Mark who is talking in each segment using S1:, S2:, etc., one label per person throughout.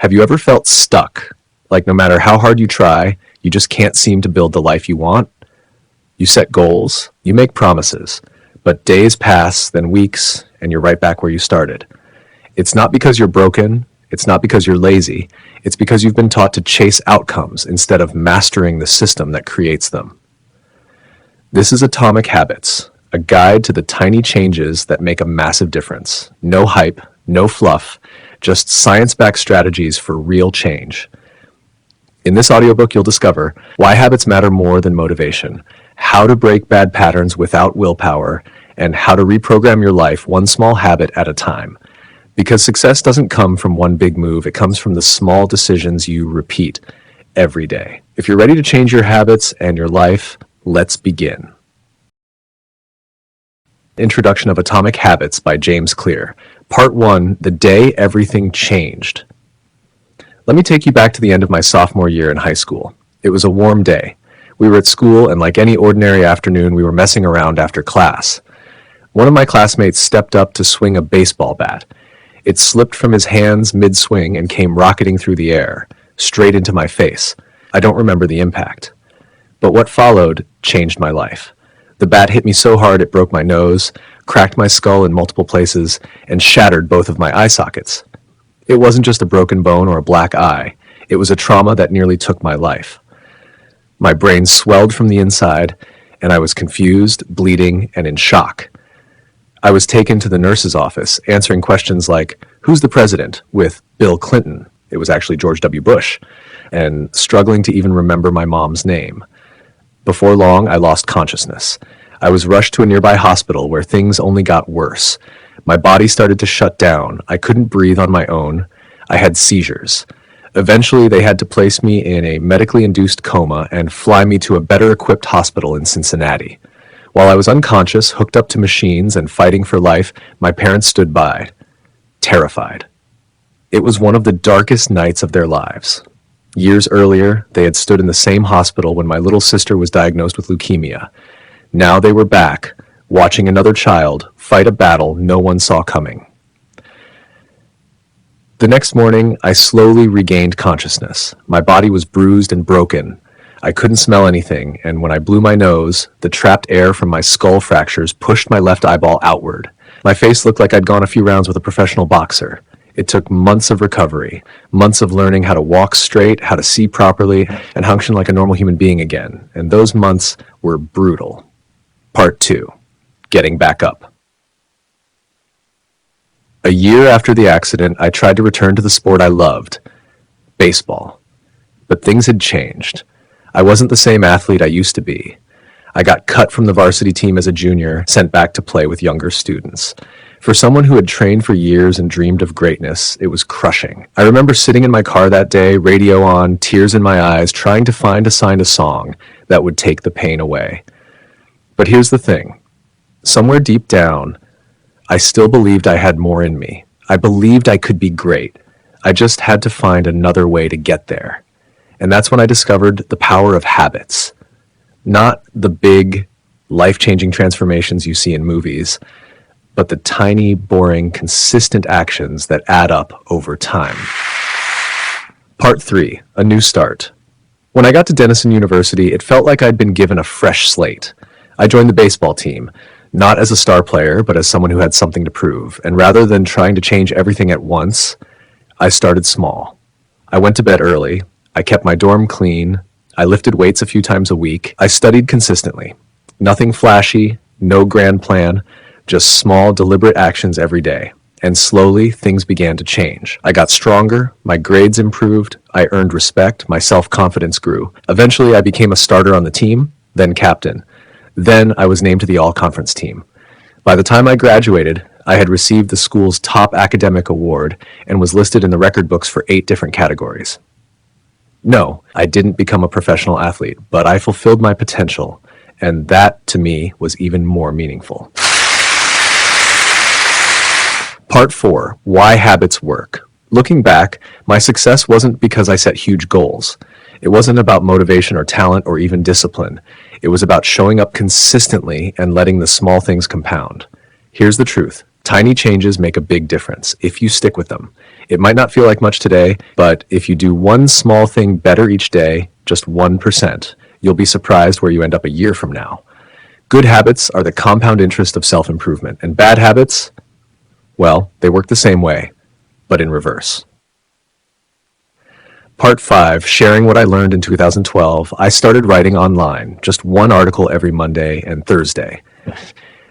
S1: Have you ever felt stuck? Like no matter how hard you try, you just can't seem to build the life you want? You set goals, you make promises, but days pass, then weeks, and you're right back where you started. It's not because you're broken, it's not because you're lazy, it's because you've been taught to chase outcomes instead of mastering the system that creates them. This is Atomic Habits, a guide to the tiny changes that make a massive difference. No hype, no fluff, just science-backed strategies for real change. In this audiobook, you'll discover why habits matter more than motivation, how to break bad patterns without willpower, and how to reprogram your life one small habit at a time. Because success doesn't come from one big move, it comes from the small decisions you repeat every day. If you're ready to change your habits and your life, let's begin. Introduction of Atomic Habits by James Clear. Part 1, The Day Everything Changed. Let me take you back to the end of my sophomore year in high school. It was a warm day. We were at school, and like any ordinary afternoon, we were messing around after class. One of my classmates stepped up to swing a baseball bat. It slipped from his hands mid-swing and came rocketing through the air, straight into my face. I don't remember the impact. But what followed changed my life. The bat hit me so hard it broke my nose, cracked my skull in multiple places, and shattered both of my eye sockets. It wasn't just a broken bone or a black eye. It was a trauma that nearly took my life. My brain swelled from the inside, and I was confused, bleeding, and in shock. I was taken to the nurse's office, answering questions like, "Who's the president?" with Bill Clinton. It was actually George W. Bush, and struggling to even remember my mom's name. Before long, I lost consciousness. I was rushed to a nearby hospital where things only got worse. My body started to shut down. I couldn't breathe on my own. I had seizures. Eventually, they had to place me in a medically induced coma and fly me to a better equipped hospital in Cincinnati. While I was unconscious, hooked up to machines, and fighting for life, my parents stood by, terrified. It was one of the darkest nights of their lives. Years earlier, they had stood in the same hospital when my little sister was diagnosed with leukemia. Now they were back, watching another child fight a battle no one saw coming. The next morning, I slowly regained consciousness. My body was bruised and broken. I couldn't smell anything, and when I blew my nose, the trapped air from my skull fractures pushed my left eyeball outward. My face looked like I'd gone a few rounds with a professional boxer. It took months of recovery, months of learning how to walk straight, how to see properly, and function like a normal human being again. And those months were brutal. Part 2, Getting Back Up. A year after the accident, I tried to return to the sport I loved, baseball. But things had changed. I wasn't the same athlete I used to be. I got cut from the varsity team as a junior, sent back to play with younger students. For someone who had trained for years and dreamed of greatness, it was crushing. I remember sitting in my car that day, radio on, tears in my eyes, trying to find a song that would take the pain away. But here's the thing. Somewhere deep down, I still believed I had more in me. I believed I could be great. I just had to find another way to get there. And that's when I discovered the power of habits. Not the big, life-changing transformations you see in movies, but the tiny, boring, consistent actions that add up over time. Part 3, A New Start. When I got to Denison University, it felt like I'd been given a fresh slate. I joined the baseball team, not as a star player, but as someone who had something to prove. And rather than trying to change everything at once, I started small. I went to bed early. I kept my dorm clean. I lifted weights a few times a week. I studied consistently. Nothing flashy, no grand plan, just small, deliberate actions every day. And slowly, things began to change. I got stronger, my grades improved, I earned respect, my self-confidence grew. Eventually, I became a starter on the team, then captain. Then I was named to the all-conference team. By the time I graduated, I had received the school's top academic award and was listed in the record books for 8 different categories. No, I didn't become a professional athlete, but I fulfilled my potential, and that, to me, was even more meaningful. Part 4, Why Habits Work. Looking back, my success wasn't because I set huge goals. It wasn't about motivation or talent or even discipline. It was about showing up consistently and letting the small things compound. Here's the truth. Tiny changes make a big difference if you stick with them. It might not feel like much today, but if you do one small thing better each day, just 1%, you'll be surprised where you end up a year from now. Good habits are the compound interest of self-improvement, and bad habits, well, they work the same way, but in reverse. Part 5, sharing what I learned in 2012, I started writing online, just one article every Monday and Thursday.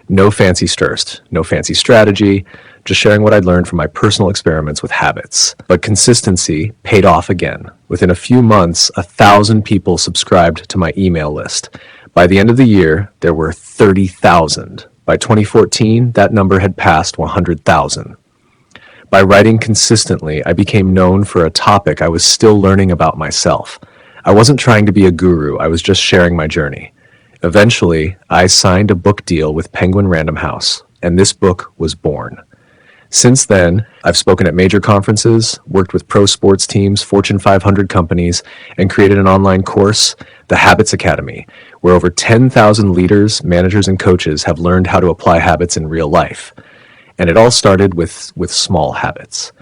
S1: No fancy styrst, no fancy strategy, just sharing what I'd learned from my personal experiments with habits. But consistency paid off again. Within a few months, 1,000 people subscribed to my email list. By the end of the year, there were 30,000. By 2014, that number had passed 100,000. By writing consistently, I became known for a topic I was still learning about myself. I wasn't trying to be a guru, I was just sharing my journey. Eventually, I signed a book deal with Penguin Random House, and this book was born. Since then, I've spoken at major conferences, worked with pro sports teams, Fortune 500 companies, and created an online course, The Habits Academy, where over 10,000 leaders, managers, and coaches have learned how to apply habits in real life. And it all started with small habits.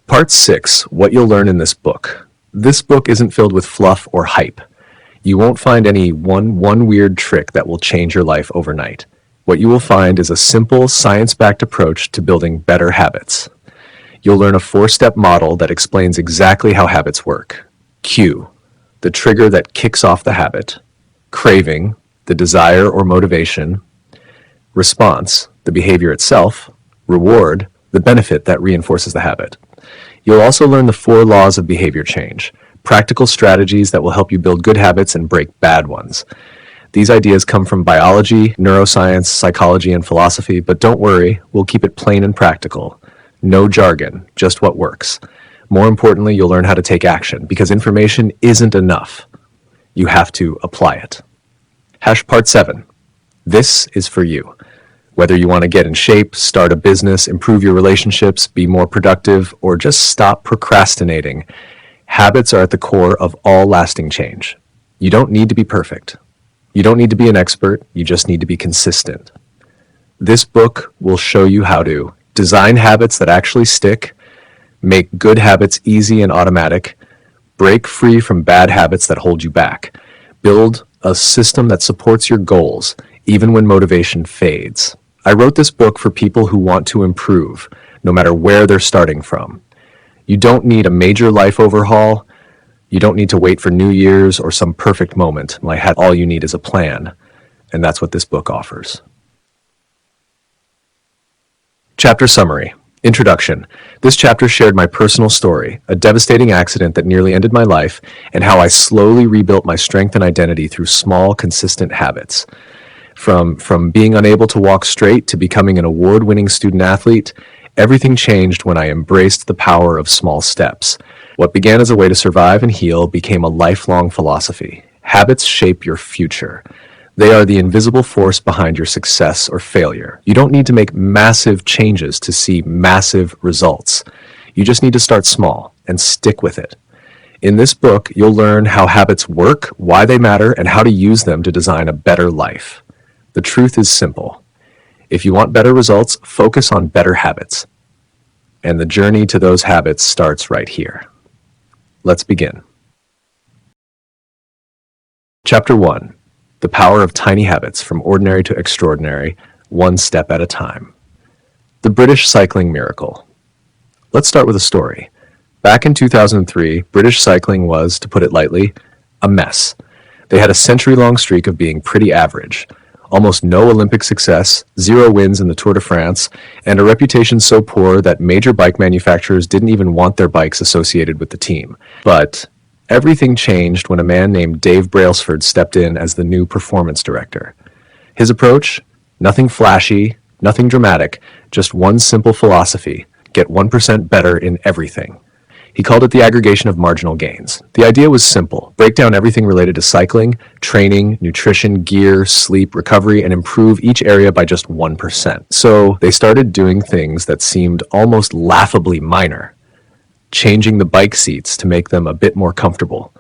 S1: Part 6, what you'll learn in this book. This book isn't filled with fluff or hype. You won't find any one weird trick that will change your life overnight. What you will find is a simple, science-backed approach to building better habits. You'll learn a 4-step model that explains exactly how habits work. Cue, the trigger that kicks off the habit. Craving, the desire or motivation. Response, the behavior itself. Reward, the benefit that reinforces the habit. You'll also learn the 4 laws of behavior change, practical strategies that will help you build good habits and break bad ones. These ideas come from biology, neuroscience, psychology, and philosophy, but don't worry, we'll keep it plain and practical. No jargon, just what works. More importantly, you'll learn how to take action, because information isn't enough. You have to apply it. Part 7. This is for you. Whether you want to get in shape, start a business, improve your relationships, be more productive, or just stop procrastinating, habits are at the core of all lasting change. You don't need to be perfect. You don't need to be an expert, you just need to be consistent. This book will show you how to design habits that actually stick, make good habits easy and automatic, break free from bad habits that hold you back, build a system that supports your goals, even when motivation fades. I wrote this book for people who want to improve, no matter where they're starting from. You don't need a major life overhaul. You don't need to wait for New Year's or some perfect moment. All you need is a plan, and that's what this book offers. Chapter summary. Introduction. This chapter shared my personal story, a devastating accident that nearly ended my life, and how I slowly rebuilt my strength and identity through small, consistent habits. From being unable to walk straight to becoming an award-winning student athlete, everything changed when I embraced the power of small steps. What began as a way to survive and heal became a lifelong philosophy. Habits shape your future. They are the invisible force behind your success or failure. You don't need to make massive changes to see massive results. You just need to start small and stick with it. In this book, you'll learn how habits work, why they matter, and how to use them to design a better life. The truth is simple. If you want better results, focus on better habits. And the journey to those habits starts right here. Let's begin. Chapter 1. The Power of Tiny Habits, from Ordinary to Extraordinary, One Step at a Time. The British Cycling Miracle. Let's start with a story. Back in 2003, British cycling was, to put it lightly, a mess. They had a century-long streak of being pretty average. Almost no Olympic success, 0 wins in the Tour de France, and a reputation so poor that major bike manufacturers didn't even want their bikes associated with the team. But everything changed when a man named Dave Brailsford stepped in as the new performance director. His approach? Nothing flashy, nothing dramatic, just one simple philosophy: get 1% better in everything. He called it the aggregation of marginal gains. The idea was simple: break down everything related to cycling, training, nutrition, gear, sleep, recovery, and improve each area by just 1%. So they started doing things that seemed almost laughably minor. Changing the bike seats to make them a bit more comfortable,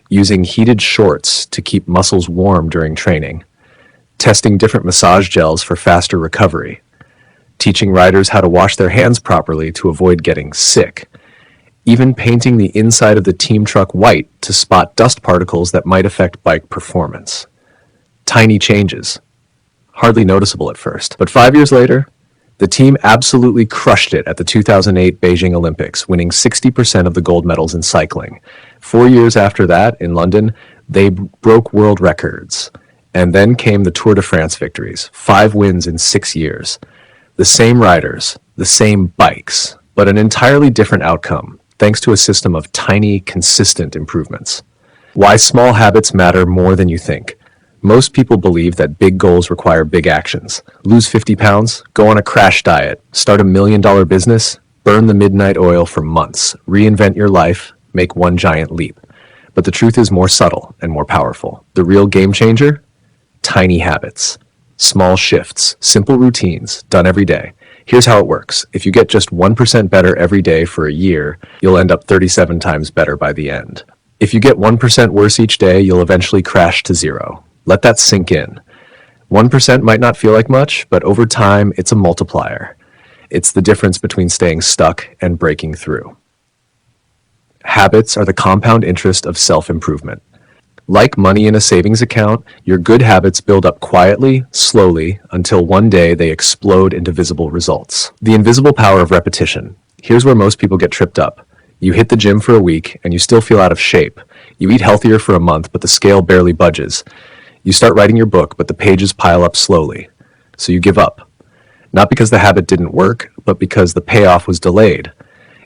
S1: using heated shorts to keep muscles warm during training, testing different massage gels for faster recovery, teaching riders how to wash their hands properly to avoid getting sick, even painting the inside of the team truck white to spot dust particles that might affect bike performance. Tiny changes, hardly noticeable at first. But 5 years later, the team absolutely crushed it at the 2008 Beijing Olympics, winning 60% of the gold medals in cycling. 4 years after that, in London, they broke world records. And then came the Tour de France victories, 5 wins in 6 years. The same riders, the same bikes, but an entirely different outcome, thanks to a system of tiny, consistent improvements. Why small habits matter more than you think. Most people believe that big goals require big actions. Lose 50 pounds, go on a crash diet, start $1 million business, burn the midnight oil for months, reinvent your life, make one giant leap. But the truth is more subtle and more powerful. The real game changer? Tiny habits. Small shifts, simple routines, done every day. Here's how it works. If you get just 1% better every day for a year, you'll end up 37 times better by the end. If you get 1% worse each day, you'll eventually crash to zero. Let that sink in. 1% might not feel like much, but over time, it's a multiplier. It's the difference between staying stuck and breaking through. Habits are the compound interest of self-improvement. Like money in a savings account, your good habits build up quietly, slowly, until one day they explode into visible results. The invisible power of repetition. Here's where most people get tripped up. You hit the gym for a week and you still feel out of shape. You eat healthier for a month, but the scale barely budges. You start writing your book, but the pages pile up slowly. So you give up. Not because the habit didn't work, but because the payoff was delayed.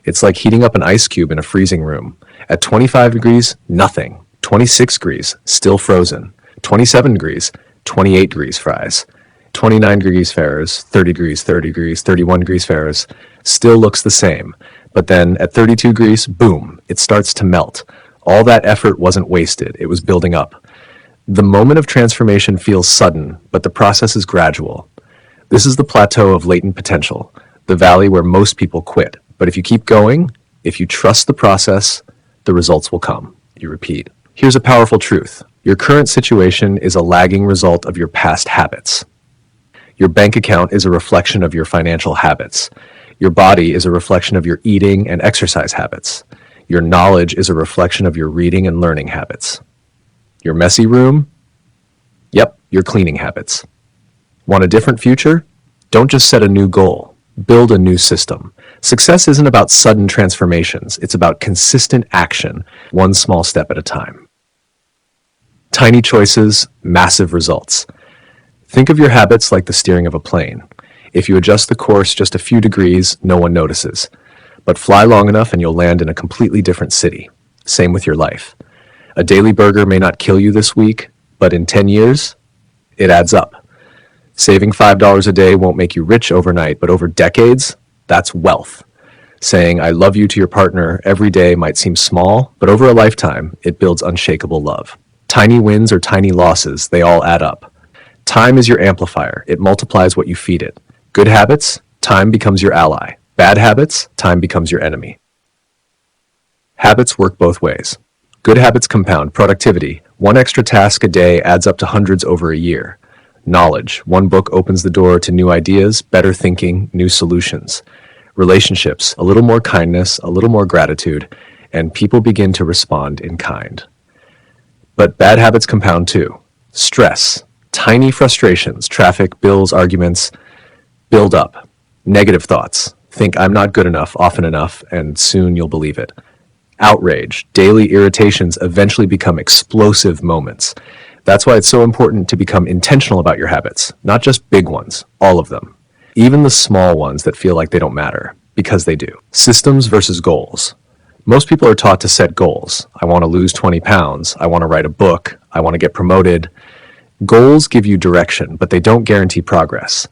S1: It's like heating up an ice cube in a freezing room. At 25 degrees, nothing. 26 degrees, still frozen. 27 degrees, 28 degrees fries. 29 degrees Fahrenheit, 30 degrees, 30 degrees, 31 degrees Fahrenheit, still looks the same. But then at 32 degrees, boom, it starts to melt. All that effort wasn't wasted, it was building up. The moment of transformation feels sudden, but the process is gradual. This is the plateau of latent potential, the valley where most people quit. But if you keep going, if you trust the process, the results will come. You repeat. Here's a powerful truth. Your current situation is a lagging result of your past habits. Your bank account is a reflection of your financial habits. Your body is a reflection of your eating and exercise habits. Your knowledge is a reflection of your reading and learning habits. Your messy room? Yep, your cleaning habits. Want a different future? Don't just set a new goal. Build a new system. Success isn't about sudden transformations. It's about consistent action, one small step at a time. Tiny choices, massive results. Think of your habits like the steering of a plane. If you adjust the course just a few degrees, no one notices. But fly long enough and you'll land in a completely different city. Same with your life. A daily burger may not kill you this week, but in 10 years, it adds up. Saving $5 a day won't make you rich overnight, but over decades, that's wealth. Saying I love you to your partner every day might seem small, but over a lifetime, it builds unshakable love. Tiny wins or tiny losses, they all add up. Time is your amplifier. It multiplies what you feed it. Good habits, time becomes your ally. Bad habits, time becomes your enemy. Habits work both ways. Good habits compound productivity. One extra task a day adds up to hundreds over a year. Knowledge. One book opens the door to new ideas, better thinking, new solutions. Relationships. A little more kindness, a little more gratitude, and people begin to respond in kind. But bad habits compound too. Stress. Tiny frustrations, traffic, bills, arguments, build up. Negative thoughts. Think I'm not good enough often enough, and soon you'll believe it. Outrage. Daily irritations eventually become explosive moments. That's why it's so important to become intentional about your habits, not just big ones, all of them. Even the small ones that feel like they don't matter, because they do. Systems versus goals. Most people are taught to set goals. I want to lose 20 pounds. I want to write a book. I want to get promoted. Goals give you direction, but they don't guarantee progress.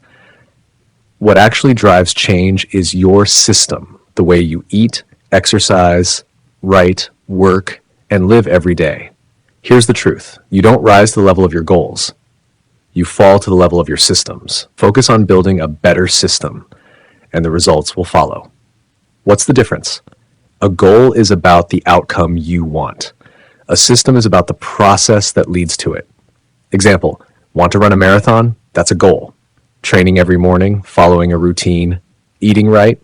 S1: What actually drives change is your system, the way you eat, exercise, write, work, and live every day. Here's the truth. You don't rise to the level of your goals. You fall to the level of your systems. Focus on building a better system, and the results will follow. What's the difference? A goal is about the outcome you want. A system is about the process that leads to it. Example, want to run a marathon? That's a goal. Training every morning, following a routine, eating right,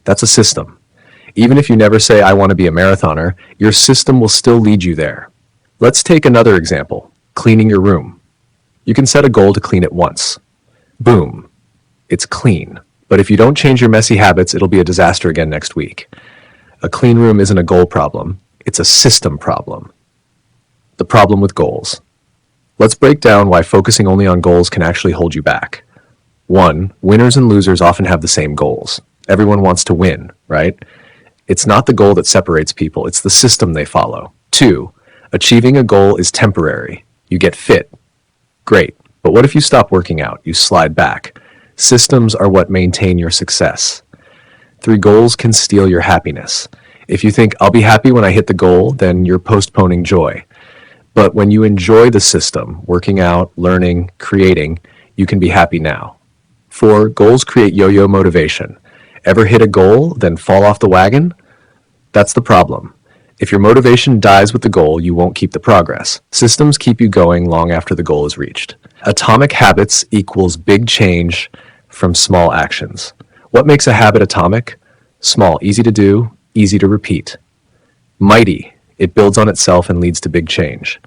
S1: that's a system. Even if you never say, I want to be a marathoner, your system will still lead you there. Let's take another example, cleaning your room. You can set a goal to clean it once. Boom, it's clean. But if you don't change your messy habits, it'll be a disaster again next week. A clean room isn't a goal problem, it's a system problem. The problem with goals. Let's break down why focusing only on goals can actually hold you back. 1. Winners and losers often have the same goals. Everyone wants to win, right? It's not the goal that separates people, it's the system they follow. 2. Achieving a goal is temporary. You get fit. Great. But what if you stop working out? You slide back. Systems are what maintain your success. 3. Goals can steal your happiness. If you think, I'll be happy when I hit the goal, then you're postponing joy. But when you enjoy the system, working out, learning, creating, you can be happy now. 4. Goals create yo-yo motivation. Ever hit a goal, then fall off the wagon? That's the problem. If your motivation dies with the goal, you won't keep the progress. Systems keep you going long after the goal is reached. Atomic habits equals big change from small actions. What makes a habit atomic? Small, easy to do, easy to repeat. Mighty, it builds on itself and leads to big change.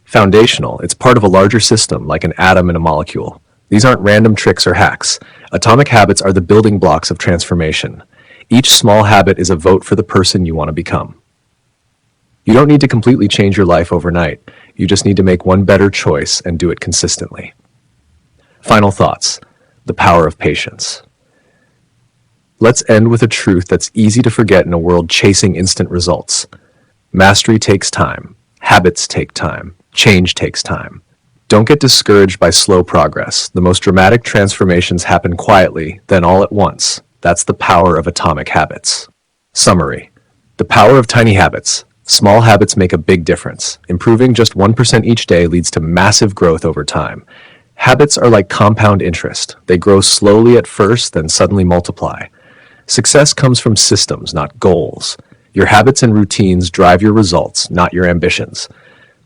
S1: Foundational, it's part of a larger system like an atom in a molecule. These aren't random tricks or hacks. Atomic habits are the building blocks of transformation. Each small habit is a vote for the person you want to become. You don't need to completely change your life overnight. You just need to make one better choice and do it consistently. Final thoughts. The power of patience. Let's end with a truth that's easy to forget in a world chasing instant results. Mastery takes time. Habits take time. Change takes time. Don't get discouraged by slow progress. The most dramatic transformations happen quietly, then all at once. That's the power of atomic habits. Summary. The power of tiny habits. Small habits make a big difference. Improving just 1% each day leads to massive growth over time. Habits are like compound interest. They grow slowly at first, then suddenly multiply. Success comes from systems, not goals. Your habits and routines drive your results, not your ambitions.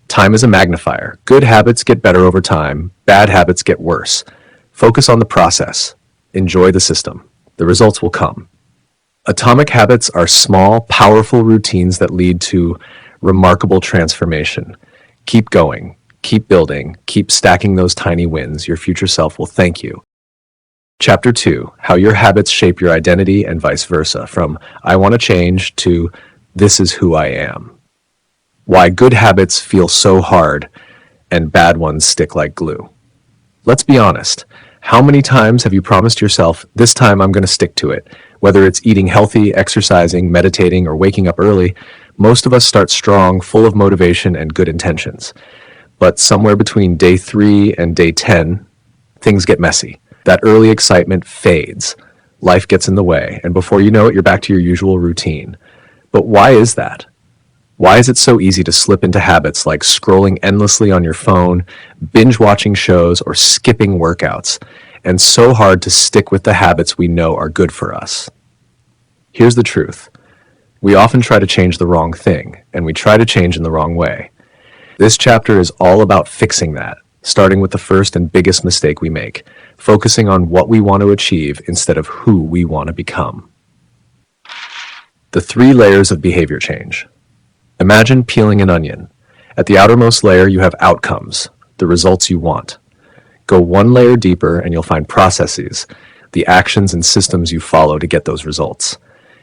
S1: Time is a magnifier. Good habits get better over time. Bad habits get worse. Focus on the process. Enjoy the system. The results will come. Atomic habits are small, powerful routines that lead to remarkable transformation. Keep going, keep building, keep stacking those tiny wins. Your future self will thank you. Chapter 2, How Your Habits Shape Your Identity and Vice Versa, from I Want to Change to This Is Who I Am. Why good habits feel so hard and bad ones stick like glue. Let's be honest. How many times have you promised yourself, this time I'm going to stick to it? Whether it's eating healthy, exercising, meditating, or waking up early, most of us start strong, full of motivation and good intentions. But somewhere between day 3 and day 10, things get messy. That early excitement fades. Life gets in the way, and before you know it, you're back to your usual routine. But why is that? Why is it so easy to slip into habits like scrolling endlessly on your phone, binge watching shows, or skipping workouts, and so hard to stick with the habits we know are good for us? Here's the truth. We often try to change the wrong thing, and we try to change in the wrong way. This chapter is all about fixing that, starting with the first and biggest mistake we make, focusing on what we want to achieve instead of who we want to become. The 3 layers of behavior change. Imagine peeling an onion. At the outermost layer, you have outcomes, the results you want. Go 1 layer deeper and you'll find processes, the actions and systems you follow to get those results.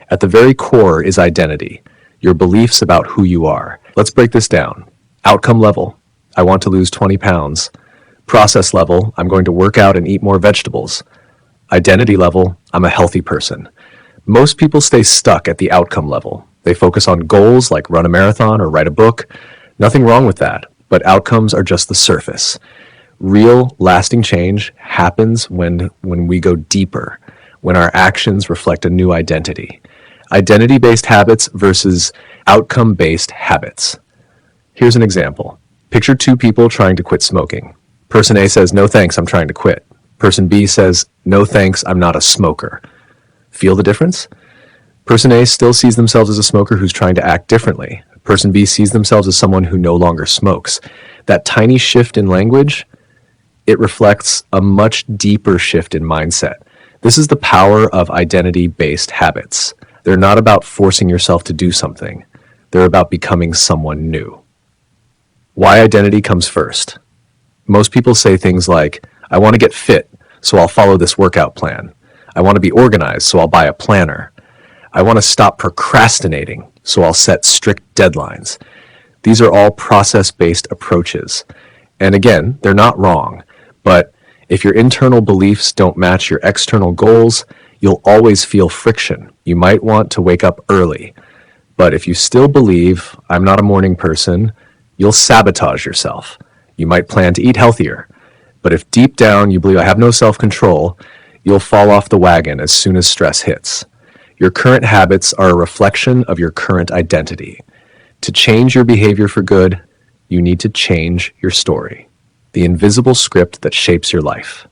S1: At the very core is identity, your beliefs about who you are. Let's break this down. Outcome level, I want to lose 20 pounds. Process level, I'm going to work out and eat more vegetables. Identity level, I'm a healthy person. Most people stay stuck at the outcome level. They focus on goals like run a marathon or write a book. Nothing wrong with that, but outcomes are just the surface. Real, lasting change happens when we go deeper, when our actions reflect a new identity. Identity-based habits versus outcome-based habits. Here's an example. Picture 2 people trying to quit smoking. Person A says, no thanks, I'm trying to quit. Person B says, no thanks, I'm not a smoker. Feel the difference? Person A still sees themselves as a smoker who's trying to act differently. Person B sees themselves as someone who no longer smokes. That tiny shift in language, It reflects a much deeper shift in mindset. This is the power of identity-based habits. They're not about forcing yourself to do something. They're about becoming someone new. Why identity comes first. Most people say things like, I want to get fit, so I'll follow this workout plan. I want to be organized, so I'll buy a planner. I want to stop procrastinating, so I'll set strict deadlines. These are all process-based approaches. And again, they're not wrong, but if your internal beliefs don't match your external goals, you'll always feel friction. You might want to wake up early, but if you still believe, I'm not a morning person, you'll sabotage yourself. You might plan to eat healthier, but if deep down you believe I have no self-control, you'll fall off the wagon as soon as stress hits. Your current habits are a reflection of your current identity. To change your behavior for good, you need to change your story, the invisible script that shapes your life.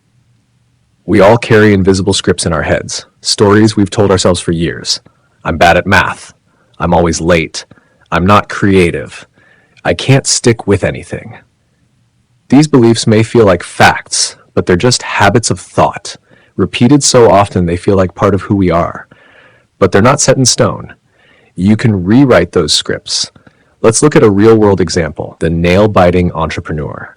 S1: We all carry invisible scripts in our heads, stories we've told ourselves for years. I'm bad at math. I'm always late. I'm not creative. I can't stick with anything. These beliefs may feel like facts, but they're just habits of thought, repeated so often they feel like part of who we are. But they're not set in stone. You can rewrite those scripts. Let's look at a real-world example, the nail-biting entrepreneur.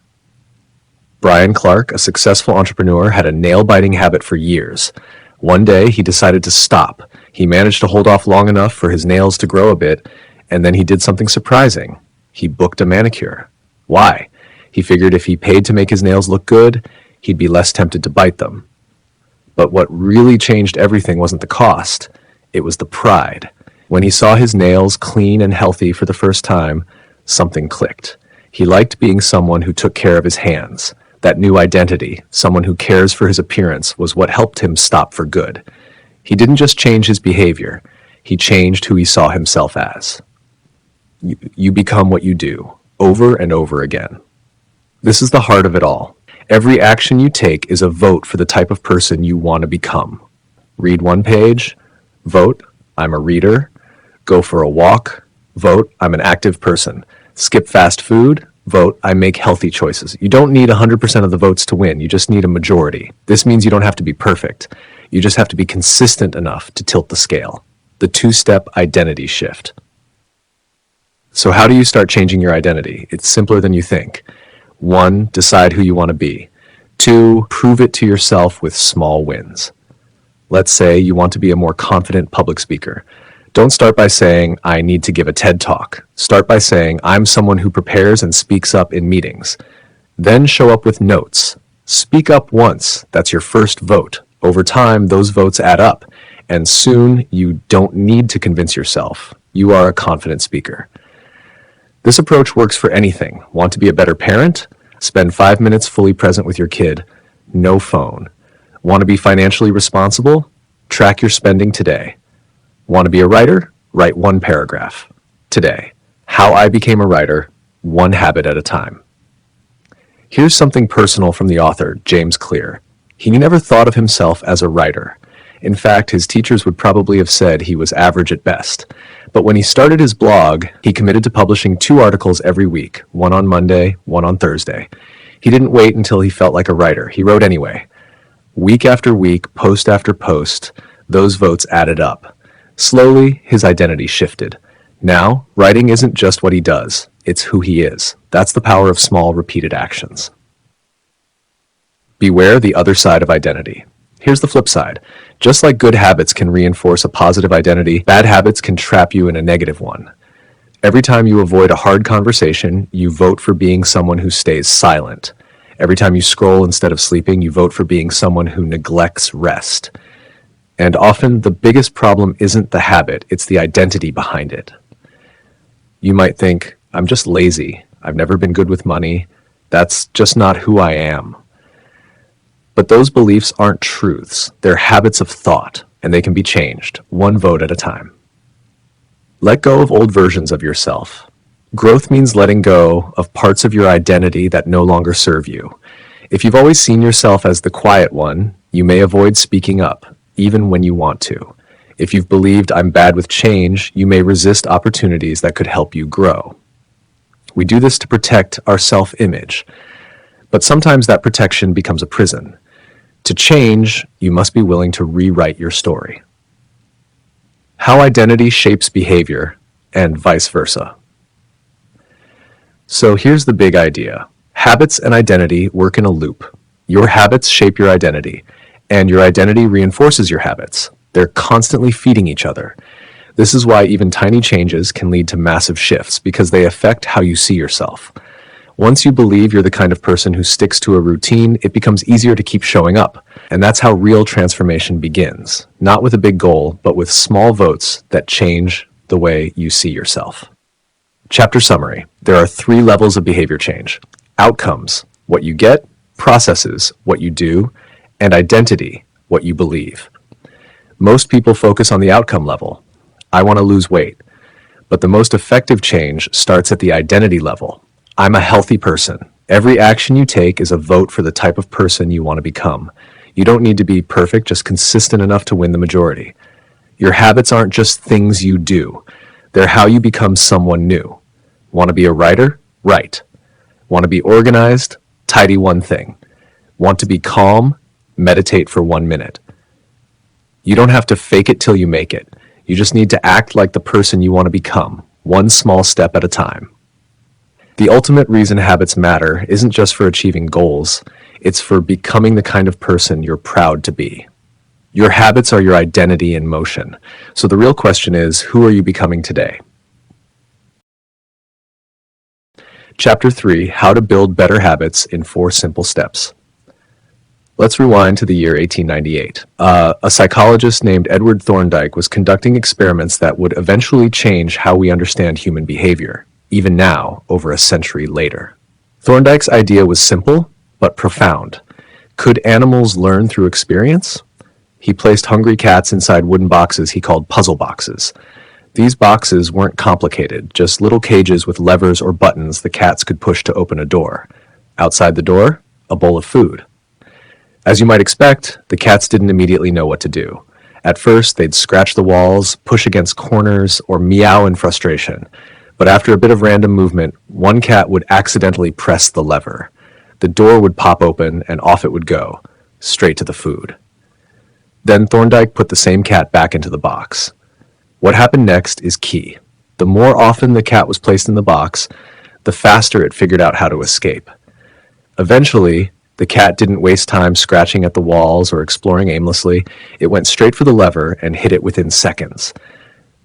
S1: Brian Clark, a successful entrepreneur, had a nail-biting habit for years. One day, he decided to stop. He managed to hold off long enough for his nails to grow a bit, and then he did something surprising. He booked a manicure. Why? He figured if he paid to make his nails look good, he'd be less tempted to bite them. But what really changed everything wasn't the cost. It was the pride. When he saw his nails clean and healthy for the first time, something clicked. He liked being someone who took care of his hands. That new identity, someone who cares for his appearance, was what helped him stop for good. He didn't just change his behavior, he changed who he saw himself as. You become what you do, over and over again. This is the heart of it all. Every action you take is a vote for the type of person you want to become. Read one page, vote, I'm a reader. Go for a walk, vote, I'm an active person. Skip fast food, vote, I make healthy choices. You don't need 100% of the votes to win, you just need a majority. This means you don't have to be perfect. You just have to be consistent enough to tilt the scale. The two-step identity shift. So how do you start changing your identity? It's simpler than you think. 1, decide who you want to be. 2, prove it to yourself with small wins. Let's say you want to be a more confident public speaker. Don't start by saying, I need to give a TED Talk. Start by saying, I'm someone who prepares and speaks up in meetings. Then show up with notes. Speak up once. That's your first vote. Over time, those votes add up. And soon, you don't need to convince yourself. You are a confident speaker. This approach works for anything. Want to be a better parent? Spend 5 minutes fully present with your kid. No phone. Want to be financially responsible? Track your spending today. Want to be a writer? Write 1 paragraph. Today. How I became a writer, 1 habit at a time. Here's something personal from the author, James Clear. He never thought of himself as a writer. In fact, his teachers would probably have said he was average at best. But when he started his blog, he committed to publishing 2 articles every week, 1 on Monday, 1 on Thursday. He didn't wait until he felt like a writer. He wrote anyway. Week after week, post after post, those votes added up. Slowly, his identity shifted. Now, writing isn't just what he does, it's who he is. That's the power of small, repeated actions. Beware the other side of identity. Here's the flip side. Just like good habits can reinforce a positive identity, bad habits can trap you in a negative one. Every time you avoid a hard conversation, you vote for being someone who stays silent. Every time you scroll instead of sleeping, you vote for being someone who neglects rest. And often the biggest problem isn't the habit, it's the identity behind it. You might think, I'm just lazy. I've never been good with money. That's just not who I am. But those beliefs aren't truths. They're habits of thought, and they can be changed, 1 vote at a time. Let go of old versions of yourself. Growth means letting go of parts of your identity that no longer serve you. If you've always seen yourself as the quiet one, you may avoid speaking up, even when you want to. If you've believed I'm bad with change, you may resist opportunities that could help you grow. We do this to protect our self-image. But sometimes that protection becomes a prison. To change, you must be willing to rewrite your story. How identity shapes behavior, and vice versa. So here's the big idea. Habits and identity work in a loop. Your habits shape your identity, and your identity reinforces your habits. They're constantly feeding each other. This is why even tiny changes can lead to massive shifts, because they affect how you see yourself. Once you believe you're the kind of person who sticks to a routine, it becomes easier to keep showing up. And that's how real transformation begins. Not with a big goal, but with small votes that change the way you see yourself. Chapter summary. There are 3 levels of behavior change. Outcomes, what you get; processes, what you do; and identity, what you believe. Most people focus on the outcome level. I want to lose weight. But the most effective change starts at the identity level. I'm a healthy person. Every action you take is a vote for the type of person you want to become. You don't need to be perfect, just consistent enough to win the majority. Your habits aren't just things you do. They're how you become someone new. Want to be a writer? Write. Want to be organized? Tidy one thing. Want to be calm? Meditate for 1 minute. You don't have to fake it till you make it. You just need to act like the person you want to become, one small step at a time. The ultimate reason habits matter isn't just for achieving goals, it's for becoming the kind of person you're proud to be. Your habits are your identity in motion. So the real question is, who are you becoming today? Chapter 3, How to Build Better Habits in 4 Simple Steps. Let's rewind to the year 1898. A psychologist named Edward Thorndike was conducting experiments that would eventually change how we understand human behavior, even now, over a century later. Thorndike's idea was simple, but profound. Could animals learn through experience? He placed hungry cats inside wooden boxes he called puzzle boxes. These boxes weren't complicated, just little cages with levers or buttons the cats could push to open a door. Outside the door, a bowl of food. As you might expect, the cats didn't immediately know what to do. At first, they'd scratch the walls, push against corners, or meow in frustration. But after a bit of random movement, one cat would accidentally press the lever. The door would pop open, and off it would go, straight to the food. Then Thorndike put the same cat back into the box. What happened next is key. The more often the cat was placed in the box, the faster it figured out how to escape. Eventually, the cat didn't waste time scratching at the walls or exploring aimlessly. It went straight for the lever and hit it within seconds.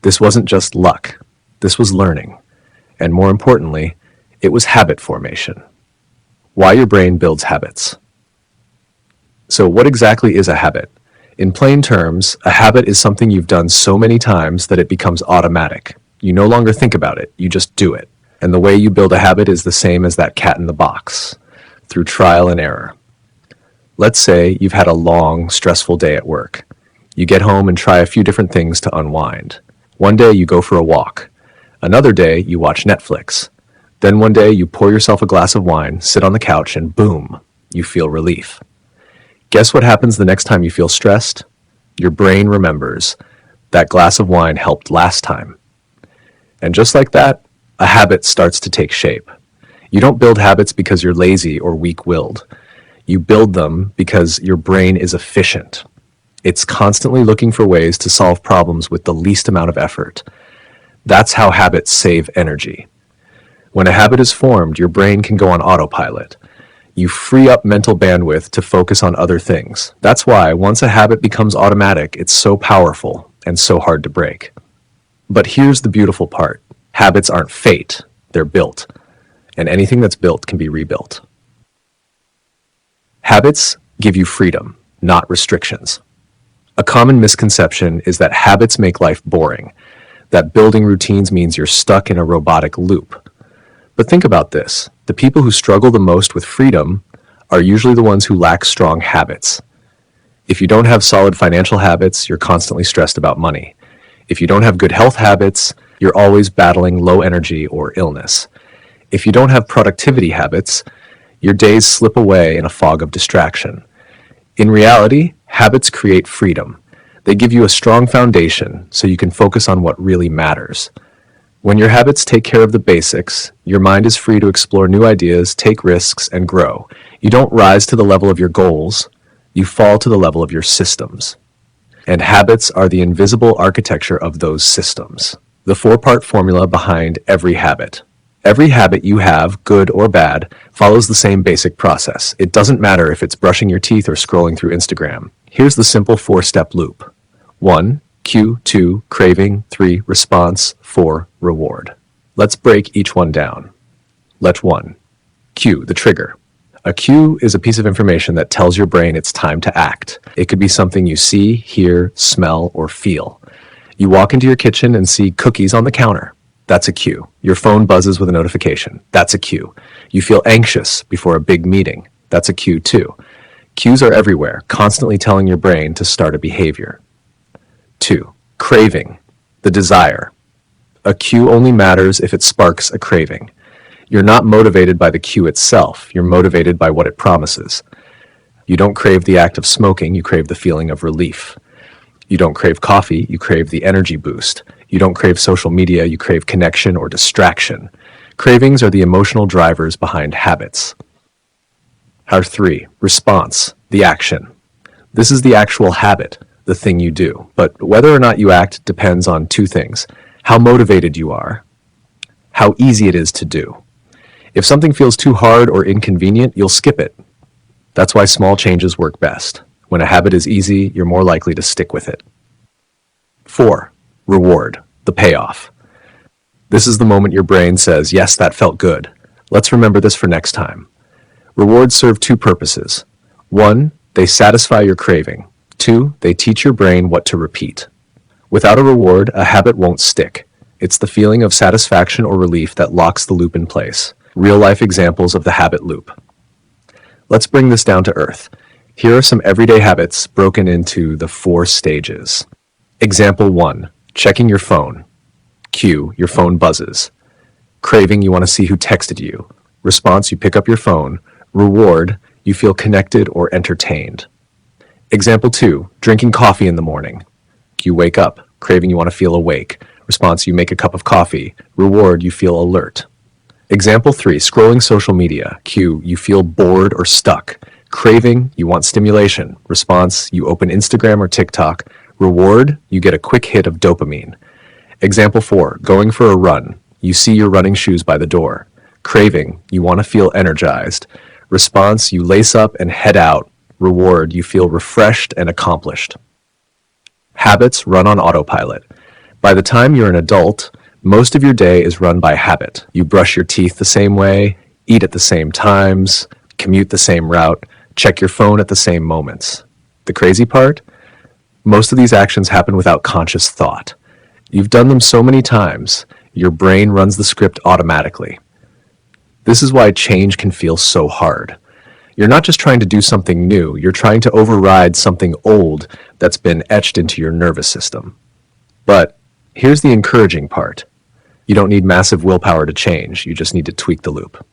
S1: This wasn't just luck. This was learning. And more importantly, it was habit formation. Why your brain builds habits. So what exactly is a habit? In plain terms, a habit is something you've done so many times that it becomes automatic. You no longer think about it, you just do it. And the way you build a habit is the same as that cat in the box, through trial and error. Let's say you've had a long, stressful day at work. You get home and try a few different things to unwind. One day you go for a walk. Another day you watch Netflix. Then one day you pour yourself a glass of wine, sit on the couch, and boom, you feel relief. Guess what happens the next time you feel stressed? Your brain remembers. That glass of wine helped last time. And just like that, a habit starts to take shape. You don't build habits because you're lazy or weak-willed. You build them because your brain is efficient. It's constantly looking for ways to solve problems with the least amount of effort. That's how habits save energy. When a habit is formed, your brain can go on autopilot. You free up mental bandwidth to focus on other things. That's why, once a habit becomes automatic, it's so powerful and so hard to break. But here's the beautiful part. Habits aren't fate, they're built. And anything that's built can be rebuilt. Habits give you freedom, not restrictions. A common misconception is that habits make life boring, that building routines means you're stuck in a robotic loop. But think about this. The people who struggle the most with freedom are usually the ones who lack strong habits. If you don't have solid financial habits, you're constantly stressed about money. If you don't have good health habits, you're always battling low energy or illness. If you don't have productivity habits, your days slip away in a fog of distraction. In reality, habits create freedom. They give you a strong foundation so you can focus on what really matters. When your habits take care of the basics, your mind is free to explore new ideas, take risks, and grow. You don't rise to the level of your goals, you fall to the level of your systems. And habits are the invisible architecture of those systems. The four-part formula behind every habit. Every habit you have, good or bad, follows the same basic process. It doesn't matter if it's brushing your teeth or scrolling through Instagram. Here's the simple four-step loop. 1. Cue. 2. Craving. 3. Response. 4. Reward. Let's break each one down. Let 1. Cue, the trigger. A cue is a piece of information that tells your brain it's time to act. It could be something you see, hear, smell, or feel. You walk into your kitchen and see cookies on the counter. That's a cue. Your phone buzzes with a notification. That's a cue. You feel anxious before a big meeting. That's a cue too. Cues are everywhere, constantly telling your brain to start a behavior. 2. Craving, the desire. A cue only matters if it sparks a craving. You're not motivated by the cue itself. You're motivated by what it promises. You don't crave the act of smoking, you crave the feeling of relief. You don't crave coffee, you crave the energy boost. You don't crave social media, you crave connection or distraction. Cravings are the emotional drivers behind habits. 3. Response, the action. This is the actual habit, the thing you do. But whether or not you act depends on two things: how motivated you are, how easy it is to do. If something feels too hard or inconvenient, you'll skip it. That's why small changes work best. When a habit is easy, you're more likely to stick with it. 4. Reward, the payoff. This is the moment your brain says, yes, that felt good. Let's remember this for next time. Rewards serve two purposes. 1, they satisfy your craving. 2, they teach your brain what to repeat. Without a reward, a habit won't stick. It's the feeling of satisfaction or relief that locks the loop in place. Real-life examples of the habit loop. Let's bring this down to earth. Here are some everyday habits broken into the 4 stages. Example 1, checking your phone. Cue, your phone buzzes. Craving, you want to see who texted you. Response, you pick up your phone. Reward, you feel connected or entertained. Example 2, drinking coffee in the morning. You wake up. Craving, you want to feel awake. Response, you make a cup of coffee. Reward, you feel alert. Example 3, scrolling social media. Cue, you feel bored or stuck. Craving, you want stimulation. Response, you open Instagram or TikTok. Reward, you get a quick hit of dopamine. Example 4, going for a run. You see your running shoes by the door. Craving, you want to feel energized. Response, you lace up and head out. Reward, you feel refreshed and accomplished. Habits run on autopilot. By the time you're an adult, most of your day is run by habit. You brush your teeth the same way, eat at the same times, commute the same route, check your phone at the same moments. The crazy part? Most of these actions happen without conscious thought. You've done them so many times, your brain runs the script automatically. This is why change can feel so hard. You're not just trying to do something new, you're trying to override something old that's been etched into your nervous system. But here's the encouraging part. You don't need massive willpower to change, you just need to tweak the loop.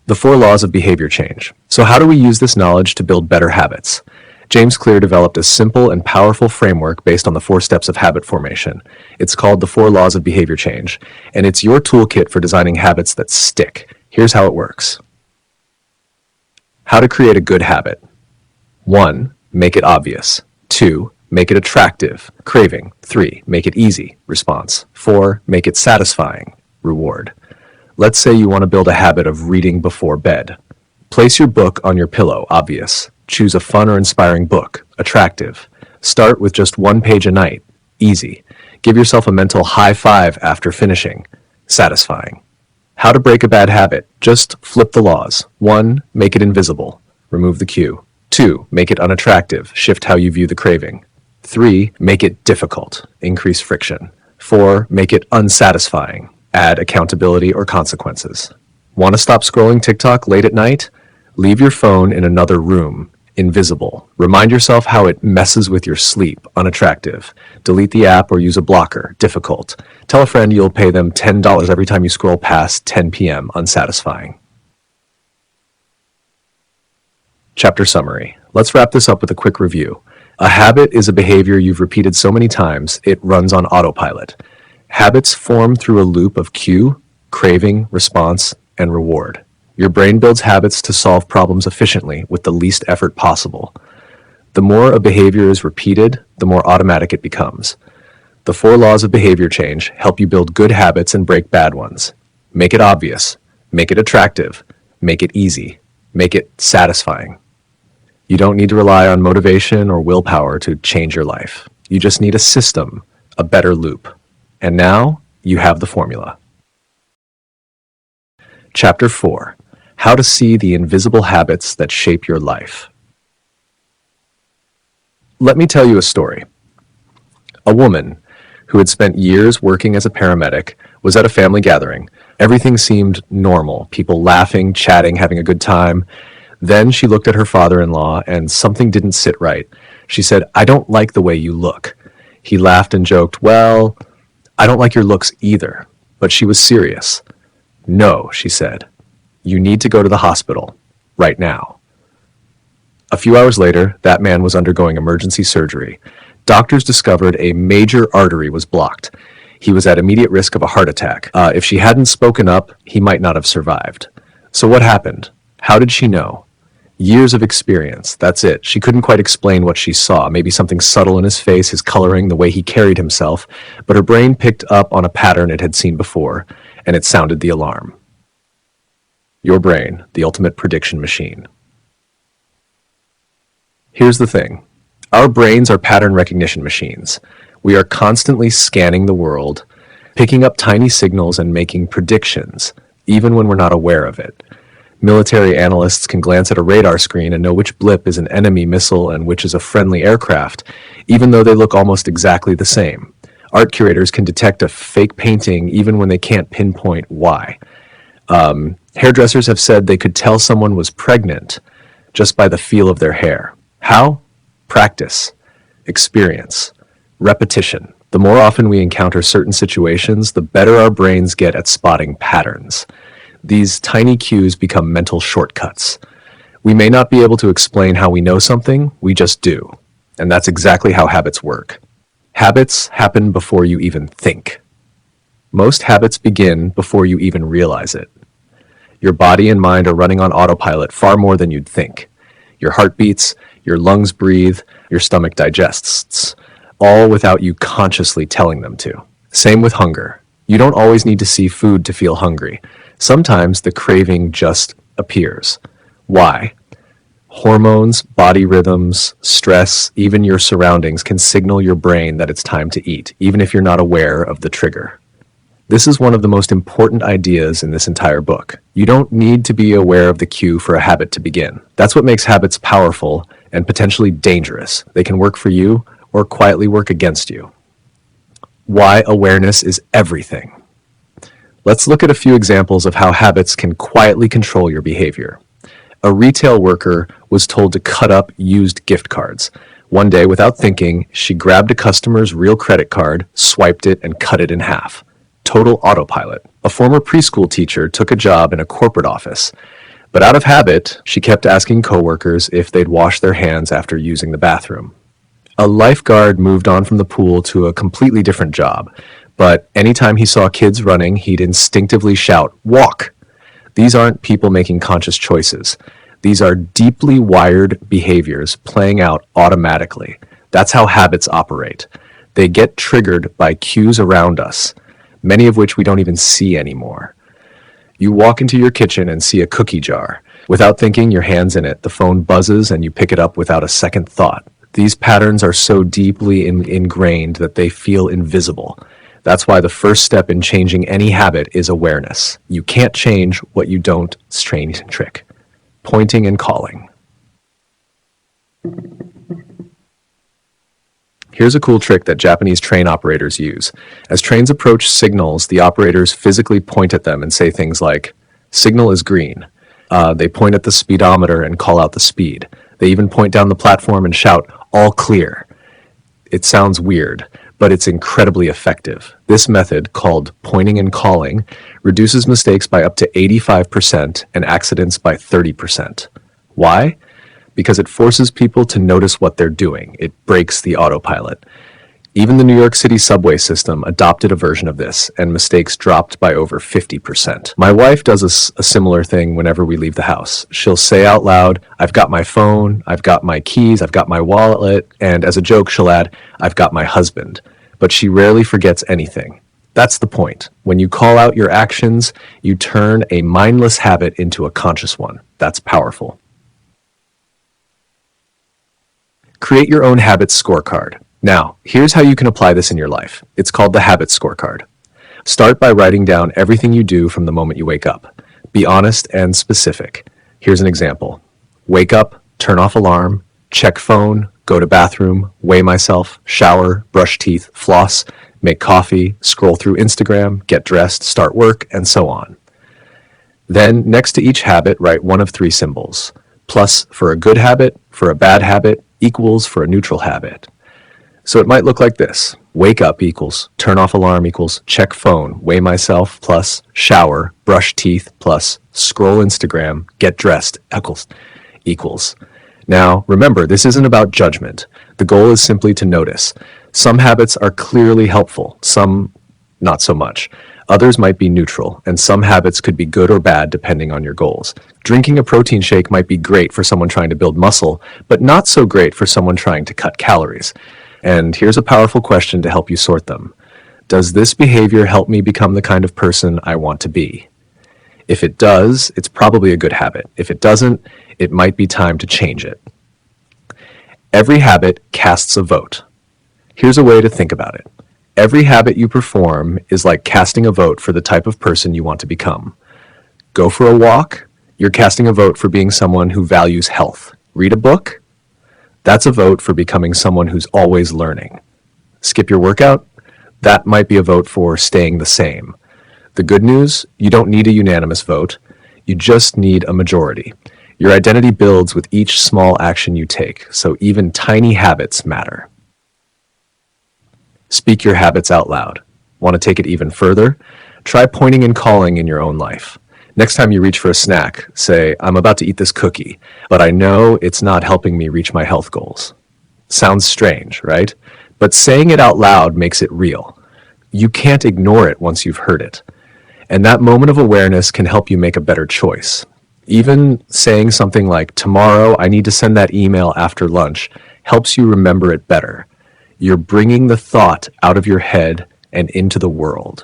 S1: The 4 laws of behavior change. So how do we use this knowledge to build better habits? James Clear developed a simple and powerful framework based on the 4 steps of habit formation. It's called the 4 laws of behavior change, and it's your toolkit for designing habits that stick. Here's how it works. How to create a good habit. 1, make it obvious. 2, make it attractive. Craving. 3, make it easy. Response. 4, make it satisfying. Reward. Let's say you want to build a habit of reading before bed. Place your book on your pillow. Obvious. Choose a fun or inspiring book. Attractive. Start with just 1 page a night. Easy. Give yourself a mental high five after finishing. Satisfying. How to break a bad habit. Just flip the laws. 1, make it invisible. Remove the cue. 2, make it unattractive. Shift how you view the craving. 3, make it difficult. Increase friction. 4, make it unsatisfying. Add accountability or consequences. Want to stop scrolling TikTok late at night? Leave your phone in another room. Invisible. Remind yourself how it messes with your sleep. Unattractive. Delete the app or use a blocker. Difficult. Tell a friend you'll pay them $10 every time you scroll past 10 p.m. Unsatisfying. Chapter summary. Let's wrap this up with a quick review. A habit is a behavior you've repeated so many times, it runs on autopilot. Habits form through a loop of cue, craving, response, and reward. Your brain builds habits to solve problems efficiently with the least effort possible. The more a behavior is repeated, the more automatic it becomes. The 4 laws of behavior change help you build good habits and break bad ones. Make it obvious. Make it attractive. Make it easy. Make it satisfying. You don't need to rely on motivation or willpower to change your life. You just need a system, a better loop. And now you have the formula. Chapter 4: How to See the Invisible Habits That Shape Your Life. Let me tell you a story. A woman who had spent years working as a paramedic was at a family gathering. Everything seemed normal, people laughing, chatting, having a good time. Then she looked at her father-in-law and something didn't sit right. She said, "I don't like the way you look." He laughed and joked, "Well, I don't like your looks either." But she was serious. "No," she said. "You need to go to the hospital right now." A few hours later, that man was undergoing emergency surgery. Doctors discovered a major artery was blocked. He was at immediate risk of a heart attack. If she hadn't spoken up, he might not have survived. So what happened? How did she know? Years of experience, that's it. She couldn't quite explain what she saw, maybe something subtle in his face, his coloring, the way he carried himself, but her brain picked up on a pattern it had seen before, and it sounded the alarm. Your brain, the ultimate prediction machine. Here's the thing. Our brains are pattern recognition machines. We are constantly scanning the world, picking up tiny signals and making predictions, even when we're not aware of it. Military analysts can glance at a radar screen and know which blip is an enemy missile and which is a friendly aircraft, even though they look almost exactly the same. Art curators can detect a fake painting even when they can't pinpoint why. Hairdressers have said they could tell someone was pregnant just by the feel of their hair. How? Practice, experience, repetition. The more often we encounter certain situations, the better our brains get at spotting patterns. These tiny cues become mental shortcuts. We may not be able to explain how we know something, we just do. And that's exactly how habits work. Habits happen before you even think. Most habits begin before you even realize it. Your body and mind are running on autopilot far more than you'd think. Your heart beats, your lungs breathe, your stomach digests, all without you consciously telling them to. Same with hunger. You don't always need to see food to feel hungry. Sometimes the craving just appears. Why? Hormones, body rhythms, stress, even your surroundings can signal your brain that it's time to eat, even if you're not aware of the trigger. This is one of the most important ideas in this entire book. You don't need to be aware of the cue for a habit to begin. That's what makes habits powerful and potentially dangerous. They can work for you or quietly work against you. Why awareness is everything. Let's look at a few examples of how habits can quietly control your behavior. A retail worker was told to cut up used gift cards. One day, without thinking, she grabbed a customer's real credit card, swiped it, and cut it in half. Total autopilot. A former preschool teacher took a job in a corporate office, but out of habit, she kept asking coworkers if they'd wash their hands after using the bathroom. A lifeguard moved on from the pool to a completely different job, but anytime he saw kids running, he'd instinctively shout, "Walk!" These aren't people making conscious choices. These are deeply wired behaviors playing out automatically. That's how habits operate. They get triggered by cues around us, many of which we don't even see anymore. You walk into your kitchen and see a cookie jar. Without thinking, your hand's in it. The phone buzzes and you pick it up without a second thought. These patterns are so deeply ingrained that they feel invisible. That's why the first step in changing any habit is awareness. You can't change what you don't strange trick. Pointing and calling. Here's a cool trick that Japanese train operators use. As trains approach signals, the operators physically point at them and say things like, "Signal is green." They point at the speedometer and call out the speed. They even point down the platform and shout, "All clear." It sounds weird, but it's incredibly effective. This method, called pointing and calling, reduces mistakes by up to 85% and accidents by 30%. Why? because it forces people to notice what they're doing. It breaks the autopilot. Even the New York City subway system adopted a version of this, and mistakes dropped by over 50%. My wife does a similar thing whenever we leave the house. She'll say out loud, "I've got my phone, I've got my keys, I've got my wallet," and as a joke, she'll add, "I've got my husband." But she rarely forgets anything. That's the point. When you call out your actions, you turn a mindless habit into a conscious one. That's powerful. Create your own habits scorecard. Now, here's how you can apply this in your life. It's called the habits scorecard. Start by writing down everything you do from the moment you wake up. Be honest and specific. Here's an example. Wake up, turn off alarm, check phone, go to bathroom, weigh myself, shower, brush teeth, floss, make coffee, scroll through Instagram, get dressed, start work, and so on. Then, next to each habit, write one of three symbols. Plus for a good habit, for a bad habit, equals for a neutral habit. So it might look like this. Wake up equals, turn off alarm equals, check phone, weigh myself, plus shower, brush teeth, plus scroll Instagram, get dressed, equals. Now, remember, this isn't about judgment. The goal is simply to notice. Some habits are clearly helpful, some not so much. Others might be neutral, and some habits could be good or bad depending on your goals. Drinking a protein shake might be great for someone trying to build muscle, but not so great for someone trying to cut calories. And here's a powerful question to help you sort them. Does this behavior help me become the kind of person I want to be? If it does, it's probably a good habit. If it doesn't, it might be time to change it. Every habit casts a vote. Here's a way to think about it. Every habit you perform is like casting a vote for the type of person you want to become. Go for a walk, you're casting a vote for being someone who values health. Read a book, that's a vote for becoming someone who's always learning. Skip your workout, that might be a vote for staying the same. The good news, you don't need a unanimous vote, you just need a majority. Your identity builds with each small action you take, so even tiny habits matter. Speak your habits out loud. Want to take it even further? Try pointing and calling in your own life. Next time you reach for a snack, say, "I'm about to eat this cookie, but I know it's not helping me reach my health goals." Sounds strange, right? But saying it out loud makes it real. You can't ignore it once you've heard it. And that moment of awareness can help you make a better choice. Even saying something like, "Tomorrow I need to send that email after lunch," helps you remember it better. You're bringing the thought out of your head and into the world.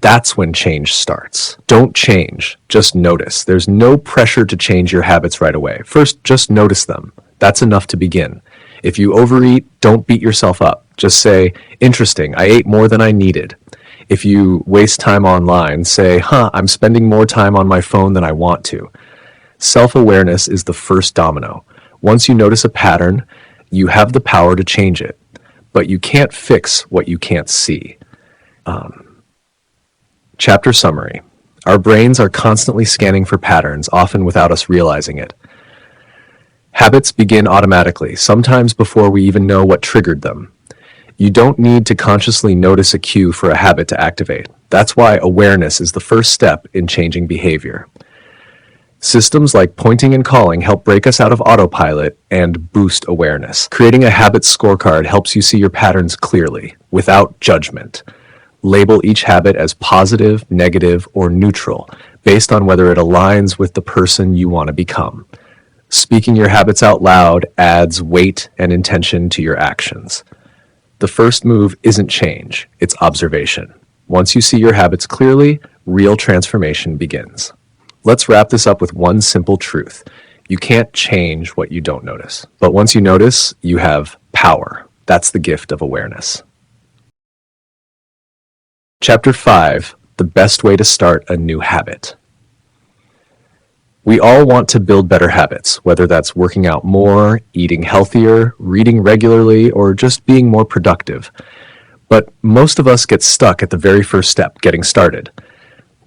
S1: That's when change starts. Don't change, just notice. There's no pressure to change your habits right away. First, just notice them. That's enough to begin. If you overeat, don't beat yourself up. Just say, "Interesting, I ate more than I needed." If you waste time online, say, "I'm spending more time on my phone than I want to." Self-awareness is the first domino. Once you notice a pattern, you have the power to change it. But you can't fix what you can't see. Chapter summary. Our brains are constantly scanning for patterns, often without us realizing it. Habits begin automatically, sometimes before we even know what triggered them. You don't need to consciously notice a cue for a habit to activate. That's why awareness is the first step in changing behavior. Systems like pointing and calling help break us out of autopilot and boost awareness. Creating a habits scorecard helps you see your patterns clearly, without judgment. Label each habit as positive, negative, or neutral, based on whether it aligns with the person you want to become. Speaking your habits out loud adds weight and intention to your actions. The first move isn't change, it's observation. Once you see your habits clearly, real transformation begins. Let's wrap this up with one simple truth. You can't change what you don't notice. But once you notice, you have power. That's the gift of awareness. Chapter 5, The Best Way to Start a New Habit. We all want to build better habits, whether that's working out more, eating healthier, reading regularly, or just being more productive. But most of us get stuck at the very first step, getting started.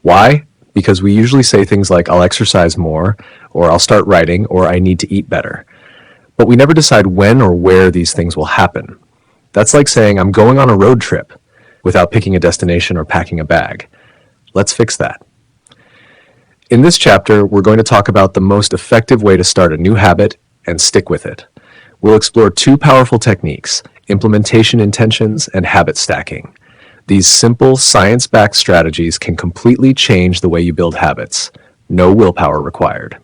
S1: Why? Because we usually say things like, "I'll exercise more," or "I'll start writing," or "I need to eat better." But we never decide when or where these things will happen. That's like saying, "I'm going on a road trip," without picking a destination or packing a bag. Let's fix that. In this chapter, we're going to talk about the most effective way to start a new habit and stick with it. We'll explore two powerful techniques: implementation intentions and habit stacking. These simple, science-backed strategies can completely change the way you build habits. No willpower required.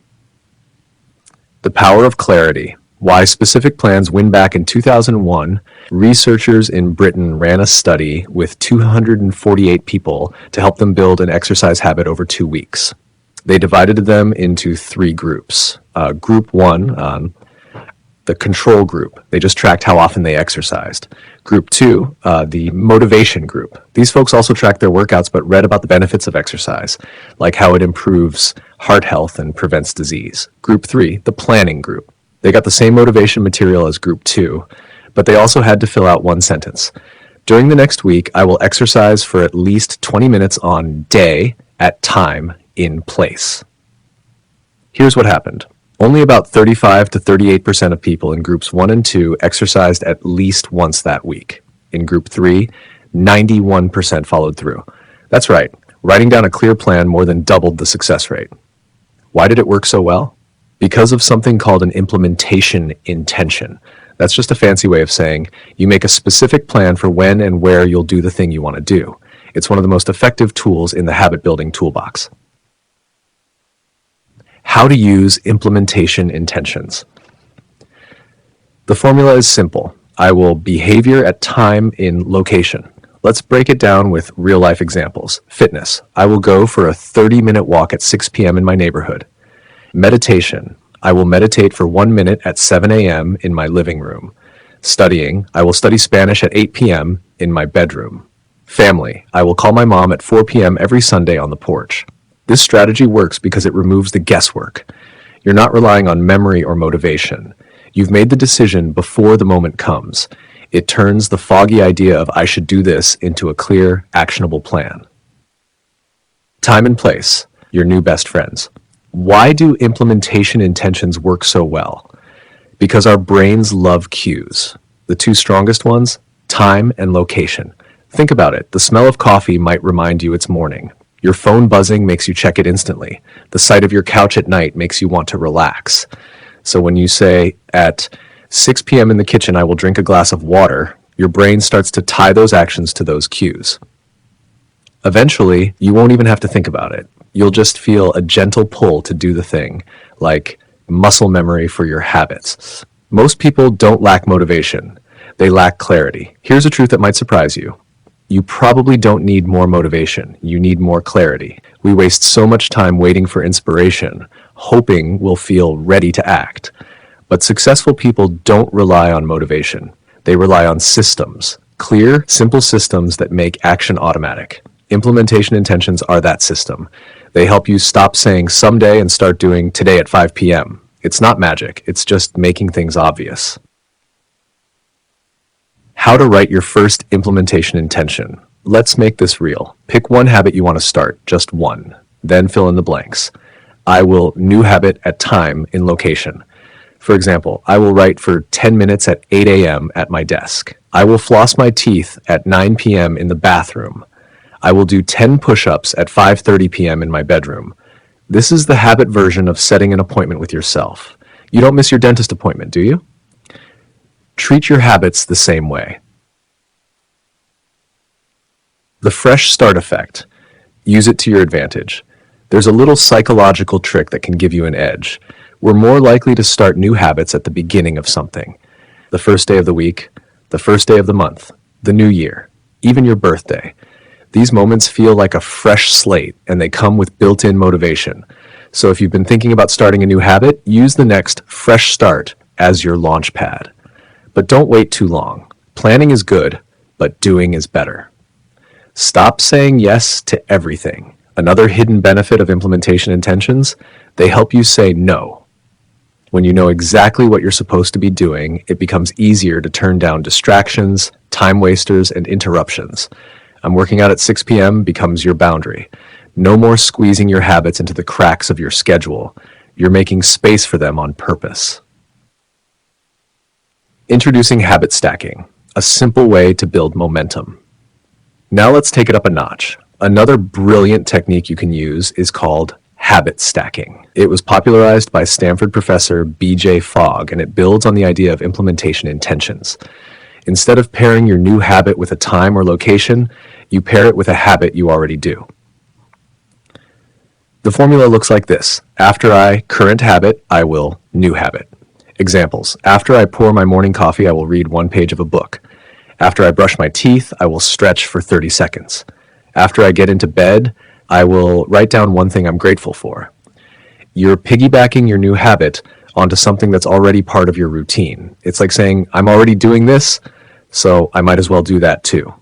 S1: The power of clarity. Why specific plans win. Back in 2001, researchers in Britain ran a study with 248 people to help them build an exercise habit over 2 weeks. They divided them into 3 groups. Group 1, the control group. They just tracked how often they exercised. Group 2, the motivation group. These folks also tracked their workouts but read about the benefits of exercise, like how it improves heart health and prevents disease. Group 3, the planning group. They got the same motivation material as Group 2, but they also had to fill out one sentence. During the next week, I will exercise for at least 20 minutes on day, at time, in place. Here's what happened. Only about 35 to 38% of people in Groups 1 and 2 exercised at least once that week. In Group 3, 91% followed through. That's right, writing down a clear plan more than doubled the success rate. Why did it work so well? Because of something called an implementation intention. That's just a fancy way of saying you make a specific plan for when and where you'll do the thing you want to do. It's one of the most effective tools in the habit building toolbox. How to use implementation intentions. The formula is simple. I will behavior at time in location. Let's break it down with real life examples. Fitness. I will go for a 30-minute walk at 6 p.m. in my neighborhood. Meditation. I will meditate for 1 minute at 7 a.m. in my living room. Studying. I will study Spanish at 8 p.m. in my bedroom. Family. I will call my mom at 4 p.m. every Sunday on the porch. This strategy works because it removes the guesswork. You're not relying on memory or motivation. You've made the decision before the moment comes. It turns the foggy idea of I should do this into a clear, actionable plan. Time and place. Your new best friends. Why do implementation intentions work so well? Because our brains love cues. The 2 strongest ones, time and location. Think about it. The smell of coffee might remind you it's morning. Your phone buzzing makes you check it instantly. The sight of your couch at night makes you want to relax. So when you say, at 6 p.m. in the kitchen, I will drink a glass of water, your brain starts to tie those actions to those cues. Eventually, you won't even have to think about it. You'll just feel a gentle pull to do the thing, like muscle memory for your habits. Most people don't lack motivation. They lack clarity. Here's a truth that might surprise you. You probably don't need more motivation. You need more clarity. We waste so much time waiting for inspiration, hoping we'll feel ready to act. But successful people don't rely on motivation. They rely on systems. Clear, simple systems that make action automatic. Implementation intentions are that system. They help you stop saying someday and start doing today at 5 p.m. It's not magic. It's just making things obvious. How to write your first implementation intention. Let's make this real. Pick one habit you want to start, just one. Then fill in the blanks. I will new habit at time in location. For example, I will write for 10 minutes at 8 a.m. at my desk. I will floss my teeth at 9 p.m. in the bathroom. I will do 10 push-ups at 5:30 p.m. in my bedroom. This is the habit version of setting an appointment with yourself. You don't miss your dentist appointment, do you? Treat your habits the same way. The fresh start effect. Use it to your advantage. There's a little psychological trick that can give you an edge. We're more likely to start new habits at the beginning of something. The first day of the week, the first day of the month, the new year, even your birthday. These moments feel like a fresh slate, and they come with built-in motivation. So if you've been thinking about starting a new habit, use the next fresh start as your launch pad. But don't wait too long. Planning is good, but doing is better. Stop saying yes to everything. Another hidden benefit of implementation intentions, they help you say no. When you know exactly what you're supposed to be doing, it becomes easier to turn down distractions, time wasters, and interruptions. I'm working out at 6 p.m. becomes your boundary. No more squeezing your habits into the cracks of your schedule. You're making space for them on purpose. Introducing habit stacking, a simple way to build momentum. Now let's take it up a notch. Another brilliant technique you can use is called habit stacking. It was popularized by Stanford professor B.J. Fogg, and it builds on the idea of implementation intentions. Instead of pairing your new habit with a time or location, you pair it with a habit you already do. The formula looks like this. After I current habit, I will new habit. Examples. After I pour my morning coffee, I will read one page of a book. After I brush my teeth, I will stretch for 30 seconds. After I get into bed, I will write down one thing I'm grateful for. You're piggybacking your new habit onto something that's already part of your routine. It's like saying, I'm already doing this, so I might as well do that too.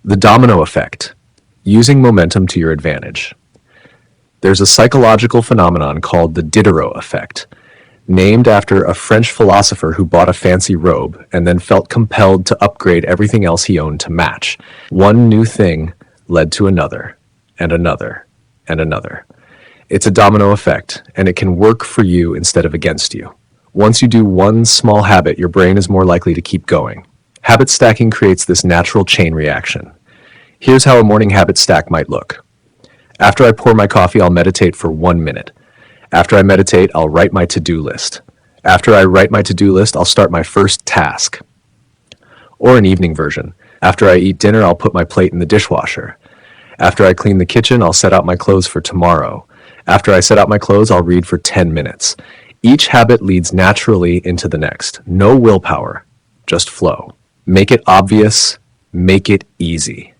S1: The domino effect. Using momentum to your advantage. There's a psychological phenomenon called the Diderot effect, named after a French philosopher who bought a fancy robe and then felt compelled to upgrade everything else he owned to match. One new thing led to another, and another, and another. It's a domino effect, and it can work for you instead of against you. Once you do one small habit, your brain is more likely to keep going. Habit stacking creates this natural chain reaction. Here's how a morning habit stack might look. After I pour my coffee, I'll meditate for 1 minute. After I meditate, I'll write my to-do list. After I write my to-do list, I'll start my first task. Or an evening version. After I eat dinner, I'll put my plate in the dishwasher. After I clean the kitchen, I'll set out my clothes for tomorrow. After I set out my clothes, I'll read for 10 minutes. Each habit leads naturally into the next. No willpower, just flow. Make it obvious, make it easy.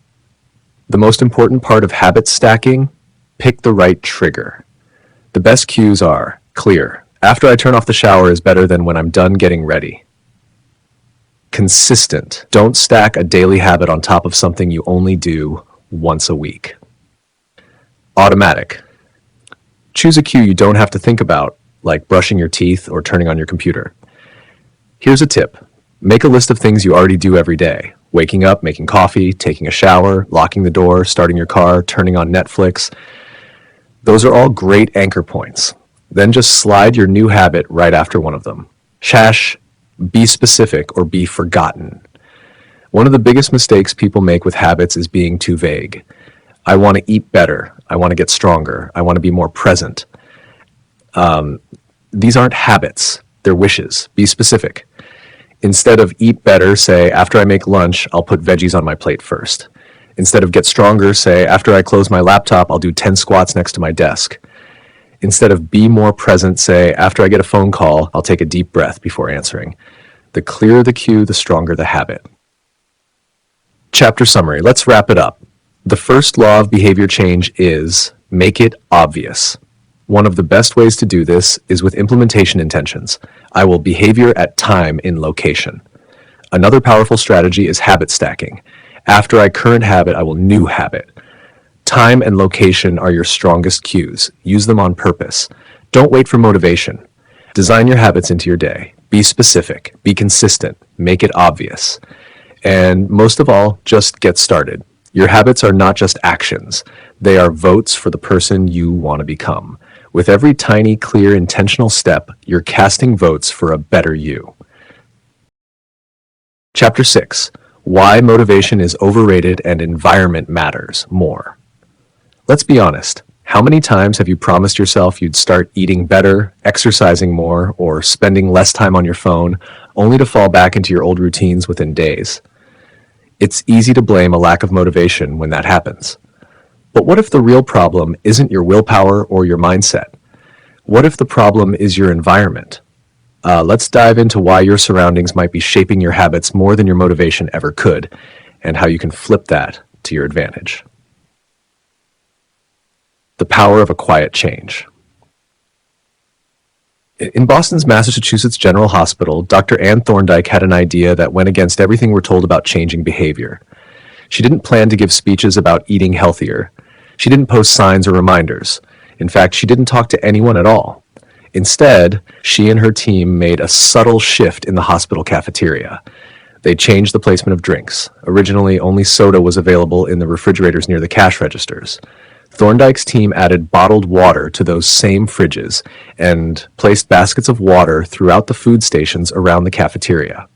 S1: The most important part of habit stacking, pick the right trigger. The best cues are clear. After I turn off the shower is better than when I'm done getting ready. Consistent. Don't stack a daily habit on top of something you only do once a week. Automatic. Choose a cue you don't have to think about, like brushing your teeth or turning on your computer. Here's a tip. Make a list of things you already do every day. Waking up, making coffee, taking a shower, locking the door, starting your car, turning on Netflix. Those are all great anchor points. Then just slide your new habit right after one of them. Shash, be specific or be forgotten. One of the biggest mistakes people make with habits is being too vague. I want to eat better. I want to get stronger. I want to be more present. These aren't habits. They're wishes. Be specific. Instead of eat better, say, after I make lunch, I'll put veggies on my plate first. Instead of get stronger, say, after I close my laptop, I'll do 10 squats next to my desk. Instead of be more present, say, after I get a phone call, I'll take a deep breath before answering. The clearer the cue, the stronger the habit. Chapter summary. Let's wrap it up. The first law of behavior change is make it obvious. One of the best ways to do this is with implementation intentions. I will behavior at time in location. Another powerful strategy is habit stacking. After I current habit, I will new habit. Time and location are your strongest cues. Use them on purpose. Don't wait for motivation. Design your habits into your day. Be specific. Be consistent. Make it obvious. And most of all, just get started. Your habits are not just actions. They are votes for the person you want to become. With every tiny, clear, intentional step, you're casting votes for a better you. Chapter 6. Why motivation is overrated and environment matters more. Let's be honest. How many times have you promised yourself you'd start eating better, exercising more, or spending less time on your phone, only to fall back into your old routines within days? It's easy to blame a lack of motivation when that happens. But what if the real problem isn't your willpower or your mindset? What if the problem is your environment? Let's dive into why your surroundings might be shaping your habits more than your motivation ever could, and how you can flip that to your advantage. The power of a quiet change. In Boston's Massachusetts General Hospital, Dr. Ann Thorndike had an idea that went against everything we're told about changing behavior. She didn't plan to give speeches about eating healthier. She didn't post signs or reminders. In fact, she didn't talk to anyone at all. Instead, she and her team made a subtle shift in the hospital cafeteria. They changed the placement of drinks. Originally, only soda was available in the refrigerators near the cash registers. Thorndike's team added bottled water to those same fridges and placed baskets of water throughout the food stations around the cafeteria.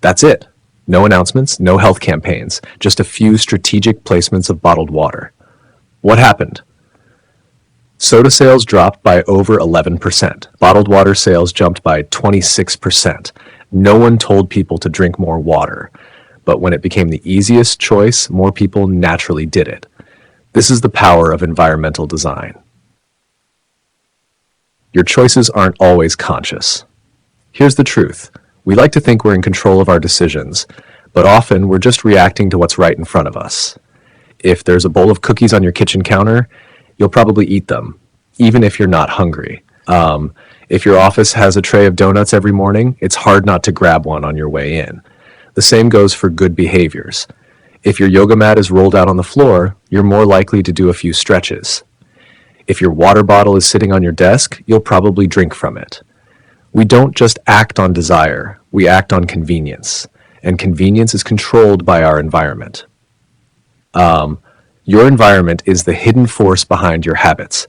S1: That's it. No announcements, no health campaigns, just a few strategic placements of bottled water. What happened? Soda sales dropped by over 11%. Bottled water sales jumped by 26%. No one told people to drink more water, but when it became the easiest choice, more people naturally did it. This is the power of environmental design. Your choices aren't always conscious. Here's the truth. We like to think we're in control of our decisions, but often we're just reacting to what's right in front of us. If there's a bowl of cookies on your kitchen counter, you'll probably eat them, even if you're not hungry. If your office has a tray of donuts every morning, it's hard not to grab one on your way in. The same goes for good behaviors. If your yoga mat is rolled out on the floor, you're more likely to do a few stretches. If your water bottle is sitting on your desk, you'll probably drink from it. We don't just act on desire, we act on convenience, and convenience is controlled by our environment. Your environment is the hidden force behind your habits.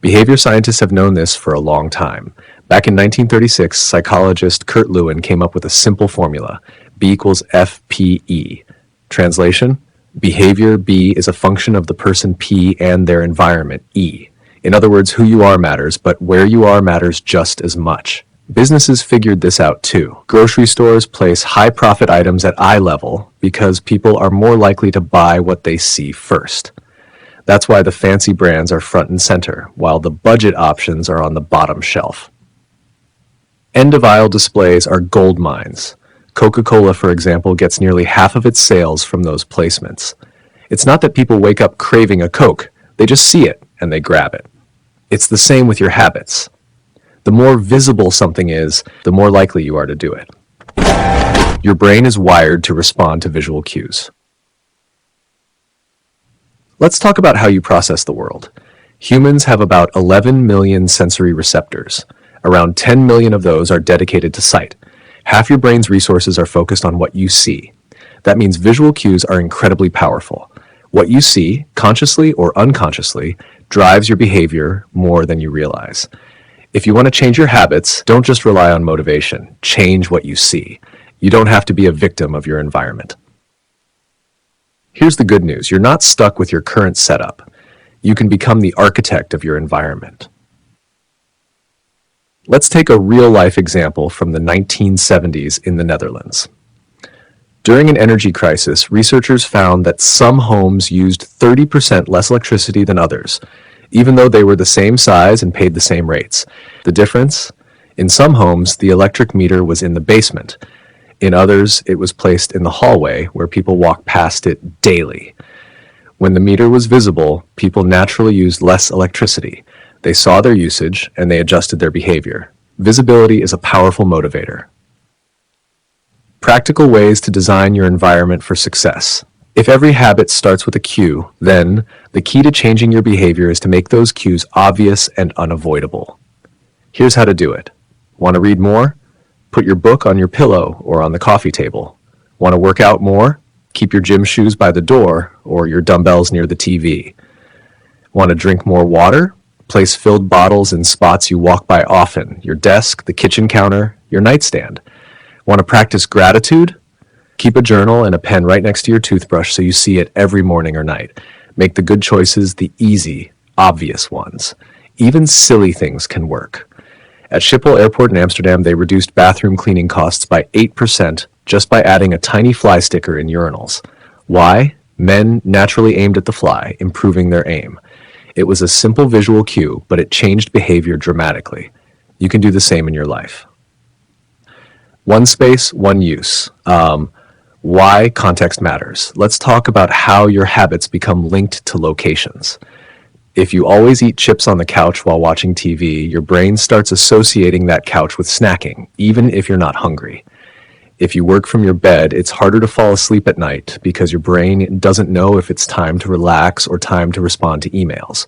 S1: Behavior scientists have known this for a long time. Back in 1936, psychologist Kurt Lewin came up with a simple formula: B equals FPE. Translation: behavior B is a function of the person P and their environment E. In other words, who you are matters, but where you are matters just as much. Businesses figured this out too. Grocery stores place high-profit items at eye level because people are more likely to buy what they see first. That's why the fancy brands are front and center, while the budget options are on the bottom shelf. End-of-aisle displays are gold mines. Coca-Cola, for example, gets nearly half of its sales from those placements. It's not that people wake up craving a Coke, they just see it and they grab it. It's the same with your habits. The more visible something is, the more likely you are to do it. Your brain is wired to respond to visual cues. Let's talk about how you process the world. Humans have about 11 million sensory receptors. Around 10 million of those are dedicated to sight. Half your brain's resources are focused on what you see. That means visual cues are incredibly powerful. What you see, consciously or unconsciously, drives your behavior more than you realize. If you want to change your habits, don't just rely on motivation. Change what you see. You don't have to be a victim of your environment. Here's the good news. You're not stuck with your current setup. You can become the architect of your environment. Let's take a real-life example from the 1970s in the Netherlands. During an energy crisis, researchers found that some homes used 30% less electricity than others, even though they were the same size and paid the same rates. The difference? In some homes, the electric meter was in the basement. In others, it was placed in the hallway where people walk past it daily. When the meter was visible, people naturally used less electricity. They saw their usage and they adjusted their behavior. Visibility is a powerful motivator. Practical ways to design your environment for success. If every habit starts with a cue, then the key to changing your behavior is to make those cues obvious and unavoidable. Here's how to do it. Want to read more? Put your book on your pillow or on the coffee table. Want to work out more? Keep your gym shoes by the door or your dumbbells near the TV. Want to drink more water? Place filled bottles in spots you walk by often: your desk, the kitchen counter, your nightstand. Want to practice gratitude? Keep a journal and a pen right next to your toothbrush so you see it every morning or night. Make the good choices the easy, obvious ones. Even silly things can work. At Schiphol Airport in Amsterdam, they reduced bathroom cleaning costs by 8% just by adding a tiny fly sticker in urinals. Why? Men naturally aimed at the fly, improving their aim. It was a simple visual cue, but it changed behavior dramatically. You can do the same in your life. One space, one use. Why context matters. Let's talk about how your habits become linked to locations. If you always eat chips on the couch while watching TV, your brain starts associating that couch with snacking, even if you're not hungry. If you work from your bed, it's harder to fall asleep at night because your brain doesn't know if it's time to relax or time to respond to emails.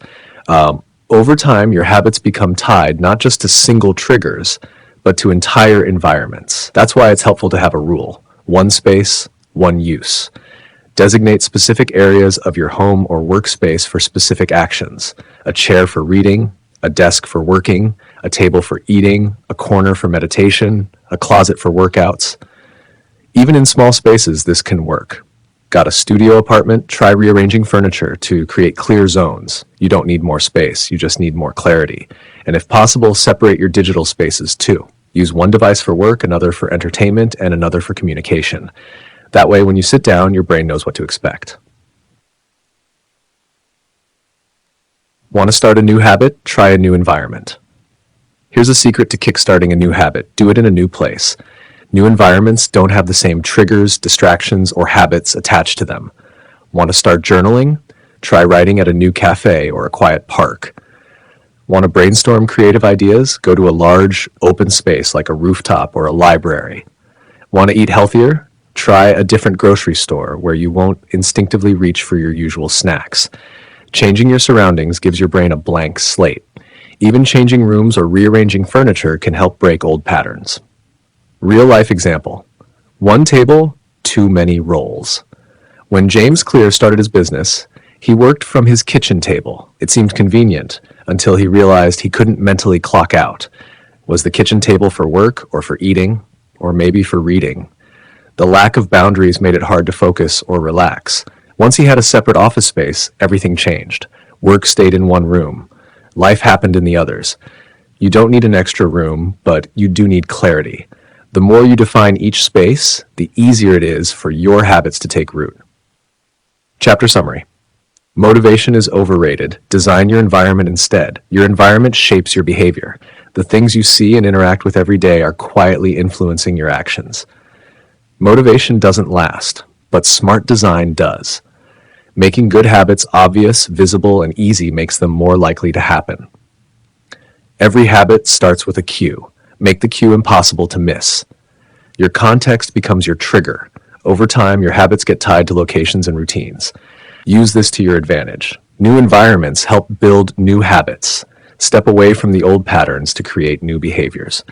S1: Over time, your habits become tied not just to single triggers, but to entire environments. That's why it's helpful to have a rule. One space, one use. Designate specific areas of your home or workspace for specific actions. A chair for reading, a desk for working, a table for eating, a corner for meditation, a closet for workouts. Even in small spaces, this can work. Got a studio apartment? Try rearranging furniture to create clear zones. You don't need more space, you just need more clarity. And if possible, separate your digital spaces too. Use one device for work, another for entertainment, and another for communication. That way, when you sit down, your brain knows what to expect. Want to start a new habit? Try a new environment. Here's a secret to kickstarting a new habit. Do it in a new place. New environments don't have the same triggers, distractions, or habits attached to them. Want to start journaling? Try writing at a new cafe or a quiet park. Want to brainstorm creative ideas? Go to a large, open space like a rooftop or a library. Want to eat healthier? Try a different grocery store where you won't instinctively reach for your usual snacks. Changing your surroundings gives your brain a blank slate. Even changing rooms or rearranging furniture can help break old patterns. Real life example. One table, too many roles. When James Clear started his business, he worked from his kitchen table. It seemed convenient until he realized he couldn't mentally clock out. Was the kitchen table for work or for eating or maybe for reading? The lack of boundaries made it hard to focus or relax. Once he had a separate office space, everything changed. Work stayed in one room. Life happened in the others. You don't need an extra room, but you do need clarity. The more you define each space, the easier it is for your habits to take root. Chapter summary. Motivation is overrated. Design your environment instead. Your environment shapes your behavior. The things you see and interact with every day are quietly influencing your actions. Motivation doesn't last, but smart design does. Making good habits obvious, visible, and easy makes them more likely to happen. Every habit starts with a cue. Make the cue impossible to miss. Your context becomes your trigger. Over time, your habits get tied to locations and routines. Use this to your advantage. New environments help build new habits. Step away from the old patterns to create new behaviors.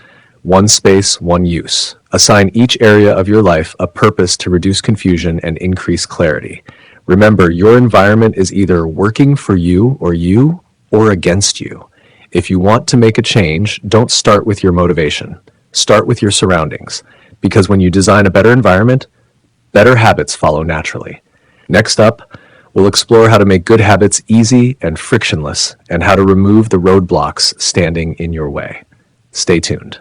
S1: One space, one use. Assign each area of your life a purpose to reduce confusion and increase clarity. Remember, your environment is either working for you or against you. If you want to make a change, don't start with your motivation. Start with your surroundings, because when you design a better environment, better habits follow naturally. Next up, we'll explore how to make good habits easy and frictionless, and how to remove the roadblocks standing in your way. Stay tuned.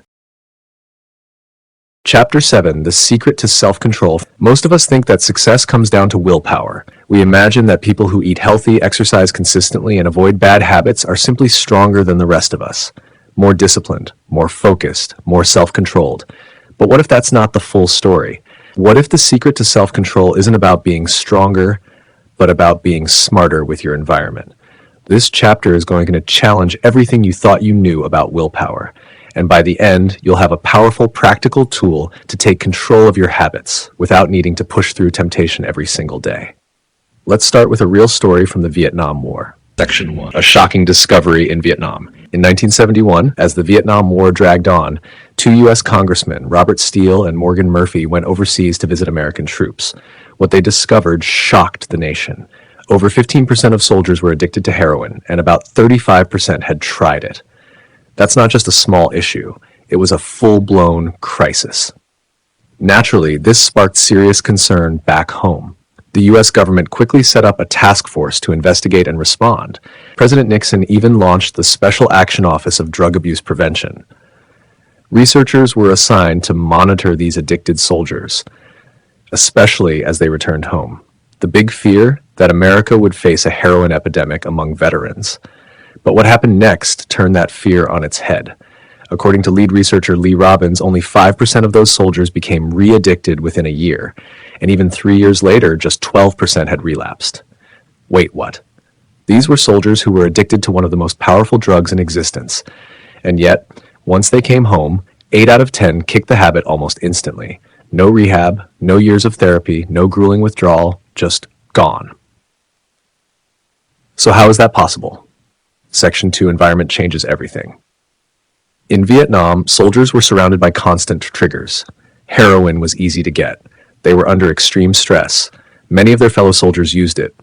S1: Chapter 7, The Secret to Self-Control. Most of us think that success comes down to willpower. We imagine that people who eat healthy, exercise consistently, and avoid bad habits are simply stronger than the rest of us. More disciplined, more focused, more self-controlled. But what if that's not the full story? What if the secret to self-control isn't about being stronger, but about being smarter with your environment? This chapter is going to challenge everything you thought you knew about willpower. And by the end, you'll have a powerful, practical tool to take control of your habits without needing to push through temptation every single day. Let's start with a real story from the Vietnam War. Section 1. A shocking discovery in Vietnam. In 1971, as the Vietnam War dragged on, two U.S. congressmen, Robert Steele and Morgan Murphy, went overseas to visit American troops. What they discovered shocked the nation. Over 15% of soldiers were addicted to heroin, and about 35% had tried it. That's not just a small issue, it was a full-blown crisis. Naturally, this sparked serious concern back home. The U.S. government quickly set up a task force to investigate and respond. President Nixon even launched the Special Action Office of Drug Abuse Prevention. Researchers were assigned to monitor these addicted soldiers, especially as they returned home. The big fear that America would face a heroin epidemic among veterans. But what happened next turned that fear on its head. According to lead researcher Lee Robbins, only 5% of those soldiers became re-addicted within a year, and even 3 years later, just 12% had relapsed. Wait, what? These were soldiers who were addicted to one of the most powerful drugs in existence, and yet, once they came home, 8 out of 10 kicked the habit almost instantly. No rehab, no years of therapy, no grueling withdrawal, just gone. So how is that possible? Section 2, Environment changes everything. In Vietnam, soldiers were surrounded by constant triggers. Heroin was easy to get. They were under extreme stress. Many of their fellow soldiers used it.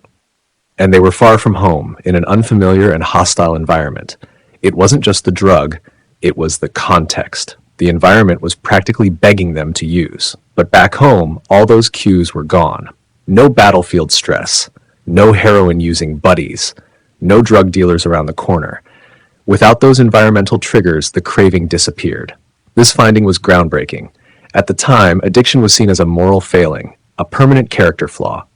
S1: And they were far from home, in an unfamiliar and hostile environment. It wasn't just the drug, it was the context. The environment was practically begging them to use. But back home, all those cues were gone. No battlefield stress, no heroin-using buddies, no drug dealers around the corner. Without those environmental triggers, the craving disappeared. This finding was groundbreaking. At the time, addiction was seen as a moral failing, a permanent character flaw.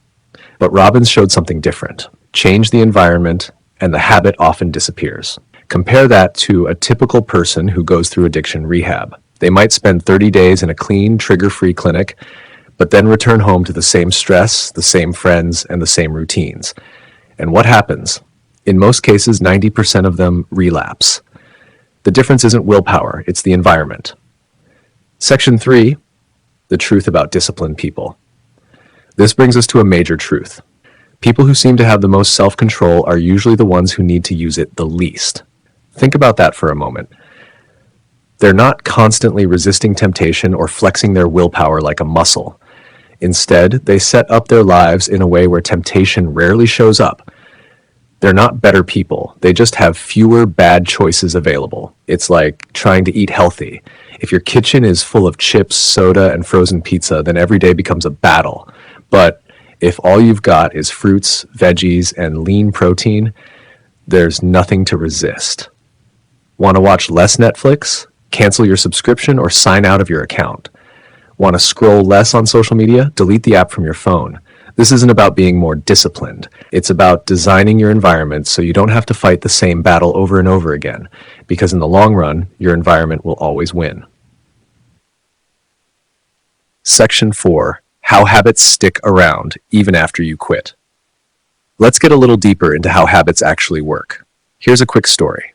S1: But Robbins showed something different. Change the environment, and the habit often disappears. Compare that to a typical person who goes through addiction rehab. They might spend 30 days in a clean, trigger-free clinic, but then return home to the same stress, the same friends, and the same routines. And what happens? In most cases, 90% of them relapse. The difference isn't willpower, it's the environment. Section 3, the truth about disciplined people. This brings us to a major truth. People who seem to have the most self-control are usually the ones who need to use it the least. Think about that for a moment. They're not constantly resisting temptation or flexing their willpower like a muscle. Instead, they set up their lives in a way where temptation rarely shows up. They're not better people. They just have fewer bad choices available. It's like trying to eat healthy. If your kitchen is full of chips, soda, and frozen pizza, then every day becomes a battle. But if all you've got is fruits, veggies, and lean protein, there's nothing to resist. Want to watch less Netflix? Cancel your subscription or sign out of your account. Want to scroll less on social media? Delete the app from your phone. This isn't about being more disciplined. It's about designing your environment so you don't have to fight the same battle over and over again, because in the long run, your environment will always win. Section 4. How habits stick around even after you quit. Let's get a little deeper into how habits actually work. Here's a quick story.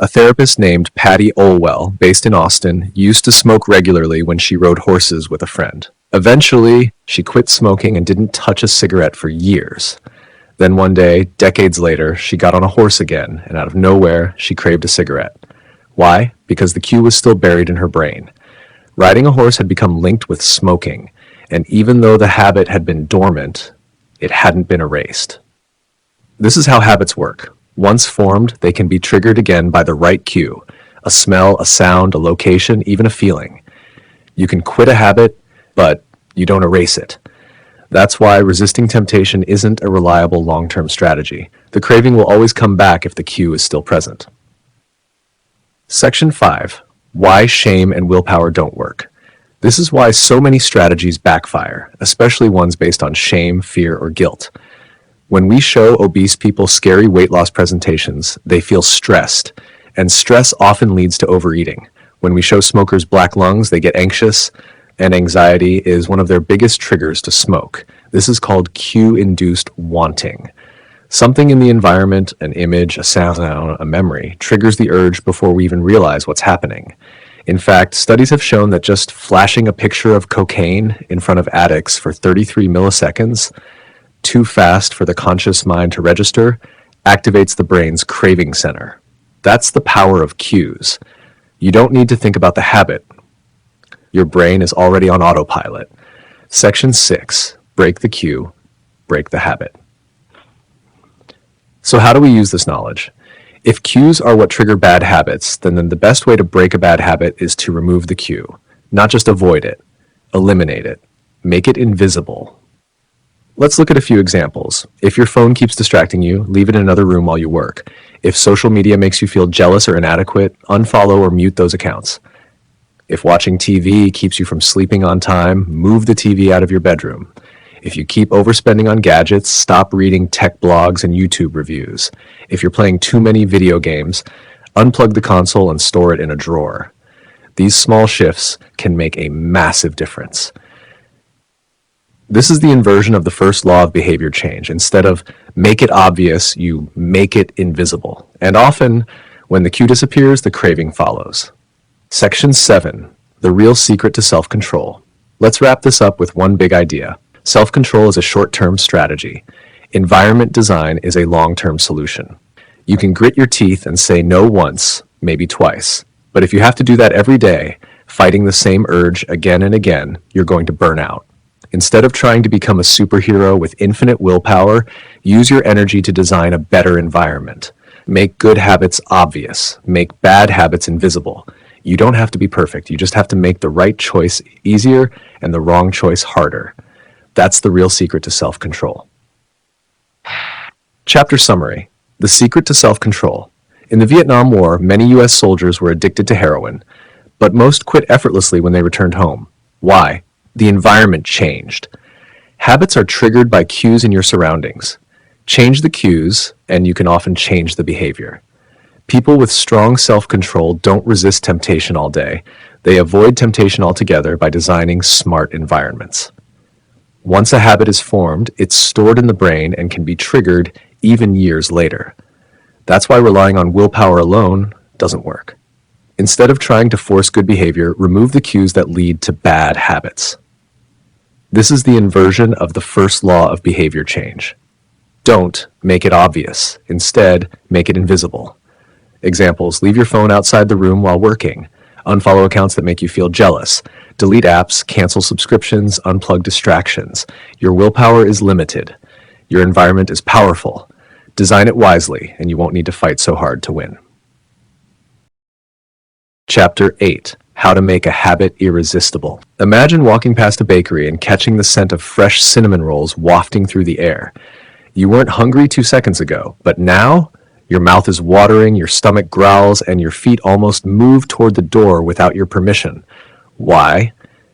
S1: A therapist named Patty Olwell, based in Austin, used to smoke regularly when she rode horses with a friend. Eventually, she quit smoking and didn't touch a cigarette for years. Then one day, decades later, she got on a horse again, and out of nowhere, she craved a cigarette. Why? Because the cue was still buried in her brain. Riding a horse had become linked with smoking, and even though the habit had been dormant, it hadn't been erased. This is how habits work. Once formed, they can be triggered again by the right cue, a smell, a sound, a location, even a feeling. You can quit a habit, but you don't erase it. That's why resisting temptation isn't a reliable long-term strategy. The craving will always come back if the cue is still present. Section 5. Why shame and willpower don't work. This is why so many strategies backfire, especially ones based on shame, fear, or guilt. When we show obese people scary weight loss presentations, they feel stressed, and stress often leads to overeating. When we show smokers black lungs, they get anxious, and anxiety is one of their biggest triggers to smoke. This is called cue-induced wanting. Something in the environment, an image, a sound, a memory, triggers the urge before we even realize what's happening. In fact, studies have shown that just flashing a picture of cocaine in front of addicts for 33 milliseconds, too fast for the conscious mind to register, activates the brain's craving center. That's the power of cues. You don't need to think about the habit. Your brain is already on autopilot. Section 6. Break the cue, break the habit. So how do we use this knowledge? If cues are what trigger bad habits, then the best way to break a bad habit is to remove the cue. Not just avoid it, eliminate it, make it invisible. Let's look at a few examples. If your phone keeps distracting you, leave it in another room while you work. If social media makes you feel jealous or inadequate, unfollow or mute those accounts. If watching TV keeps you from sleeping on time, move the TV out of your bedroom. If you keep overspending on gadgets, stop reading tech blogs and YouTube reviews. If you're playing too many video games, unplug the console and store it in a drawer. These small shifts can make a massive difference. This is the inversion of the first law of behavior change. Instead of make it obvious, you make it invisible. And often, when the cue disappears, the craving follows. Section 7. The real secret to self-control. Let's wrap this up with one big idea. Self-control is a short-term strategy. Environment design is a long-term solution. You can grit your teeth and say no once, maybe twice. But if you have to do that every day, fighting the same urge again and again, you're going to burn out. Instead of trying to become a superhero with infinite willpower, use your energy to design a better environment. Make good habits obvious. Make bad habits invisible. You don't have to be perfect. You just have to make the right choice easier and the wrong choice harder. That's the real secret to self-control. Chapter summary: The secret to self-control. In the Vietnam War, many U.S. soldiers were addicted to heroin, but most quit effortlessly when they returned home. Why? The environment changed. Habits are triggered by cues in your surroundings. Change the cues, and you can often change the behavior. People with strong self-control don't resist temptation all day. They avoid temptation altogether by designing smart environments. Once a habit is formed, it's stored in the brain and can be triggered even years later. That's why relying on willpower alone doesn't work. Instead of trying to force good behavior, remove the cues that lead to bad habits. This is the inversion of the first law of behavior change. Don't make it obvious. Instead, make it invisible. Examples: leave your phone outside the room while working. Unfollow accounts that make you feel jealous. Delete apps, cancel subscriptions, unplug distractions. Your willpower is limited. Your environment is powerful. Design it wisely, and you won't need to fight so hard to win. Chapter 8: How to Make a Habit Irresistible. Imagine walking past a bakery and catching the scent of fresh cinnamon rolls wafting through the air. You weren't hungry 2 seconds ago, but now your mouth is watering, your stomach growls, and your feet almost move toward the door without your permission. Why?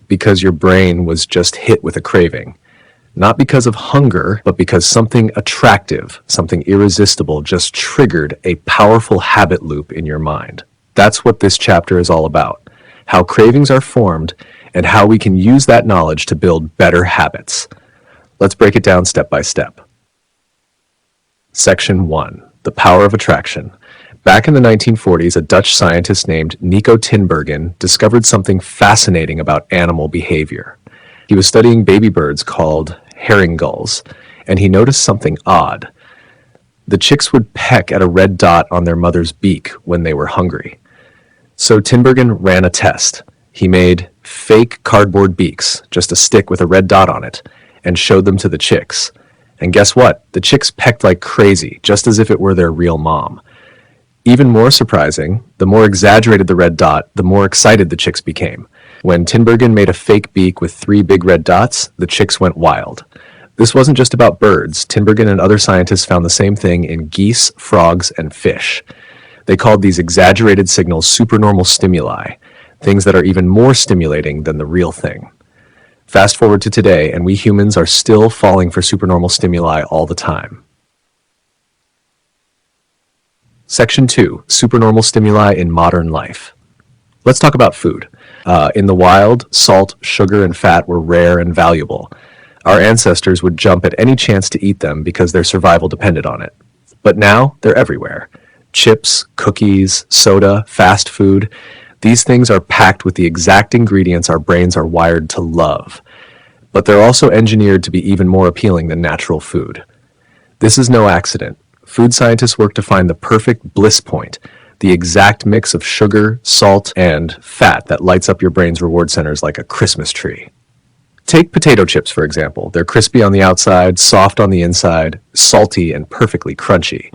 S1: Because your brain was just hit with a craving. Not because of hunger, but because something attractive, something irresistible just triggered a powerful habit loop in your mind. That's what this chapter is all about: how cravings are formed and how we can use that knowledge to build better habits. Let's break it down step by step. Section 1: The Power of Attraction. Back in the 1940s, a Dutch scientist named Nico Tinbergen discovered something fascinating about animal behavior. He was studying baby birds called herring gulls, and he noticed something odd. The chicks would peck at a red dot on their mother's beak when they were hungry. So Tinbergen ran a test. He made fake cardboard beaks, just a stick with a red dot on it, and showed them to the chicks. And guess what? The chicks pecked like crazy, just as if it were their real mom. Even more surprising, the more exaggerated the red dot, the more excited the chicks became. When Tinbergen made a fake beak with 3 big red dots, the chicks went wild. This wasn't just about birds. Tinbergen and other scientists found the same thing in geese, frogs, and fish. They called these exaggerated signals supernormal stimuli, things that are even more stimulating than the real thing. Fast forward to today, and we humans are still falling for supernormal stimuli all the time. Section 2: Supernormal Stimuli in Modern Life. Let's talk about food. In the wild, salt, sugar, and fat were rare and valuable. Our ancestors would jump at any chance to eat them because their survival depended on it. But now, they're everywhere. Chips, cookies, soda, fast food. These things are packed with the exact ingredients our brains are wired to love. But they're also engineered to be even more appealing than natural food. This is no accident. Food scientists work to find the perfect bliss point, the exact mix of sugar, salt, and fat that lights up your brain's reward centers like a Christmas tree. Take potato chips, for example. They're crispy on the outside, soft on the inside, salty and perfectly crunchy.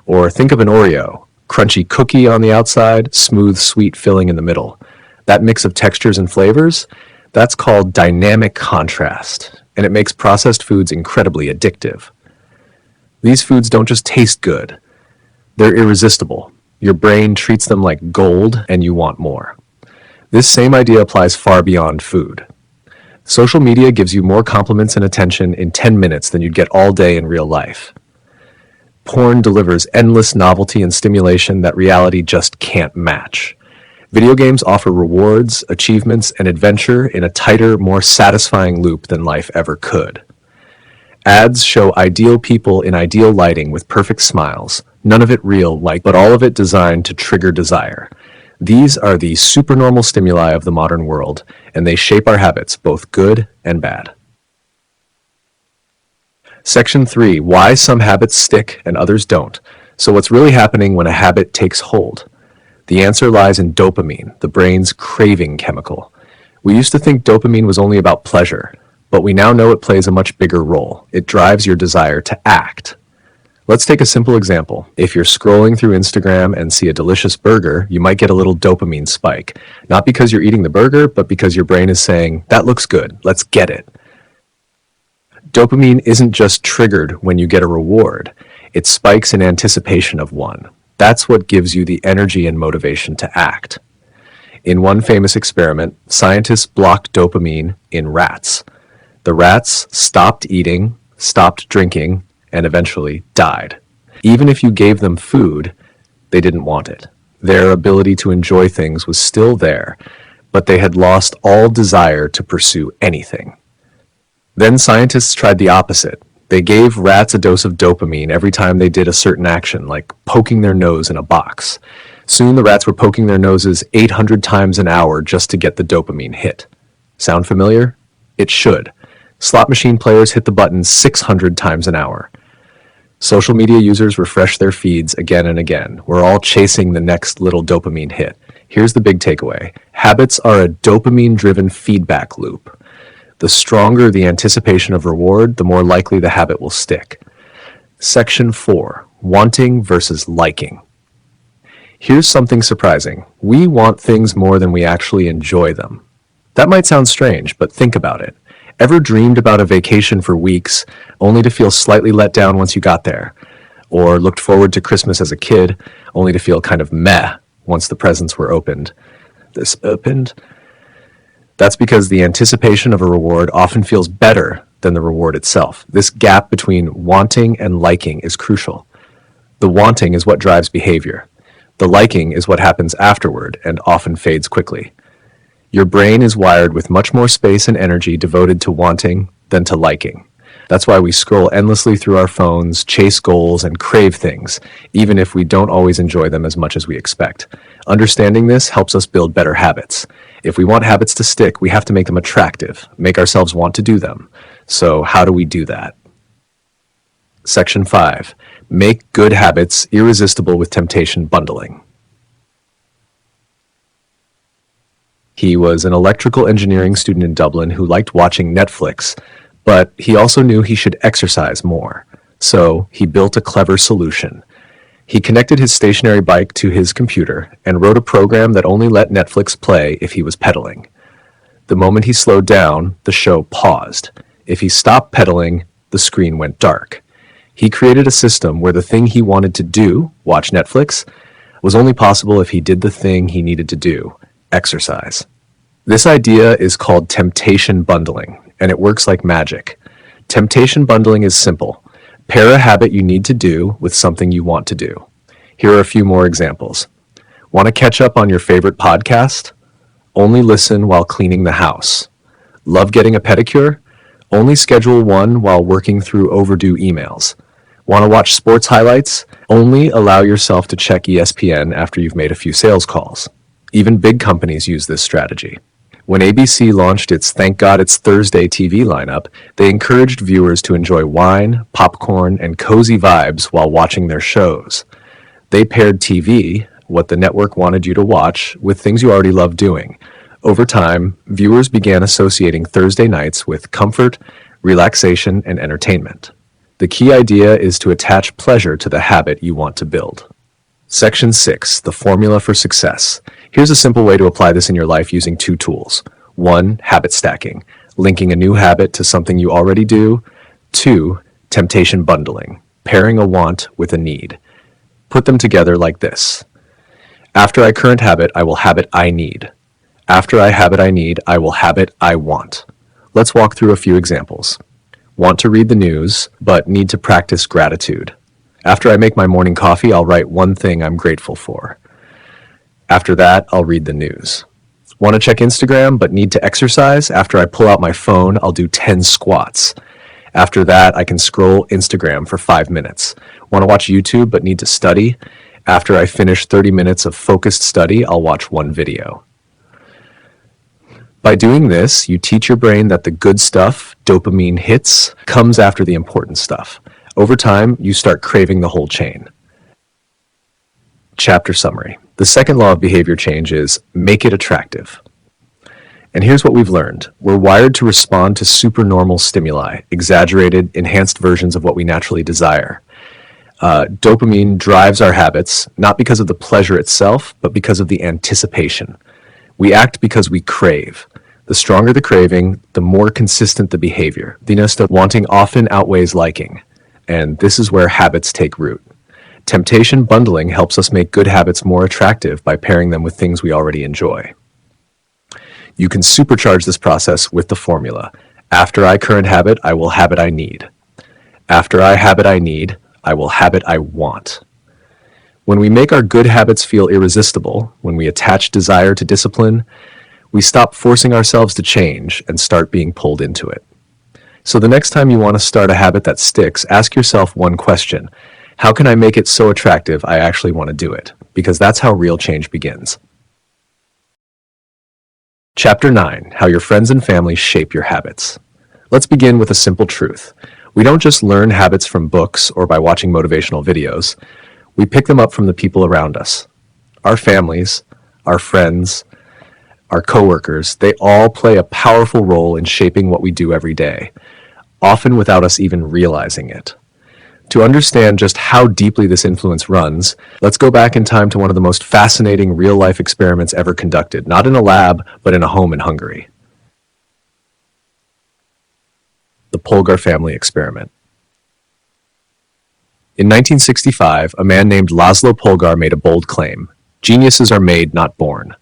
S1: Or think of an Oreo. Crunchy cookie on the outside, smooth, sweet filling in the middle. That mix of textures and flavors, that's called dynamic contrast, and it makes processed foods incredibly addictive. These foods don't just taste good. They're irresistible. Your brain treats them like gold, and you want more. This same idea applies far beyond food. Social media gives you more compliments and attention in 10 minutes than you'd get all day in real life. Porn delivers endless novelty and stimulation that reality just can't match. Video games offer rewards, achievements, and adventure in a tighter, more satisfying loop than life ever could. Ads show ideal people in ideal lighting with perfect smiles, none of it real, but all of it designed to trigger desire. These are the supernormal stimuli of the modern world, and they shape our habits, both good and bad. Section 3: Why some habits stick and others don't. So what's really happening when a habit takes hold? The answer lies in dopamine, the brain's craving chemical. We used to think dopamine was only about pleasure, but we now know it plays a much bigger role. It drives your desire to act. Let's take a simple example. If you're scrolling through Instagram and see a delicious burger, you might get a little dopamine spike. Not because you're eating the burger, but because your brain is saying, "That looks good, let's get it." Dopamine isn't just triggered when you get a reward, it spikes in anticipation of one. That's what gives you the energy and motivation to act. In one famous experiment, scientists blocked dopamine in rats. The rats stopped eating, stopped drinking, and eventually died. Even if you gave them food, they didn't want it. Their ability to enjoy things was still there, but they had lost all desire to pursue anything. Then scientists tried the opposite. They gave rats a dose of dopamine every time they did a certain action, like poking their nose in a box. Soon the rats were poking their noses 800 times an hour just to get the dopamine hit. Sound familiar? It should. Slot machine players hit the button 600 times an hour. Social media users refresh their feeds again and again. We're all chasing the next little dopamine hit. Here's the big takeaway. Habits are a dopamine-driven feedback loop. The stronger the anticipation of reward, the more likely the habit will stick. Section 4. Wanting versus liking. Here's something surprising. We want things more than we actually enjoy them. That might sound strange, but think about it. Ever dreamed about a vacation for weeks, only to feel slightly let down once you got there? Or looked forward to Christmas as a kid, only to feel kind of meh once the presents were opened? This opened? That's because the anticipation of a reward often feels better than the reward itself. This gap between wanting and liking is crucial. The wanting is what drives behavior. The liking is what happens afterward and often fades quickly. Your brain is wired with much more space and energy devoted to wanting than to liking. That's why we scroll endlessly through our phones, chase goals, and crave things, even if we don't always enjoy them as much as we expect. Understanding this helps us build better habits. If we want habits to stick, we have to make them attractive, make ourselves want to do them. So how do we do that? Section 5. Make good habits irresistible with temptation bundling. He was an electrical engineering student in Dublin who liked watching Netflix, but he also knew he should exercise more. So he built a clever solution. He connected his stationary bike to his computer and wrote a program that only let Netflix play if he was pedaling. The moment he slowed down, the show paused. If he stopped pedaling, the screen went dark. He created a system where the thing he wanted to do, watch Netflix, was only possible if he did the thing he needed to do, exercise. This idea is called temptation bundling, and it works like magic. Temptation bundling is simple. Pair a habit you need to do with something you want to do. Here are a few more examples. Want to catch up on your favorite podcast? Only listen while cleaning the house. Love getting a pedicure? Only schedule one while working through overdue emails. Want to watch sports highlights? Only allow yourself to check ESPN after you've made a few sales calls. Even big companies use this strategy. When ABC launched its Thank God It's Thursday TV lineup, they encouraged viewers to enjoy wine, popcorn, and cozy vibes while watching their shows. They paired TV, what the network wanted you to watch, with things you already love doing. Over time, viewers began associating Thursday nights with comfort, relaxation, and entertainment. The key idea is to attach pleasure to the habit you want to build. Section 6. The Formula for Success. Here's a simple way to apply this in your life using 2 tools. 1. Habit stacking, linking a new habit to something you already do. 2. Temptation bundling, pairing a want with a need. Put them together like this. After I current habit, I will habit I need. After I habit I need, I will habit I want. Let's walk through a few examples. Want to read the news, but need to practice gratitude. After I make my morning coffee, I'll write one thing I'm grateful for. After that, I'll read the news. Want to check Instagram, but need to exercise? After I pull out my phone, I'll do 10 squats. After that, I can scroll Instagram for 5 minutes. Want to watch YouTube, but need to study? After I finish 30 minutes of focused study, I'll watch one video. By doing this, you teach your brain that the good stuff, dopamine hits, comes after the important stuff. Over time, you start craving the whole chain. Chapter summary. The second law of behavior change is make it attractive. And here's what we've learned. We're wired to respond to supernormal stimuli, exaggerated, enhanced versions of what we naturally desire. Dopamine drives our habits, not because of the pleasure itself, but because of the anticipation. We act because we crave. The stronger the craving, the more consistent the behavior. The nest of wanting often outweighs liking, and this is where habits take root. Temptation bundling helps us make good habits more attractive by pairing them with things we already enjoy. You can supercharge this process with the formula. After I current habit, I will habit I need. After I habit I need, I will habit I want. When we make our good habits feel irresistible, when we attach desire to discipline, we stop forcing ourselves to change and start being pulled into it. So the next time you want to start a habit that sticks, ask yourself one question. How can I make it so attractive I actually want to do it? Because that's how real change begins. Chapter 9, How Your Friends and Family Shape Your Habits. Let's begin with a simple truth. We don't just learn habits from books or by watching motivational videos. We pick them up from the people around us. Our families, our friends, our coworkers, they all play a powerful role in shaping what we do every day, often without us even realizing it. To understand just how deeply this influence runs, let's go back in time to one of the most fascinating real-life experiments ever conducted, not in a lab, but in a home in Hungary. The Polgar family experiment. In 1965, a man named Laszlo Polgar made a bold claim. Geniuses are made, not born.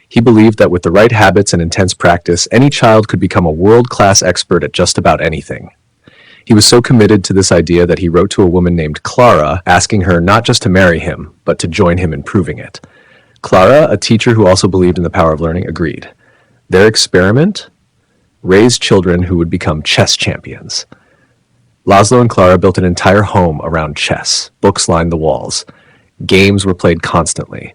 S1: He believed that with the right habits and intense practice, any child could become a world-class expert at just about anything. He was so committed to this idea that he wrote to a woman named Clara, asking her not just to marry him, but to join him in proving it. Clara, a teacher who also believed in the power of learning, agreed. Their experiment raised children who would become chess champions. Laszlo and Clara built an entire home around chess. Books lined the walls. Games were played constantly.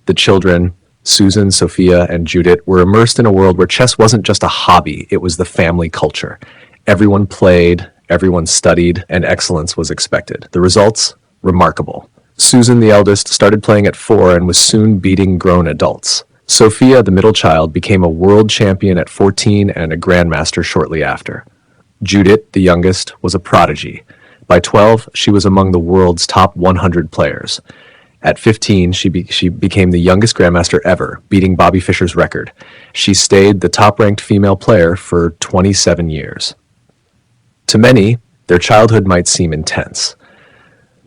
S1: The children, Susan, Sophia, and Judith, were immersed in a world where chess wasn't just a hobby, it was the family culture. Everyone played, everyone studied, and excellence was expected. The results? Remarkable. Susan, the eldest, started playing at 4 and was soon beating grown adults. Sophia, the middle child, became a world champion at 14 and a grandmaster shortly after. Judith, the youngest, was a prodigy. By 12, she was among the world's top 100 players. At 15, she became the youngest grandmaster ever, beating Bobby Fischer's record. She stayed the top-ranked female player for 27 years. To many, their childhood might seem intense.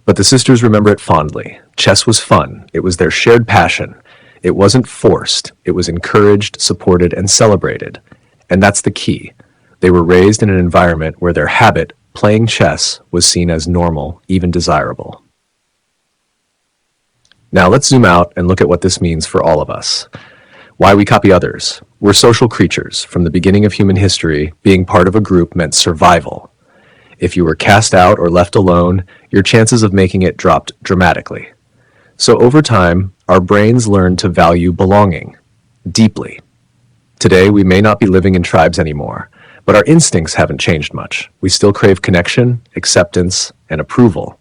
S1: But the sisters remember it fondly. Chess was fun. It was their shared passion. It wasn't forced. It was encouraged, supported, and celebrated. And that's the key. They were raised in an environment where their habit, playing chess, was seen as normal, even desirable. Now let's zoom out and look at what this means for all of us. Why we copy others. We're social creatures. From the beginning of human history, being part of a group meant survival. If you were cast out or left alone, your chances of making it dropped dramatically. So over time, our brains learned to value belonging deeply. Today, we may not be living in tribes anymore, but our instincts haven't changed much. We still crave connection, acceptance, and approval.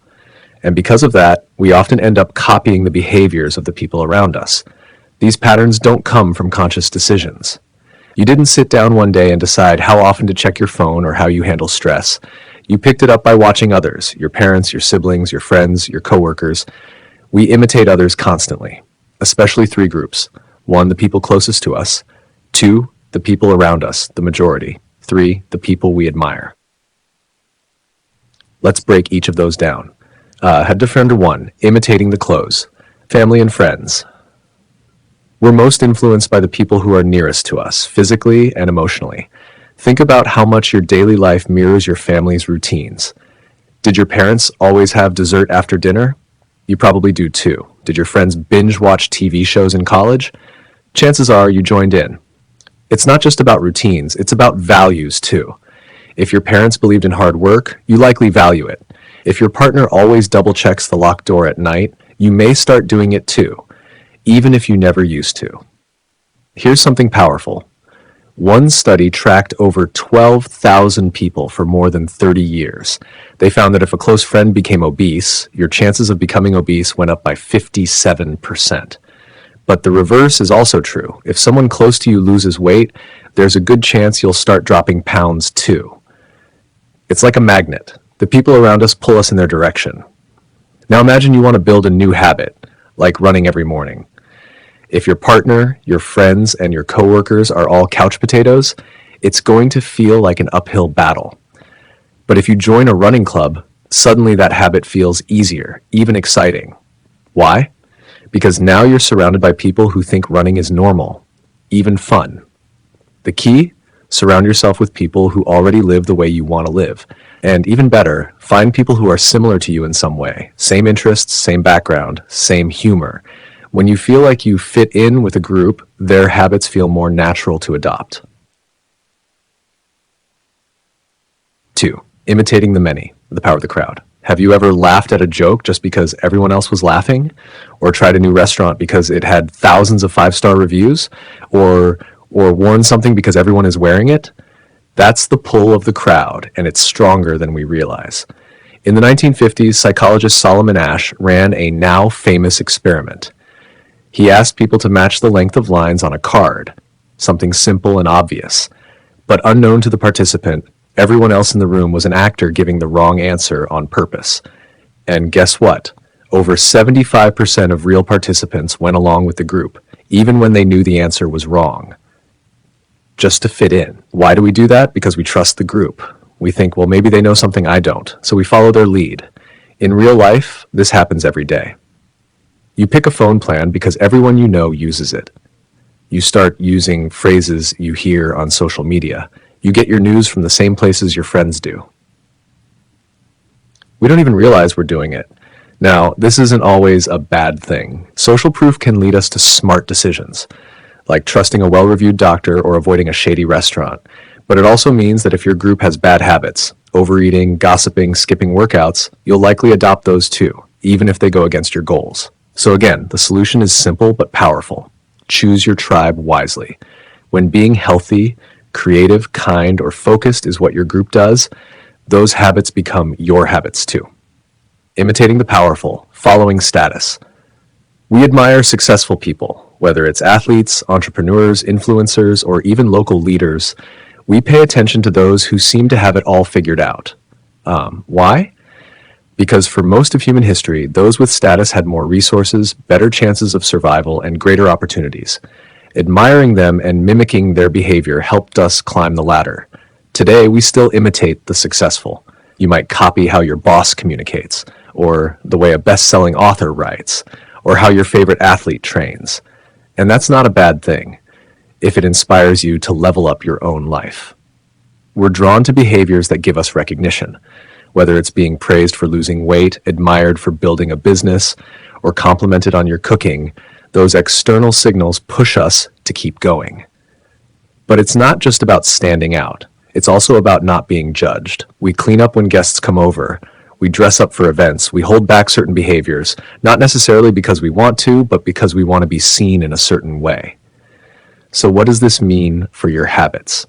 S1: And because of that, we often end up copying the behaviors of the people around us. These patterns don't come from conscious decisions. You didn't sit down one day and decide how often to check your phone or how you handle stress. You picked it up by watching others, your parents, your siblings, your friends, your coworkers. We imitate others constantly, especially 3 groups. 1, the people closest to us. 2, the people around us, the majority. 3, the people we admire. Let's break each of those down. Head to friend 1, imitating the clothes. Family and friends. We're most influenced by the people who are nearest to us, physically and emotionally. Think about how much your daily life mirrors your family's routines. Did your parents always have dessert after dinner? You probably do too. Did your friends binge watch TV shows in college? Chances are you joined in. It's not just about routines, it's about values too. If your parents believed in hard work, you likely value it. If your partner always double checks the locked door at night, you may start doing it too, even if you never used to. Here's something powerful. One study tracked over 12,000 people for more than 30 years. They found that if a close friend became obese, your chances of becoming obese went up by 57%. But the reverse is also true. If someone close to you loses weight, there's a good chance you'll start dropping pounds too. It's like a magnet. The people around us pull us in their direction. Now imagine you want to build a new habit, like running every morning. If your partner, your friends, and your coworkers are all couch potatoes, it's going to feel like an uphill battle. But if you join a running club, suddenly that habit feels easier, even exciting. Why? Because now you're surrounded by people who think running is normal, even fun. The key? Surround yourself with people who already live the way you want to live. And even better, find people who are similar to you in some way. Same interests, same background, same humor. When you feel like you fit in with a group, their habits feel more natural to adopt. 2. Imitating the many, the power of the crowd. Have you ever laughed at a joke just because everyone else was laughing? Or tried a new restaurant because it had thousands of 5-star reviews? Or worn something because everyone is wearing it? That's the pull of the crowd, and it's stronger than we realize. In the 1950s, psychologist Solomon Asch ran a now famous experiment. He asked people to match the length of lines on a card, something simple and obvious. But unknown to the participant, everyone else in the room was an actor giving the wrong answer on purpose. And guess what? Over 75% of real participants went along with the group, even when they knew the answer was wrong. Just to fit in. Why do we do that? Because we trust the group. We think, well, maybe they know something I don't, so we follow their lead. In real life, this happens every day. You pick a phone plan because everyone you know uses it. You start using phrases you hear on social media. You get your news from the same places your friends do. We don't even realize we're doing it. Now, this isn't always a bad thing. Social proof can lead us to smart decisions, like trusting a well-reviewed doctor or avoiding a shady restaurant. But it also means that if your group has bad habits, overeating, gossiping, skipping workouts, you'll likely adopt those too, even if they go against your goals. So again, the solution is simple but powerful. Choose your tribe wisely. When being healthy, creative, kind, or focused is what your group does, those habits become your habits too. Imitating the powerful, following status. We admire successful people, whether it's athletes, entrepreneurs, influencers, or even local leaders. We pay attention to those who seem to have it all figured out. Why? Because for most of human history, those with status had more resources, better chances of survival, and greater opportunities. Admiring them and mimicking their behavior helped us climb the ladder. Today, we still imitate the successful. You might copy how your boss communicates, or the way a best-selling author writes, or how your favorite athlete trains. And that's not a bad thing, if it inspires you to level up your own life. We're drawn to behaviors that give us recognition, whether it's being praised for losing weight, admired for building a business, or complimented on your cooking. Those external signals push us to keep going. But it's not just about standing out. It's also about not being judged. We clean up when guests come over. We dress up for events. We hold back certain behaviors, not necessarily because we want to, but because we want to be seen in a certain way. So what does this mean for your habits?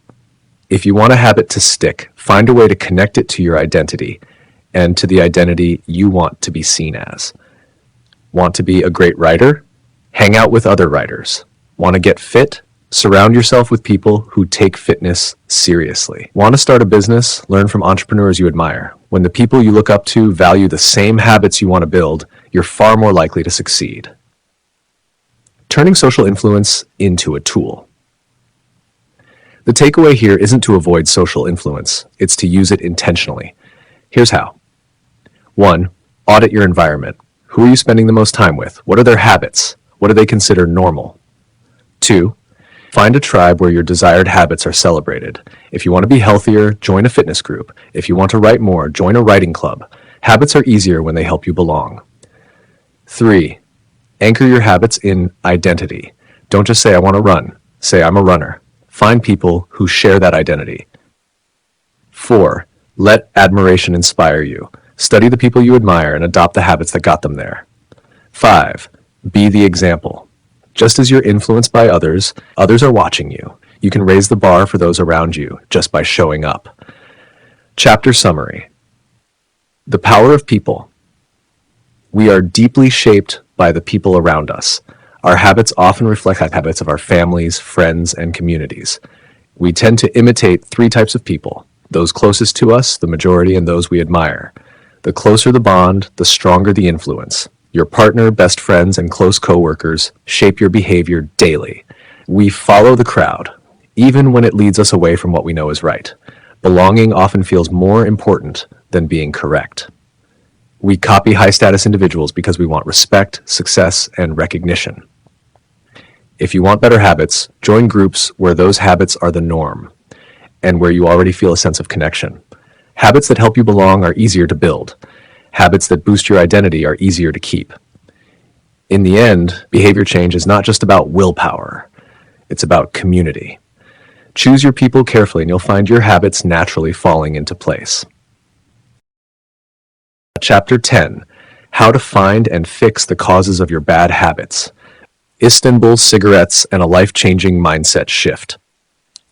S1: If you want a habit to stick, find a way to connect it to your identity and to the identity you want to be seen as. Want to be a great writer? Hang out with other writers. Want to get fit? Surround yourself with people who take fitness seriously. Want to start a business? Learn from entrepreneurs you admire. When the people you look up to value the same habits you want to build, you're far more likely to succeed. Turning social influence into a tool. The takeaway here isn't to avoid social influence, it's to use it intentionally. Here's how. 1. Audit your environment. Who are you spending the most time with? What are their habits? What do they consider normal? 2. Find a tribe where your desired habits are celebrated. If you want to be healthier, join a fitness group. If you want to write more, join a writing club. Habits are easier when they help you belong. 3. Anchor your habits in identity. Don't just say, I want to run. Say, I'm a runner. Find people who share that identity. 4. Let admiration inspire you. Study the people you admire and adopt the habits that got them there. 5. Be the example. Just as you're influenced by others, others are watching you. You can raise the bar for those around you just by showing up. Chapter summary. The power of people. We are deeply shaped by the people around us. Our habits often reflect the habits of our families, friends, and communities. We tend to imitate 3 types of people: those closest to us, the majority, and those we admire. The closer the bond, the stronger the influence. Your partner, best friends, and close coworkers shape your behavior daily. We follow the crowd, even when it leads us away from what we know is right. Belonging often feels more important than being correct. We copy high-status individuals because we want respect, success, and recognition. If you want better habits, join groups where those habits are the norm and where you already feel a sense of connection. Habits that help you belong are easier to build. Habits that boost your identity are easier to keep. In the end, behavior change is not just about willpower. It's about community. Choose your people carefully and you'll find your habits naturally falling into place. Chapter 10. How to find and fix the causes of your bad habits. Istanbul cigarettes and a life-changing mindset shift.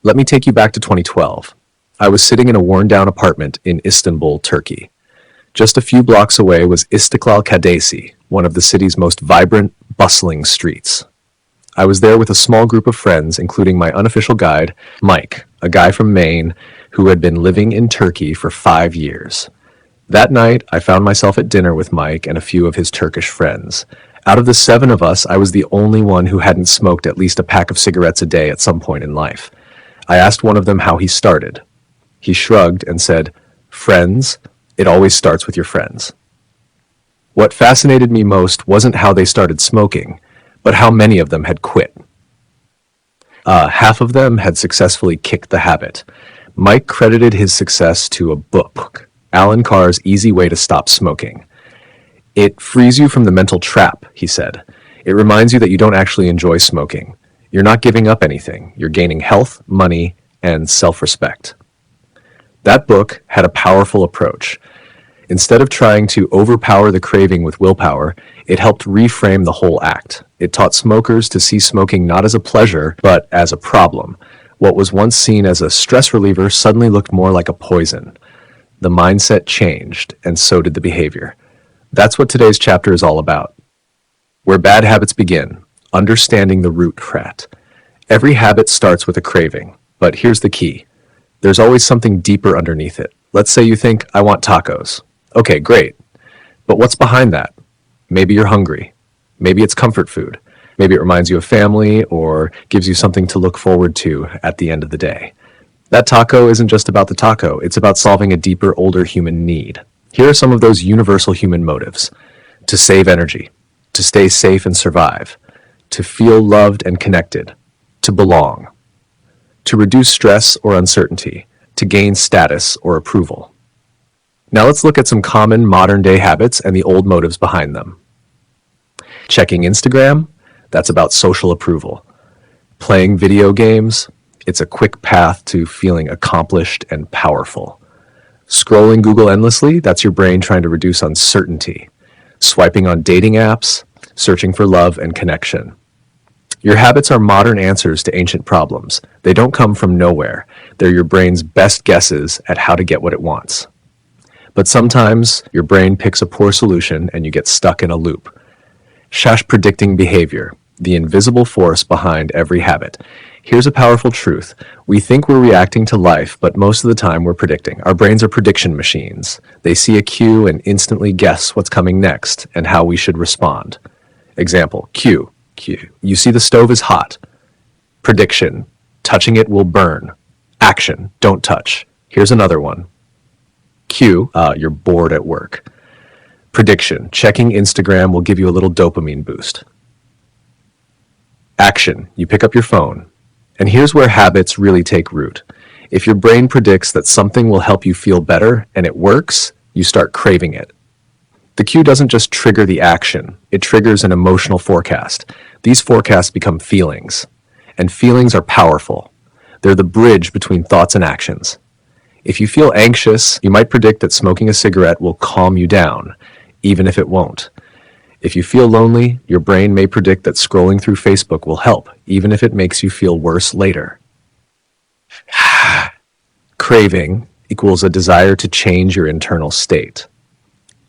S1: Let me take you back to 2012. I was sitting in a worn-down apartment in Istanbul, Turkey. Just a few blocks away was Istiklal Caddesi, one of the city's most vibrant, bustling streets. I was there with a small group of friends, including my unofficial guide, Mike, a guy from Maine who had been living in Turkey for 5 years. That night, I found myself at dinner with Mike and a few of his Turkish friends. Out of the 7 of us, I was the only one who hadn't smoked at least a pack of cigarettes a day at some point in life. I asked one of them how he started. He shrugged and said, "Friends, it always starts with your friends." What fascinated me most wasn't how they started smoking, but how many of them had quit. Half of them had successfully kicked the habit. Mike credited his success to a book, Alan Carr's Easy Way to Stop Smoking. "It frees you from the mental trap," he said. "It reminds you that you don't actually enjoy smoking. You're not giving up anything. You're gaining health, money, and self-respect." That book had a powerful approach. Instead of trying to overpower the craving with willpower, it helped reframe the whole act. It taught smokers to see smoking not as a pleasure, but as a problem. What was once seen as a stress reliever suddenly looked more like a poison. The mindset changed, and so did the behavior. That's what today's chapter is all about. Where bad habits begin, understanding the root rat. Every habit starts with a craving, but here's the key. There's always something deeper underneath it. Let's say you think, "I want tacos." Okay, great. But what's behind that? Maybe you're hungry. Maybe it's comfort food. Maybe it reminds you of family or gives you something to look forward to at the end of the day. That taco isn't just about the taco. It's about solving a deeper, older human need. Here are some of those universal human motives. To save energy, to stay safe and survive, to feel loved and connected, to belong, to reduce stress or uncertainty, to gain status or approval. Now let's look at some common modern-day habits and the old motives behind them. Checking Instagram, that's about social approval. Playing video games, it's a quick path to feeling accomplished and powerful. Scrolling Google endlessly, that's your brain trying to reduce uncertainty. Swiping on dating apps, searching for love and connection. Your habits are modern answers to ancient problems. They don't come from nowhere. They're your brain's best guesses at how to get what it wants. But sometimes your brain picks a poor solution and you get stuck in a loop. Shash predicting behavior, the invisible force behind every habit. Here's a powerful truth. We think we're reacting to life, but most of the time we're predicting. Our brains are prediction machines. They see a cue and instantly guess what's coming next and how we should respond. Example, cue. You see the stove is hot. Prediction, touching it will burn. Action, don't touch. Here's another one. Cue, you're bored at work. Prediction, checking Instagram will give you a little dopamine boost. Action, you pick up your phone. And here's where habits really take root. If your brain predicts that something will help you feel better and it works, you start craving it. The cue doesn't just trigger the action, it triggers an emotional forecast. These forecasts become feelings, and feelings are powerful. They're the bridge between thoughts and actions. If you feel anxious, you might predict that smoking a cigarette will calm you down, even if it won't. If you feel lonely, your brain may predict that scrolling through Facebook will help, even if it makes you feel worse later. Craving equals a desire to change your internal state.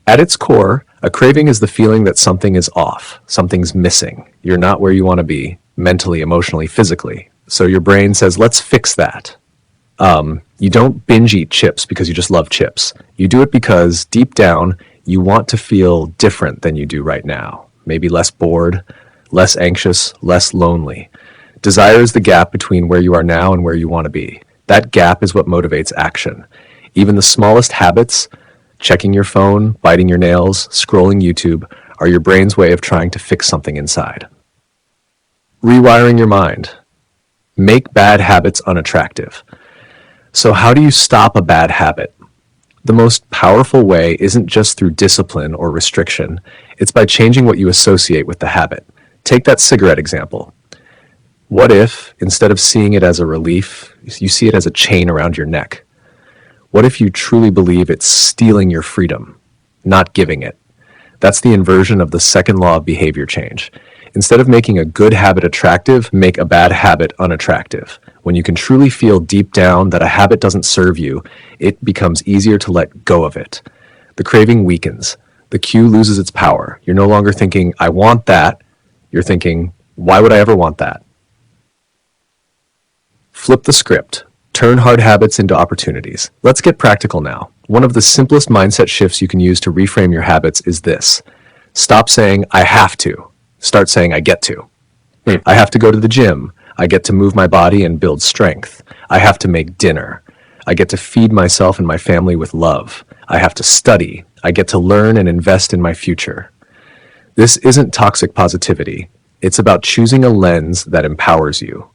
S1: At its core, a craving is the feeling that something is off, something's missing. You're not where you want to be, mentally, emotionally, physically. So your brain says, let's fix that. You don't binge eat chips because you just love chips. You do it because, deep down, You want to feel different than you do right now. Maybe less bored, less anxious, less lonely. Desire is the gap between where you are now and where you want to be. That gap is what motivates action. Even the smallest habits, checking your phone, biting your nails, scrolling YouTube, are your brain's way of trying to fix something inside. Rewiring your mind. Make bad habits unattractive. So how do you stop a bad habit? The most powerful way isn't just through discipline or restriction. It's by changing what you associate with the habit. Take that cigarette example. What if, instead of seeing it as a relief, you see it as a chain around your neck? What if you truly believe it's stealing your freedom, not giving it? That's the inversion of the second law of behavior change. Instead of making a good habit attractive, make a bad habit unattractive. When you can truly feel deep down that a habit doesn't serve you, it becomes easier to let go of it. The craving weakens. The cue loses its power. You're no longer thinking, I want that. You're thinking, why would I ever want that? Flip the script. Turn hard habits into opportunities. Let's get practical now. One of the simplest mindset shifts you can use to reframe your habits is this. Stop saying, I have to. Start saying, I get to. I have to go to the gym. I get to move my body and build strength. I have to make dinner. I get to feed myself and my family with love. I have to study. I get to learn and invest in my future. This isn't toxic positivity. It's about choosing a lens that empowers you.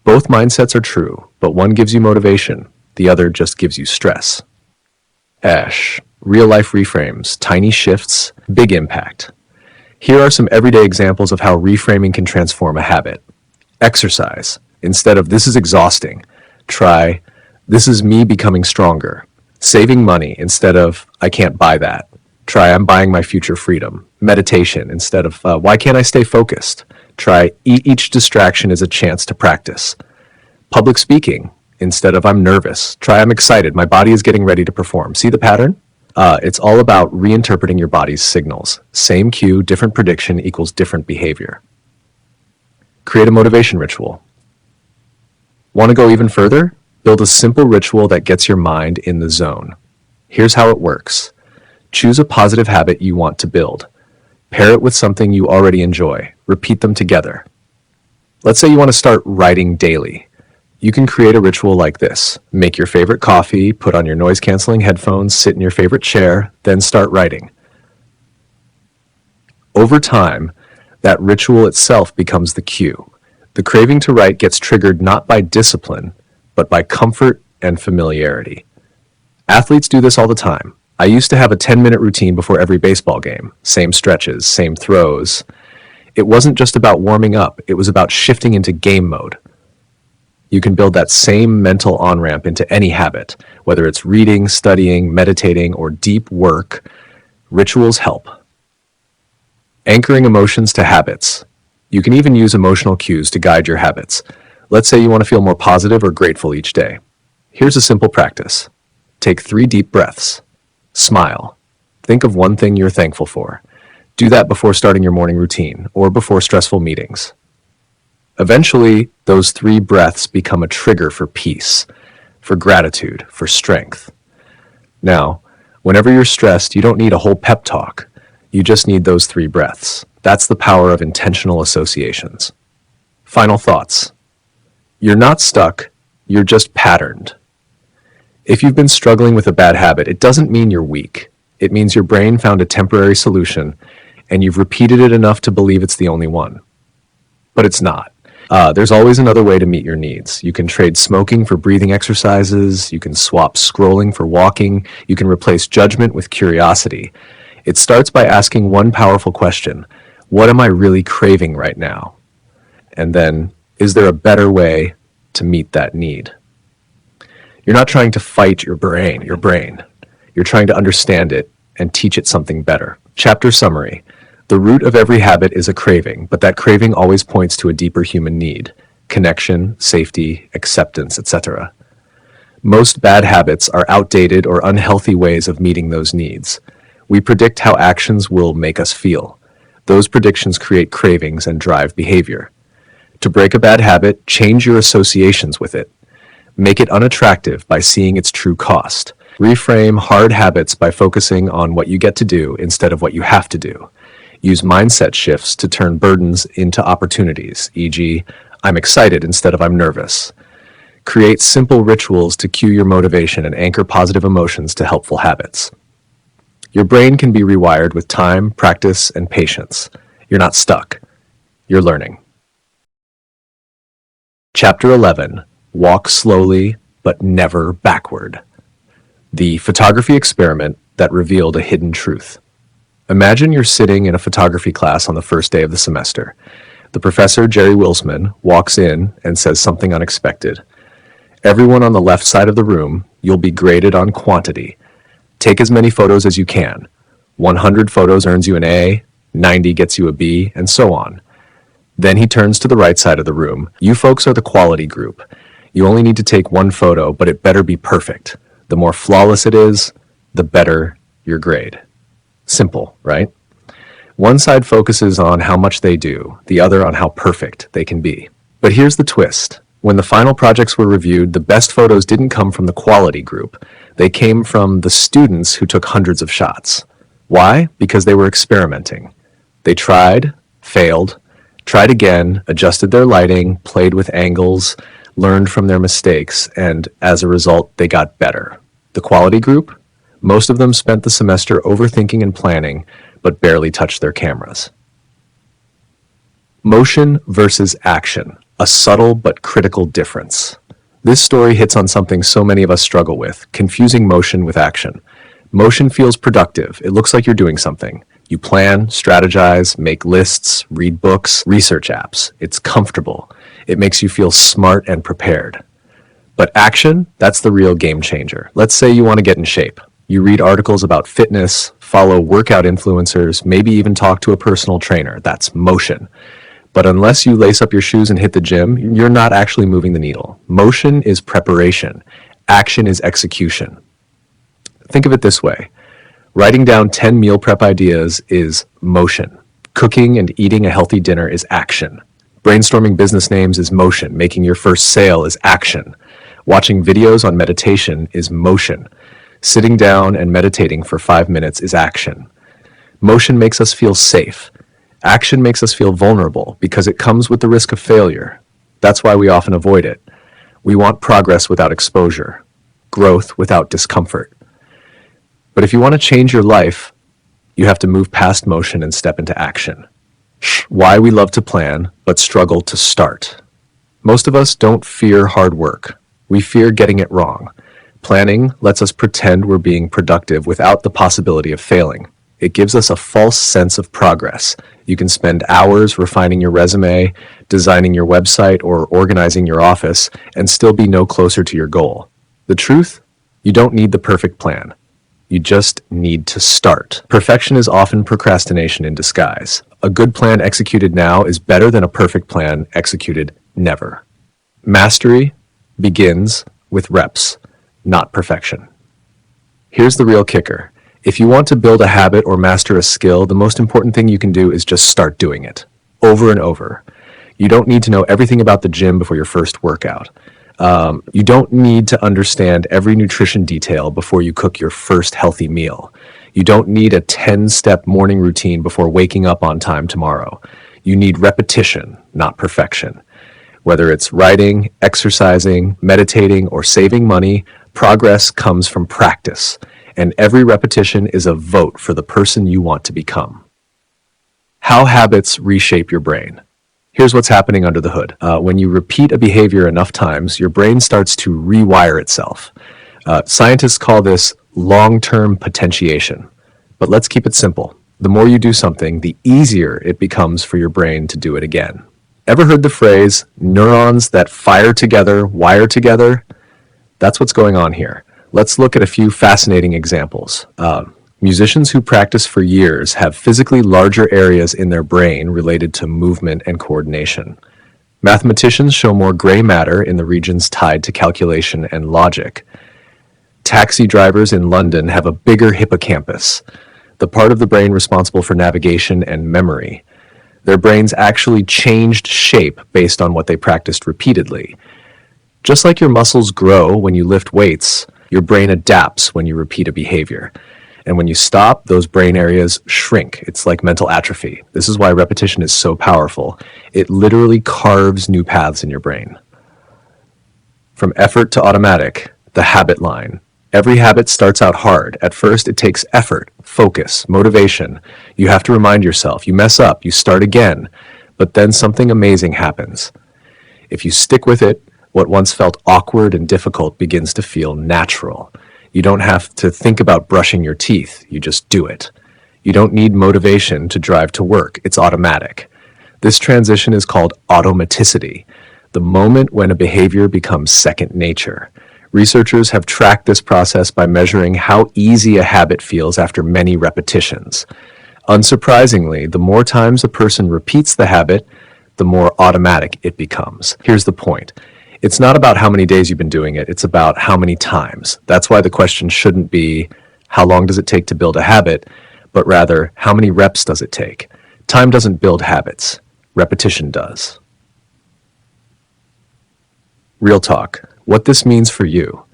S1: Both mindsets are true, but one gives you motivation. The other just gives you stress. Real life reframes, tiny shifts, big impact. Here are some everyday examples of how reframing can transform a habit. Exercise. Instead of, this is exhausting, try, this is me becoming stronger. Saving money. Instead of, I can't buy that, try, I'm buying my future freedom. Meditation. Instead of, why can't I stay focused? Try, each distraction is a chance to practice. Public speaking. Instead of, I'm nervous, try, I'm excited, my body is getting ready to perform. See the pattern? It's all about reinterpreting your body's signals. Same cue, different prediction equals different behavior. Create a motivation ritual. Want to go even further? Build a simple ritual that gets your mind in the zone. Here's how it works. Choose a positive habit you want to build. Pair it with something you already enjoy. Repeat them together. Let's say you want to start writing daily. You can create a ritual like this. Make your favorite coffee, put on your noise-canceling headphones, sit in your favorite chair, then start writing. Over time, that ritual itself becomes the cue. The craving to write gets triggered not by discipline, but by comfort and familiarity. Athletes do this all the time. I used to have a 10-minute routine before every baseball game. Same stretches, same throws. It wasn't just about warming up, it was about shifting into game mode. You can build that same mental on-ramp into any habit, whether it's reading, studying, meditating, or deep work. Rituals help. Anchoring emotions to habits. You can even use emotional cues to guide your habits. Let's say you want to feel more positive or grateful each day. Here's a simple practice. Take 3 deep breaths. Smile. Think of one thing you're thankful for. Do that before starting your morning routine or before stressful meetings. Eventually, those 3 breaths become a trigger for peace, for gratitude, for strength. Now, whenever you're stressed, you don't need a whole pep talk. You just need those 3 breaths. That's the power of intentional associations. Final thoughts. You're not stuck, you're just patterned. If you've been struggling with a bad habit, it doesn't mean you're weak. It means your brain found a temporary solution, and you've repeated it enough to believe it's the only one. But it's not. There's always another way to meet your needs. You can trade smoking for breathing exercises. You can swap scrolling for walking. You can replace judgment with curiosity. It starts by asking one powerful question. What am I really craving right now? And then, is there a better way to meet that need? You're not trying to fight your brain. You're trying to understand it and teach it something better. Chapter summary. The root of every habit is a craving, but that craving always points to a deeper human need: connection, safety, acceptance, etc. Most bad habits are outdated or unhealthy ways of meeting those needs. We predict how actions will make us feel. Those predictions create cravings and drive behavior. To break a bad habit, change your associations with it. Make it unattractive by seeing its true cost. Reframe hard habits by focusing on what you get to do instead of what you have to do. Use mindset shifts to turn burdens into opportunities, e.g., I'm excited instead of I'm nervous. Create simple rituals to cue your motivation and anchor positive emotions to helpful habits. Your brain can be rewired with time, practice, and patience. You're not stuck. You're learning. Chapter 11. Walk slowly, but never backward. The photography experiment that revealed a hidden truth. Imagine you're sitting in a photography class on the first day of the semester. The professor, Jerry Wilsman, walks in and says something unexpected. Everyone on the left side of the room, you'll be graded on quantity. Take as many photos as you can. 100 photos earns you an A, 90 gets you a B, and so on. Then he turns to the right side of the room. You folks are the quality group. You only need to take one photo, but it better be perfect. The more flawless it is, the better your grade. Simple, right? One side focuses on how much they do, the other on how perfect they can be. But here's the twist. When the final projects were reviewed, the best photos didn't come from the quality group. They came from the students who took hundreds of shots. Why? Because they were experimenting. They tried, failed, tried again, adjusted their lighting, played with angles, learned from their mistakes, and as a result, they got better. The quality group? Most of them spent the semester overthinking and planning, but barely touched their cameras. Motion versus action, a subtle but critical difference. This story hits on something so many of us struggle with, confusing motion with action. Motion feels productive. It looks like you're doing something. You plan, strategize, make lists, read books, research apps. It's comfortable. It makes you feel smart and prepared. But action, that's the real game changer. Let's say you want to get in shape. You read articles about fitness, follow workout influencers, maybe even talk to a personal trainer. That's motion. But unless you lace up your shoes and hit the gym, you're not actually moving the needle. Motion is preparation. Action is execution. Think of it this way. Writing down 10 meal prep ideas is motion. Cooking and eating a healthy dinner is action. Brainstorming business names is motion. Making your first sale is action. Watching videos on meditation is motion. Sitting down and meditating for 5 minutes is action. Motion makes us feel safe. Action makes us feel vulnerable because it comes with the risk of failure. That's why we often avoid it. We want progress without exposure, growth without discomfort. But if you want to change your life, you have to move past motion and step into action. Why we love to plan, but struggle to start. Most of us don't fear hard work. We fear getting it wrong. Planning lets us pretend we're being productive without the possibility of failing. It gives us a false sense of progress. You can spend hours refining your resume, designing your website, or organizing your office, and still be no closer to your goal. The truth? You don't need the perfect plan. You just need to start. Perfection is often procrastination in disguise. A good plan executed now is better than a perfect plan executed never. Mastery begins with reps, not perfection. Here's the real kicker. If you want to build a habit or master a skill, the most important thing you can do is just start doing it, over and over. You don't need to know everything about the gym before your first workout. You don't need to understand every nutrition detail before you cook your first healthy meal. You don't need a 10-step morning routine before waking up on time tomorrow. You need repetition, not perfection. Whether it's writing, exercising, meditating, or saving money, progress comes from practice. And every repetition is a vote for the person you want to become. How habits reshape your brain. Here's what's happening under the hood. When you repeat a behavior enough times, your brain starts to rewire itself. Scientists call this long-term potentiation. But let's keep it simple. The more you do something, the easier it becomes for your brain to do it again. Ever heard the phrase, neurons that fire together, wire together? That's what's going on here. Let's look at a few fascinating examples. Musicians who practice for years have physically larger areas in their brain related to movement and coordination. Mathematicians show more gray matter in the regions tied to calculation and logic. Taxi drivers in London have a bigger hippocampus, the part of the brain responsible for navigation and memory. Their brains actually changed shape based on what they practiced repeatedly. Just like your muscles grow when you lift weights, Your brain adapts when you repeat a behavior. And when you stop, those brain areas shrink. It's like mental atrophy. This is why repetition is so powerful. It literally carves new paths in your brain. From effort to automatic, the habit line. Every habit starts out hard. At first, it takes effort, focus, motivation. You have to remind yourself. You mess up, you start again. But then something amazing happens. If you stick with it, what once felt awkward and difficult begins to feel natural. You don't have to think about brushing your teeth. You just do it. You don't need motivation to drive to work. It's automatic. This transition is called automaticity, the moment when a behavior becomes second nature. Researchers have tracked this process by measuring how easy a habit feels after many repetitions. Unsurprisingly, the more times a person repeats the habit, the more automatic it becomes. Here's the point. It's not about how many days you've been doing it, it's about how many times. That's why the question shouldn't be, how long does it take to build a habit, but rather, how many reps does it take? Time doesn't build habits, repetition does. Real talk. What this means for you.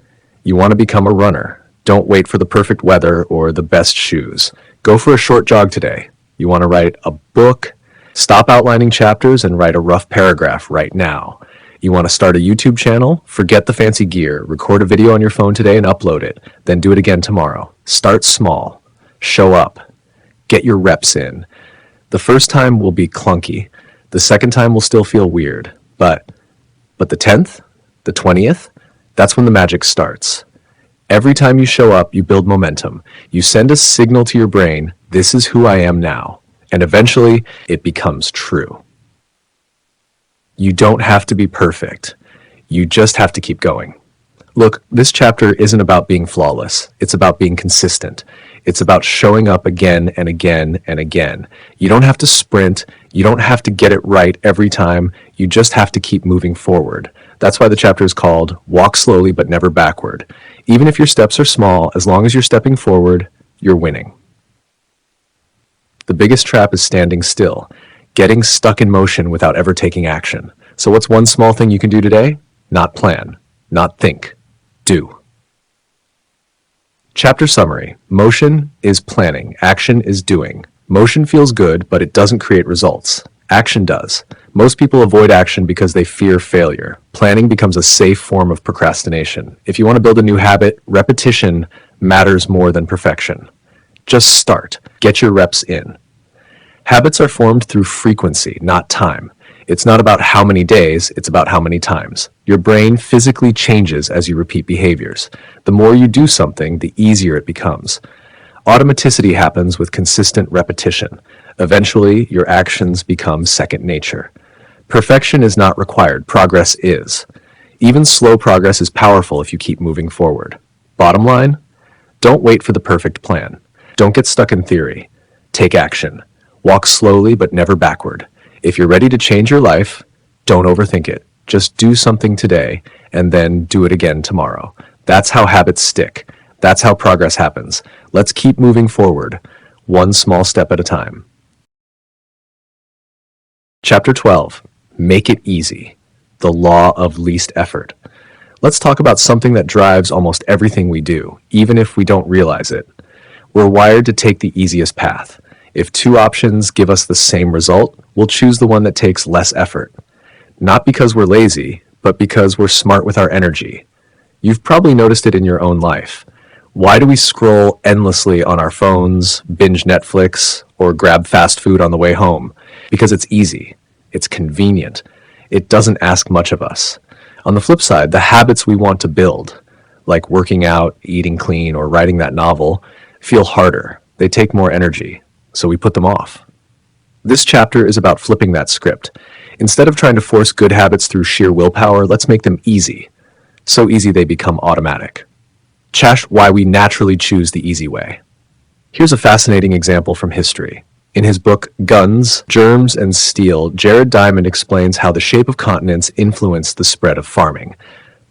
S1: You want to become a runner. Don't wait for the perfect weather or the best shoes. Go for a short jog today. You want to write a book? Stop outlining chapters and write a rough paragraph right now. You want to start a YouTube channel? Forget the fancy gear. Record a video on your phone today and upload it. Then do it again tomorrow. Start small. Show up. Get your reps in. The first time will be clunky. The second time will still feel weird. But the 10th? The 20th? That's when the magic starts. Every time you show up, you build momentum. You send a signal to your brain, this is who I am now. And eventually, it becomes true. You don't have to be perfect. You just have to keep going. Look, this chapter isn't about being flawless. It's about being consistent. It's about showing up again and again and again. You don't have to sprint. You don't have to get it right every time. You just have to keep moving forward. That's why the chapter is called Walk Slowly But Never Backward. Even if your steps are small, as long as you're stepping forward, you're winning. The biggest trap is standing still, getting stuck in motion without ever taking action. So what's one small thing you can do today? Not plan, not think, do. Chapter summary. Motion is planning. Action is doing. Motion feels good, but it doesn't create results. Action does. Most people avoid action because they fear failure. Planning becomes a safe form of procrastination. If you want to build a new habit, repetition matters more than perfection. Just start. Get your reps in. Habits are formed through frequency, not time. It's not about how many days, it's about how many times. Your brain physically changes as you repeat behaviors. The more you do something, the easier it becomes. Automaticity happens with consistent repetition. Eventually, your actions become second nature. Perfection is not required, progress is. Even slow progress is powerful if you keep moving forward. Bottom line, don't wait for the perfect plan. Don't get stuck in theory. Take action. Walk slowly but never backward. If you're ready to change your life, don't overthink it. Just do something today and then do it again tomorrow. That's how habits stick. That's how progress happens. Let's keep moving forward, one small step at a time. Chapter 12. Make it easy. The law of least effort. Let's talk about something that drives almost everything we do, even if we don't realize it. We're wired to take the easiest path. If two options give us the same result, we'll choose the one that takes less effort. Not because we're lazy, but because we're smart with our energy. You've probably noticed it in your own life. Why do we scroll endlessly on our phones, binge Netflix, or grab fast food on the way home? Because it's easy. It's convenient. It doesn't ask much of us. On the flip side, the habits we want to build, like working out, eating clean, or writing that novel, feel harder. They take more energy, so we put them off. This chapter is about flipping that script. Instead of trying to force good habits through sheer willpower, let's make them easy. So easy they become automatic. Why we naturally choose the easy way. Here's a fascinating example from history. In his book, Guns, Germs, and Steel, Jared Diamond explains how the shape of continents influenced the spread of farming.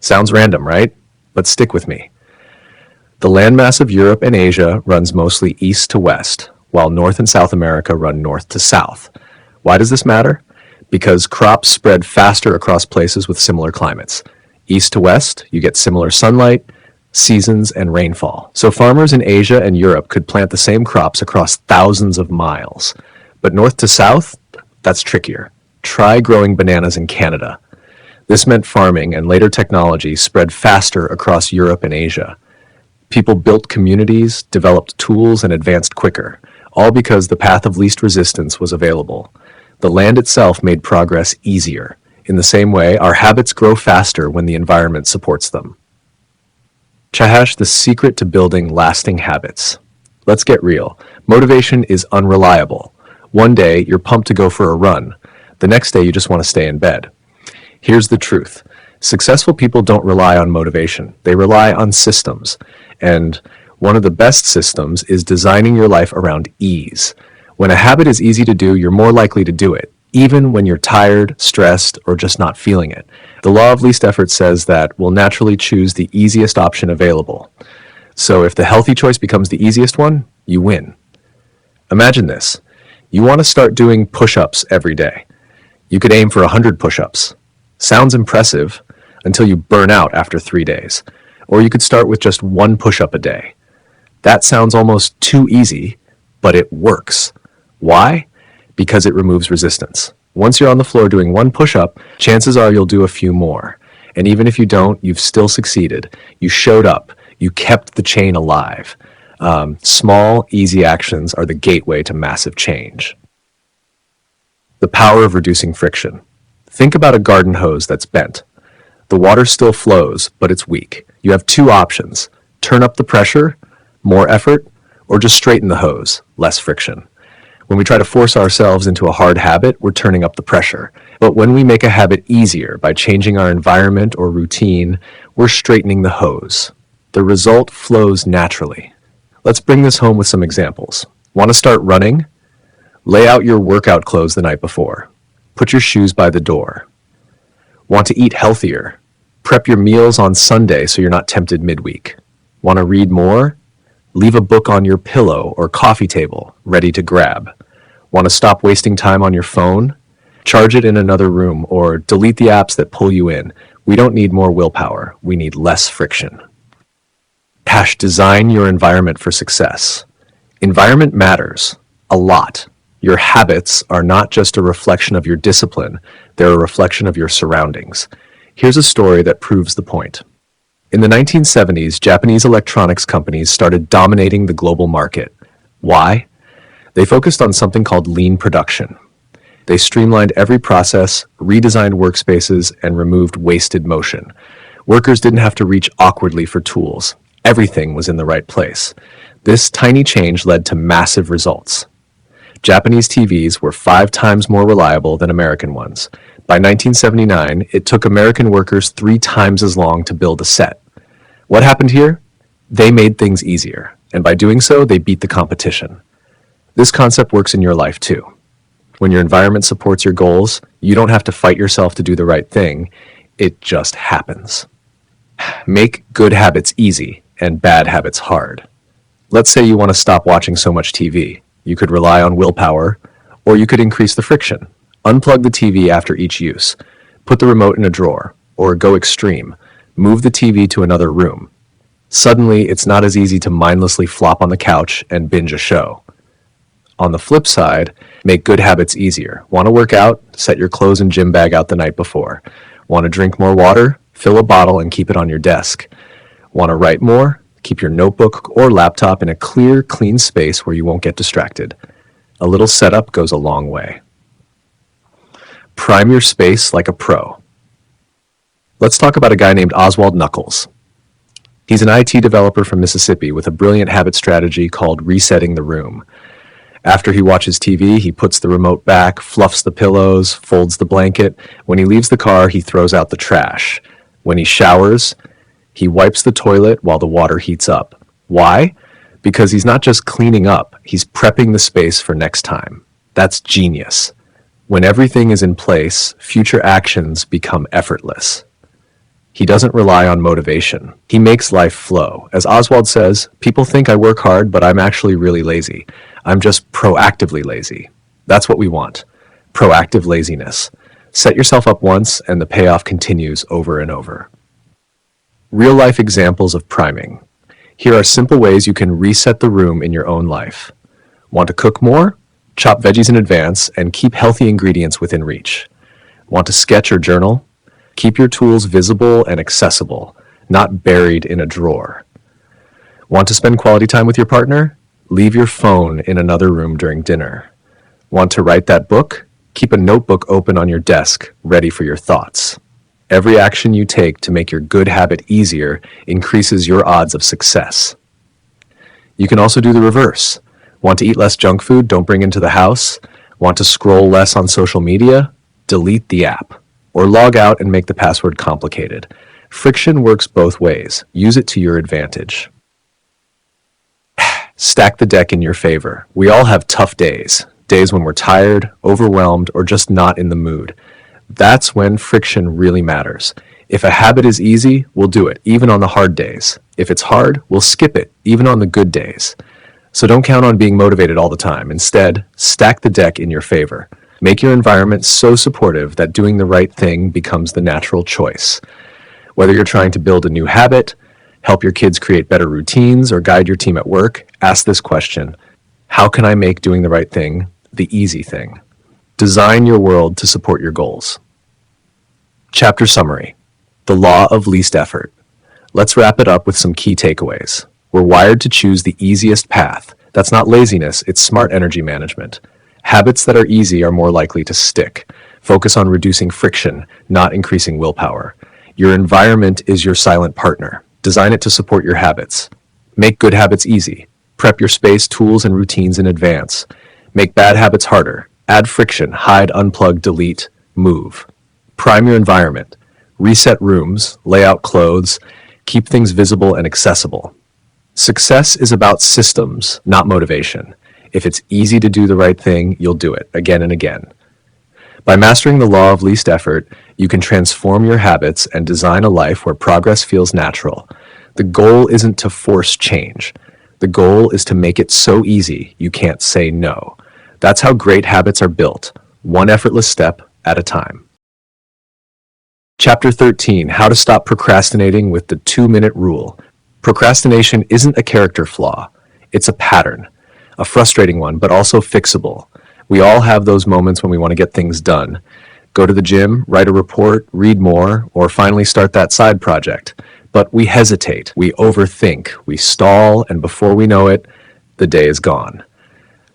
S1: Sounds random, right? But stick with me. The landmass of Europe and Asia runs mostly east to west, while North and South America run north to south. Why does this matter? Because crops spread faster across places with similar climates. East to west, you get similar sunlight. seasons, and rainfall. So farmers in Asia and Europe could plant the same crops across thousands of miles. But north to south, that's trickier. Try growing bananas in Canada. This meant farming and later technology spread faster across Europe and Asia. People built communities, developed tools, and advanced quicker, all because the path of least resistance was available. The land itself made progress easier. In the same way, our habits grow faster when the environment supports them. Chahash, the secret to building lasting habits. Let's get real. Motivation is unreliable. One day, you're pumped to go for a run. The next day, you just want to stay in bed. Here's the truth. Successful people don't rely on motivation. They rely on systems. And one of the best systems is designing your life around ease. When a habit is easy to do, you're more likely to do it, even when you're tired, stressed, or just not feeling it. The law of least effort says that we'll naturally choose the easiest option available. So if the healthy choice becomes the easiest one, you win. Imagine this. You want to start doing push-ups every day. You could aim for 100 push-ups. Sounds impressive until you burn out after 3 days. Or you could start with just one push-up a day. That sounds almost too easy, but it works. Why? Because it removes resistance. Once you're on the floor doing one push-up, chances are you'll do a few more. And even if you don't, you've still succeeded. You showed up. You kept the chain alive. Small, easy actions are the gateway to massive change. The power of reducing friction. Think about a garden hose that's bent. The water still flows, but it's weak. You have two options. Turn up the pressure, more effort, or just straighten the hose, less friction. When we try to force ourselves into a hard habit, we're turning up the pressure. But when we make a habit easier by changing our environment or routine, we're straightening the hose. The result flows naturally. Let's bring this home with some examples. Want to start running? Lay out your workout clothes the night before. Put your shoes by the door. Want to eat healthier? Prep your meals on Sunday so you're not tempted midweek. Want to read more? Leave a book on your pillow or coffee table, ready to grab. Want to stop wasting time on your phone? Charge it in another room or delete the apps that pull you in. We don't need more willpower. We need less friction. Design your environment for success. Environment matters a lot. Your habits are not just a reflection of your discipline, they're a reflection of your surroundings. Here's a story that proves the point. In the 1970s, Japanese electronics companies started dominating the global market. Why? They focused on something called lean production. They streamlined every process, redesigned workspaces, and removed wasted motion. Workers didn't have to reach awkwardly for tools. Everything was in the right place. This tiny change led to massive results. Japanese TVs were 5 times more reliable than American ones. By 1979, it took American workers 3 times as long to build a set. What happened here? They made things easier, and by doing so, they beat the competition. This concept works in your life too. When your environment supports your goals, you don't have to fight yourself to do the right thing. It just happens. Make good habits easy and bad habits hard. Let's say you want to stop watching so much TV. You could rely on willpower, or you could increase the friction. Unplug the TV after each use. Put the remote in a drawer, or go extreme. Move the TV to another room. Suddenly, it's not as easy to mindlessly flop on the couch and binge a show. On the flip side, make good habits easier. Want to work out? Set your clothes and gym bag out the night before. Want to drink more water? Fill a bottle and keep it on your desk. Want to write more? Keep your notebook or laptop in a clear, clean space where you won't get distracted. A little setup goes a long way. Prime your space like a pro. Let's talk about a guy named Oswald Knuckles. He's an IT developer from Mississippi with a brilliant habit strategy called resetting the room. After he watches TV, he puts the remote back, fluffs the pillows, folds the blanket. When he leaves the car, he throws out the trash. When he showers, he wipes the toilet while the water heats up. Why? Because he's not just cleaning up, he's prepping the space for next time. That's genius. When everything is in place, future actions become effortless. He doesn't rely on motivation. He makes life flow. As Oswald says, people think I work hard, but I'm actually really lazy. I'm just proactively lazy. That's what we want. Proactive laziness. Set yourself up once, and the payoff continues over and over. Real-life examples of priming. Here are simple ways you can reset the room in your own life. Want to cook more? Chop veggies in advance and keep healthy ingredients within reach. Want to sketch or journal? Keep your tools visible and accessible, not buried in a drawer. Want to spend quality time with your partner? Leave your phone in another room during dinner. Want to write that book? Keep a notebook open on your desk, ready for your thoughts. Every action you take to make your good habit easier increases your odds of success. You can also do the reverse. Want to eat less junk food? Don't bring into the house. Want to scroll less on social media? Delete the app. Or log out and make the password complicated. Friction works both ways. Use it to your advantage. Stack the deck in your favor. We all have tough days. Days when we're tired, overwhelmed, or just not in the mood. That's when friction really matters. If a habit is easy, we'll do it, even on the hard days. If it's hard, we'll skip it, even on the good days. So don't count on being motivated all the time. Instead, stack the deck in your favor. Make your environment so supportive that doing the right thing becomes the natural choice. Whether you're trying to build a new habit, help your kids create better routines, or guide your team at work, ask this question: how can I make doing the right thing the easy thing? Design your world to support your goals. Chapter summary: the law of least effort. Let's wrap it up with some key takeaways. We're wired to choose the easiest path. That's not laziness, it's smart energy management. Habits that are easy are more likely to stick. Focus on reducing friction, not increasing willpower. Your environment is your silent partner. Design it to support your habits. Make good habits easy. Prep your space, tools, and routines in advance. Make bad habits harder. Add friction, hide, unplug, delete, move. Prime your environment. Reset rooms, lay out clothes, keep things visible and accessible. Success is about systems, not motivation. If it's easy to do the right thing, you'll do it again and again. By mastering the law of least effort, you can transform your habits and design a life where progress feels natural. The goal isn't to force change. The goal is to make it so easy you can't say no. That's how great habits are built, one effortless step at a time. Chapter 13, How to Stop Procrastinating with the 2-Minute Rule. Procrastination isn't a character flaw. It's a pattern, a frustrating one, but also fixable. We all have those moments when we want to get things done. Go to the gym, write a report, read more, or finally start that side project. But we hesitate, we overthink, we stall, and before we know it, the day is gone.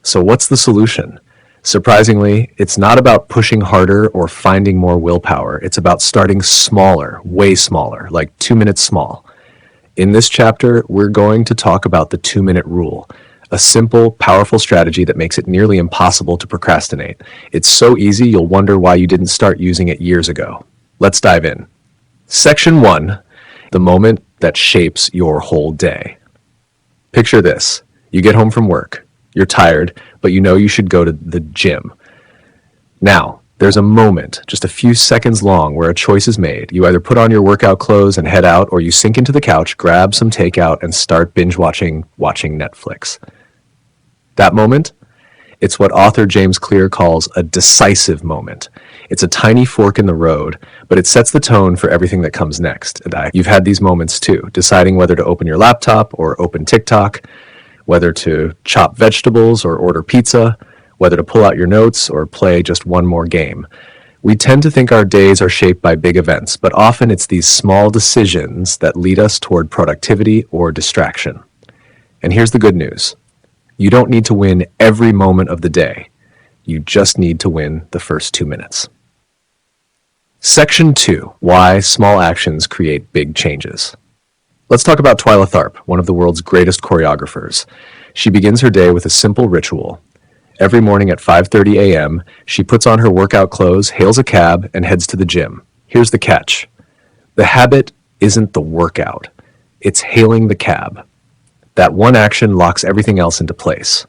S1: So what's the solution? Surprisingly, it's not about pushing harder or finding more willpower. It's about starting smaller, way smaller, like 2 minutes small. In this chapter, we're going to talk about the 2-minute rule, a simple, powerful strategy that makes it nearly impossible to procrastinate. It's so easy, you'll wonder why you didn't start using it years ago. Let's dive in. Section 1, the moment that shapes your whole day. Picture this. You get home from work. You're tired, but you know you should go to the gym. Now, there's a moment, just a few seconds long, where a choice is made. You either put on your workout clothes and head out, or you sink into the couch, grab some takeout, and start binge watching Netflix. That moment, it's what author James Clear calls a decisive moment. It's a tiny fork in the road, but it sets the tone for everything that comes next. And you've had these moments too, deciding whether to open your laptop or open TikTok, whether to chop vegetables or order pizza, whether to pull out your notes or play just one more game. We tend to think our days are shaped by big events, but often it's these small decisions that lead us toward productivity or distraction. And here's the good news. You don't need to win every moment of the day. You just need to win the first 2 minutes. Section 2, Why Small Actions Create Big Changes. Let's talk about Twyla Tharp, one of the world's greatest choreographers. She begins her day with a simple ritual. Every morning at 5:30 a.m., she puts on her workout clothes, hails a cab, and heads to the gym. Here's the catch. The habit isn't the workout. It's hailing the cab. That one action locks everything else into place.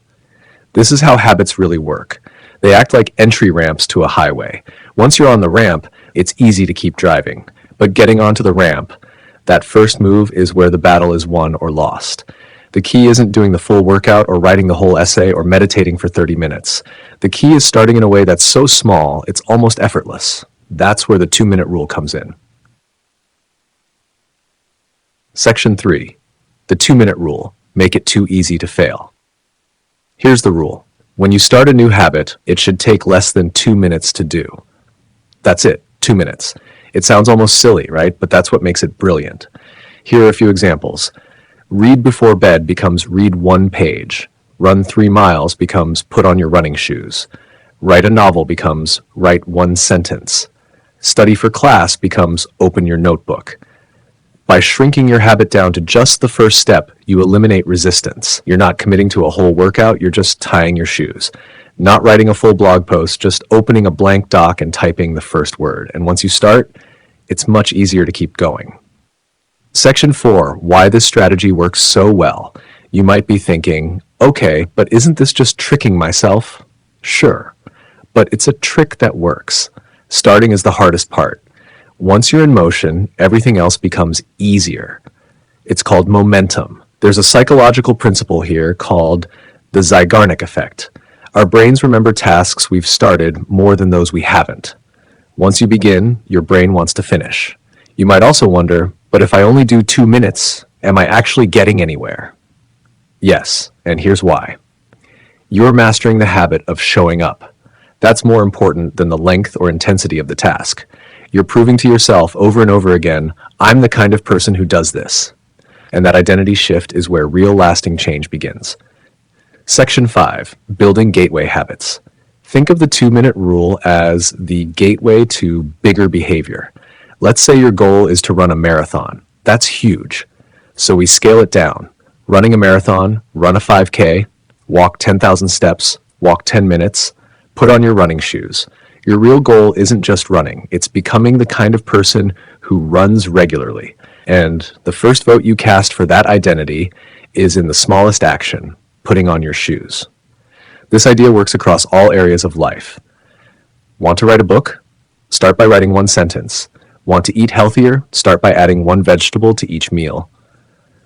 S1: This is how habits really work. They act like entry ramps to a highway. Once you're on the ramp, it's easy to keep driving. But getting onto the ramp, that first move is where the battle is won or lost. The key isn't doing the full workout or writing the whole essay or meditating for 30 minutes. The key is starting in a way that's so small, it's almost effortless. That's where the 2-minute rule comes in. Section 3. The 2-minute rule. Make it too easy to fail. Here's the rule. When you start a new habit, it should take less than 2 minutes to do. That's it, 2 minutes. It sounds almost silly, right? But that's what makes it brilliant. Here are a few examples. Read before bed becomes read 1 page. Run 3 miles becomes put on your running shoes. Write a novel becomes write 1 sentence. Study for class becomes open your notebook. By shrinking your habit down to just the first step, you eliminate resistance. You're not committing to a whole workout, you're just tying your shoes. Not writing a full blog post, just opening a blank doc and typing the first word. And once you start, it's much easier to keep going. Section 4, why this strategy works so well. You might be thinking, okay, but isn't this just tricking myself? Sure, but it's a trick that works. Starting is the hardest part. Once you're in motion, everything else becomes easier. It's called momentum. There's a psychological principle here called the Zeigarnik effect. Our brains remember tasks we've started more than those we haven't. Once you begin, your brain wants to finish. You might also wonder, but if I only do 2 minutes, am I actually getting anywhere? Yes, and here's why. You're mastering the habit of showing up. That's more important than the length or intensity of the task. You're proving to yourself over and over again, I'm the kind of person who does this. And that identity shift is where real lasting change begins. Section 5, building gateway habits. Think of the 2-minute rule as the gateway to bigger behavior. Let's say your goal is to run a marathon. That's huge. So we scale it down. Running a marathon, run a 5K, walk 10,000 steps, walk 10 minutes, put on your running shoes. Your real goal isn't just running, it's becoming the kind of person who runs regularly. And the first vote you cast for that identity is in the smallest action, putting on your shoes. This idea works across all areas of life. Want to write a book? Start by writing 1 sentence. Want to eat healthier? Start by adding 1 vegetable to each meal.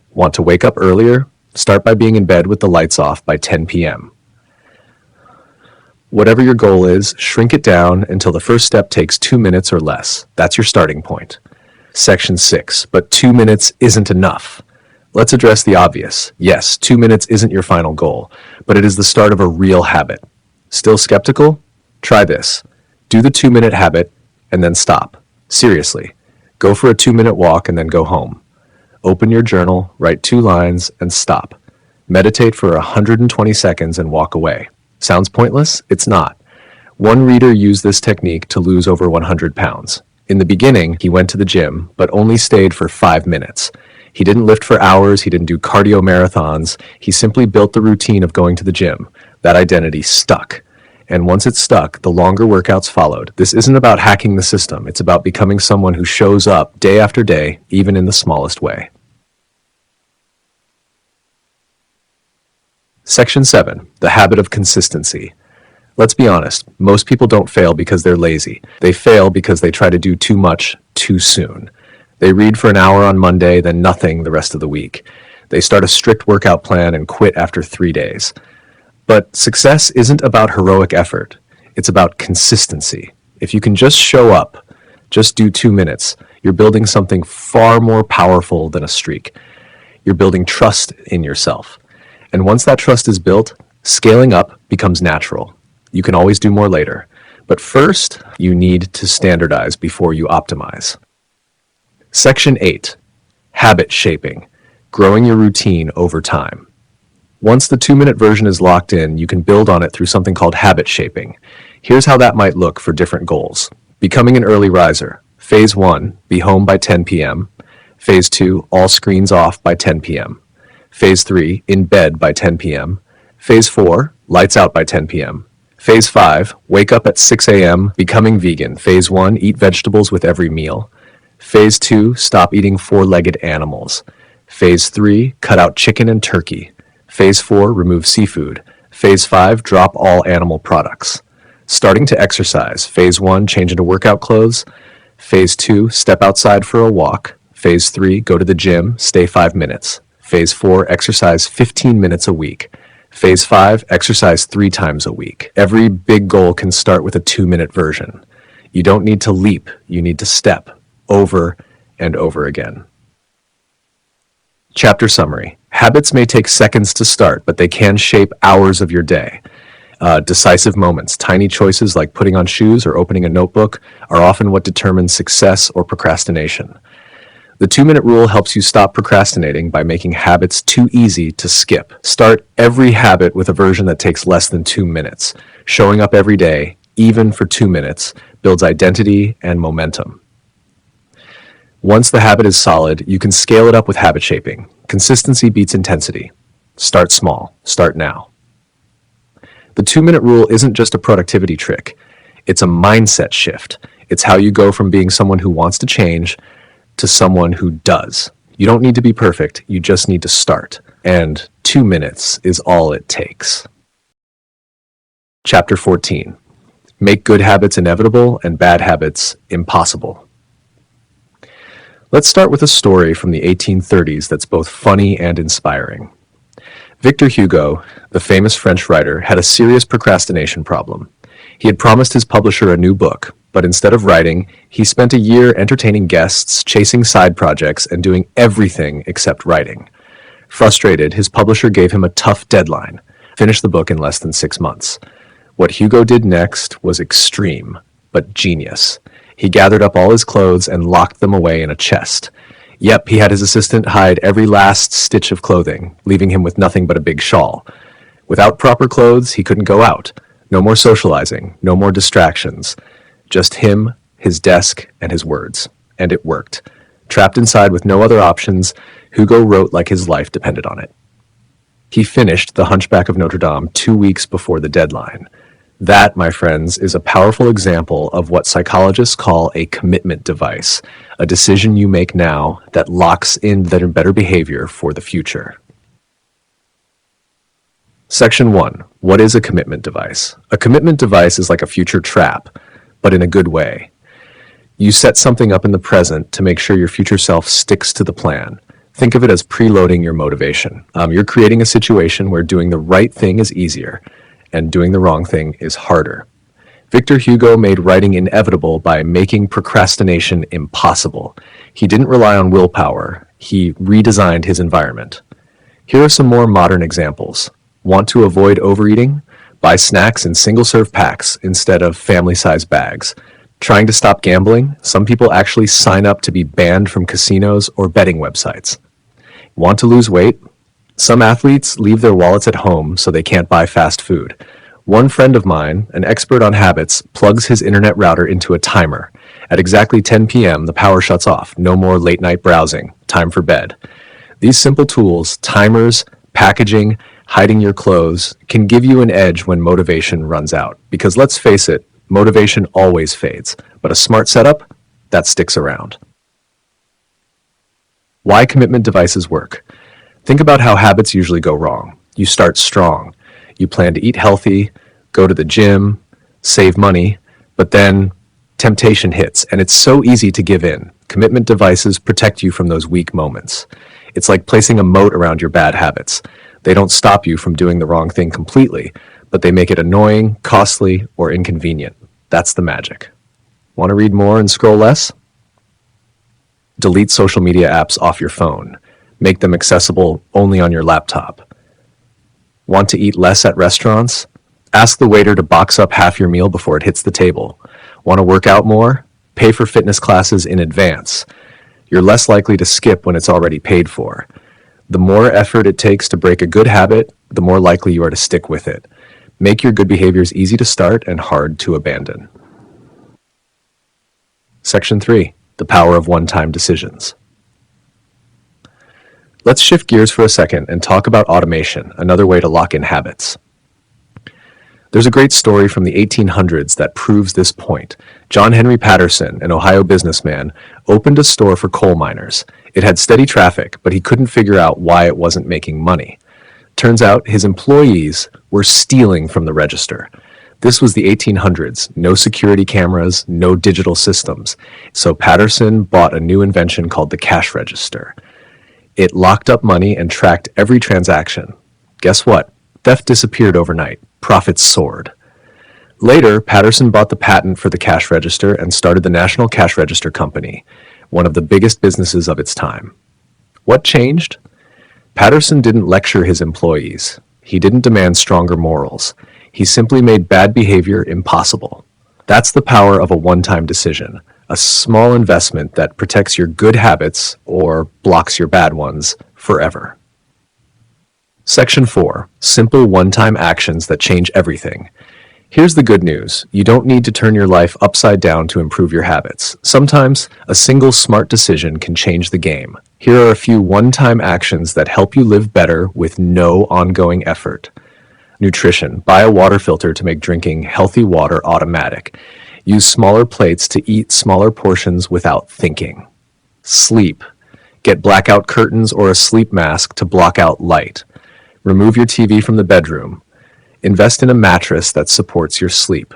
S1: Want to wake up earlier? Start by being in bed with the lights off by 10 p.m. Whatever your goal is, shrink it down until the first step takes 2 minutes or less. That's your starting point. Section 6, but 2 minutes isn't enough. Let's address the obvious. Yes, 2 minutes isn't your final goal, but it is the start of a real habit. Still skeptical? Try this. Do the 2-minute habit and then stop. Seriously. Go for a 2-minute walk and then go home. Open your journal, write 2 lines, and stop. Meditate for 120 seconds and walk away. Sounds pointless? It's not. One reader used this technique to lose over 100 pounds. In the beginning, he went to the gym, but only stayed for 5 minutes. He didn't lift for hours, he didn't do cardio marathons, he simply built the routine of going to the gym. That identity stuck. And once it stuck, the longer workouts followed. This isn't about hacking the system, it's about becoming someone who shows up day after day, even in the smallest way. Section 7, the habit of consistency. Let's be honest, most people don't fail because they're lazy. They fail because they try to do too much too soon. They read for an hour on Monday, then nothing the rest of the week. They start a strict workout plan and quit after 3 days. But success isn't about heroic effort. It's about consistency. If you can just show up, just do 2 minutes, you're building something far more powerful than a streak. You're building trust in yourself. And once that trust is built, scaling up becomes natural. You can always do more later. But first, you need to standardize before you optimize. Section 8, habit shaping, growing your routine over time. Once the 2-minute version is locked in, you can build on it through something called habit shaping. Here's how that might look for different goals. Becoming an early riser. Phase 1, be home by 10 p.m. Phase 2, all screens off by 10 p.m. Phase 3, in bed by 10 p.m. Phase 4, lights out by 10 p.m. Phase 5, wake up at 6 a.m., becoming vegan. Phase 1, eat vegetables with every meal. Phase 2, stop eating 4-legged animals. Phase 3, cut out chicken and turkey. Phase 4, remove seafood. Phase 5, drop all animal products. Starting to exercise. Phase 1, change into workout clothes. Phase 2, step outside for a walk. Phase 3, go to the gym, stay 5 minutes. Phase 4, exercise 15 minutes a week. Phase 5, exercise 3 times a week. Every big goal can start with a 2-minute version. You don't need to leap, you need to step over and over again. Chapter summary. Habits may take seconds to start, but they can shape hours of your day. Decisive moments, tiny choices like putting on shoes or opening a notebook, are often what determine success or procrastination. The 2-minute rule helps you stop procrastinating by making habits too easy to skip. Start every habit with a version that takes less than 2 minutes. Showing up every day, even for 2 minutes, builds identity and momentum. Once the habit is solid, you can scale it up with habit shaping. Consistency beats intensity. Start small. Start now. The 2-minute rule isn't just a productivity trick. It's a mindset shift. It's how you go from being someone who wants to change to someone who does. You don't need to be perfect. You just need to start. And 2 minutes is all it takes. Chapter 14. Make good habits inevitable and bad habits impossible. Let's start with a story from the 1830s that's both funny and inspiring. Victor Hugo, the famous French writer, had a serious procrastination problem. He had promised his publisher a new book, but instead of writing, he spent a year entertaining guests, chasing side projects, and doing everything except writing. Frustrated, his publisher gave him a tough deadline: finish the book in less than 6 months. What Hugo did next was extreme, but genius. He gathered up all his clothes and locked them away in a chest. Yep, he had his assistant hide every last stitch of clothing, leaving him with nothing but a big shawl. Without proper clothes, he couldn't go out. No more socializing, no more distractions. Just him, his desk, and his words. And it worked. Trapped inside with no other options, Hugo wrote like his life depended on it. He finished The Hunchback of Notre Dame 2 weeks before the deadline. That, my friends, is a powerful example of what psychologists call a commitment device, a decision you make now that locks in better behavior for the future. Section 1. What is a commitment device? A commitment device is like a future trap, but in a good way. You set something up in the present to make sure your future self sticks to the plan. Think of it as preloading your motivation. You're creating a situation where doing the right thing is easier, and doing the wrong thing is harder. Victor Hugo made writing inevitable by making procrastination impossible. He didn't rely on willpower. He redesigned his environment. Here are some more modern examples. Want to avoid overeating? Buy snacks in single-serve packs instead of family-size bags. Trying to stop gambling? Some people actually sign up to be banned from casinos or betting websites. Want to lose weight? Some athletes leave their wallets at home so they can't buy fast food. One friend of mine, an expert on habits, plugs his internet router into a timer. At exactly 10 p.m., the power shuts off. No more late-night browsing. Time for bed. These simple tools, timers, packaging, hiding your clothes, can give you an edge when motivation runs out. Because let's face it, motivation always fades. But a smart setup, that sticks around. Why commitment devices work? Think about how habits usually go wrong. You start strong. You plan to eat healthy, go to the gym, save money, but then temptation hits, and it's so easy to give in. Commitment devices protect you from those weak moments. It's like placing a moat around your bad habits. They don't stop you from doing the wrong thing completely, but they make it annoying, costly, or inconvenient. That's the magic. Want to read more and scroll less? Delete social media apps off your phone. Make them accessible only on your laptop. Want to eat less at restaurants? Ask the waiter to box up half your meal before it hits the table. Want to work out more? Pay for fitness classes in advance. You're less likely to skip when it's already paid for. The more effort it takes to break a good habit, the more likely you are to stick with it. Make your good behaviors easy to start and hard to abandon. Section 3. The power of one-time decisions. Let's shift gears for a second and talk about automation, another way to lock in habits. There's a great story from the 1800s that proves this point. John Henry Patterson, an Ohio businessman, opened a store for coal miners. It had steady traffic, but he couldn't figure out why it wasn't making money. Turns out his employees were stealing from the register. This was the 1800s, no security cameras, no digital systems. So Patterson bought a new invention called the cash register. It locked up money and tracked every transaction. Guess what? Theft disappeared overnight. Profits soared. Later, Patterson bought the patent for the cash register and started the National Cash Register Company, one of the biggest businesses of its time. What changed? Patterson didn't lecture his employees. He didn't demand stronger morals. He simply made bad behavior impossible. That's the power of a one-time decision, a small investment that protects your good habits or blocks your bad ones forever. Section 4. Simple one-time actions that change everything. Here's the good news. You don't need to turn your life upside down to improve your habits. Sometimes, a single smart decision can change the game. Here are a few one-time actions that help you live better with no ongoing effort. Nutrition. Buy a water filter to make drinking healthy water automatic. Use smaller plates to eat smaller portions without thinking. Sleep. Get blackout curtains or a sleep mask to block out light. Remove your TV from the bedroom. Invest in a mattress that supports your sleep.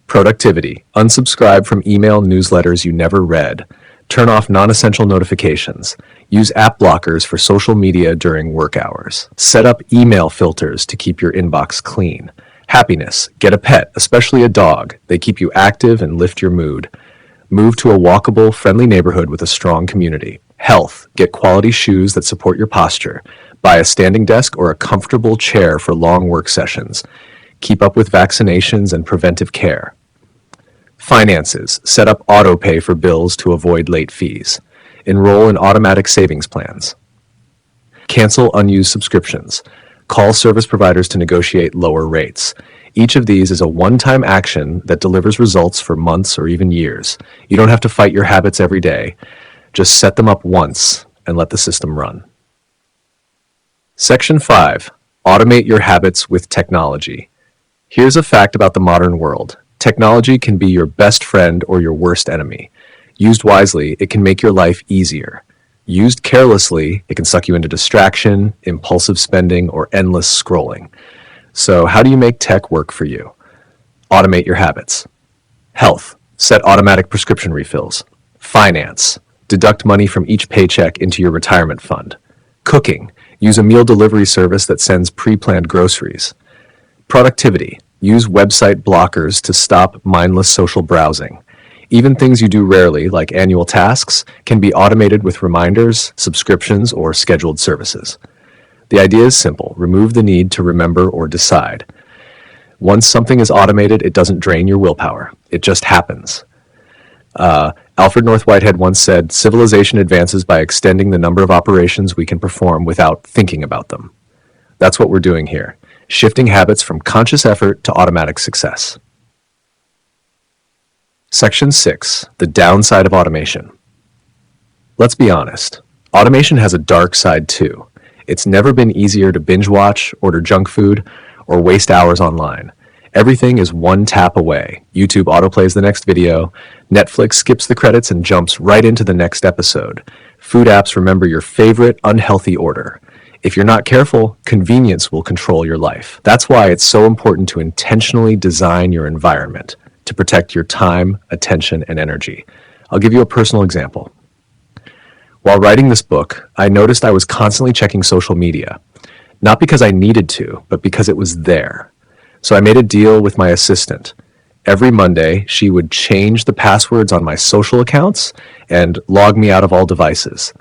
S1: Productivity. Unsubscribe from email newsletters you never read. Turn off non-essential notifications. Use app blockers for social media during work hours. Set up email filters to keep your inbox clean. Happiness. Get a pet, especially a dog. They keep you active and lift your mood. Move to a walkable, friendly neighborhood with a strong community. Health. Get quality shoes that support your posture. Buy a standing desk or a comfortable chair for long work sessions. Keep up with vaccinations and preventive care. Finances. Set up auto pay for bills to avoid late fees. Enroll in automatic savings plans. Cancel unused subscriptions. Call service providers to negotiate lower rates. Each of these is a one-time action that delivers results for months or even years. You don't have to fight your habits every day. Just set them up once and let the system run. Section 5. Automate your habits with technology. Here's a fact about the modern world. Technology can be your best friend or your worst enemy. Used wisely, it can make your life easier. Used carelessly, it can suck you into distraction, impulsive spending, or endless scrolling. So how do you make tech work for you? Automate your habits. Health. Set automatic prescription refills. Finance. Deduct money from each paycheck into your retirement fund. Cooking. Use a meal delivery service that sends pre-planned groceries. Productivity. Use website blockers to stop mindless social browsing. Even things you do rarely, like annual tasks, can be automated with reminders, subscriptions, or scheduled services. The idea is simple. Remove the need to remember or decide. Once something is automated, it doesn't drain your willpower. It just happens. Alfred North Whitehead once said, "Civilization advances by extending the number of operations we can perform without thinking about them." That's what we're doing here, shifting habits from conscious effort to automatic success. Section 6. The downside of automation. Let's be honest. Automation has a dark side too. It's never been easier to binge watch, order junk food, or waste hours online. Everything is one tap away. YouTube autoplays the next video, Netflix skips the credits and jumps right into the next episode. Food apps remember your favorite unhealthy order. If you're not careful, convenience will control your life. That's why it's so important to intentionally design your environment to protect your time, attention, and energy. I'll give you a personal example. While writing this book, I noticed I was constantly checking social media. Not because I needed to, but because it was there. So I made a deal with my assistant. Every Monday, she would change the passwords on my social accounts and log me out of all devices.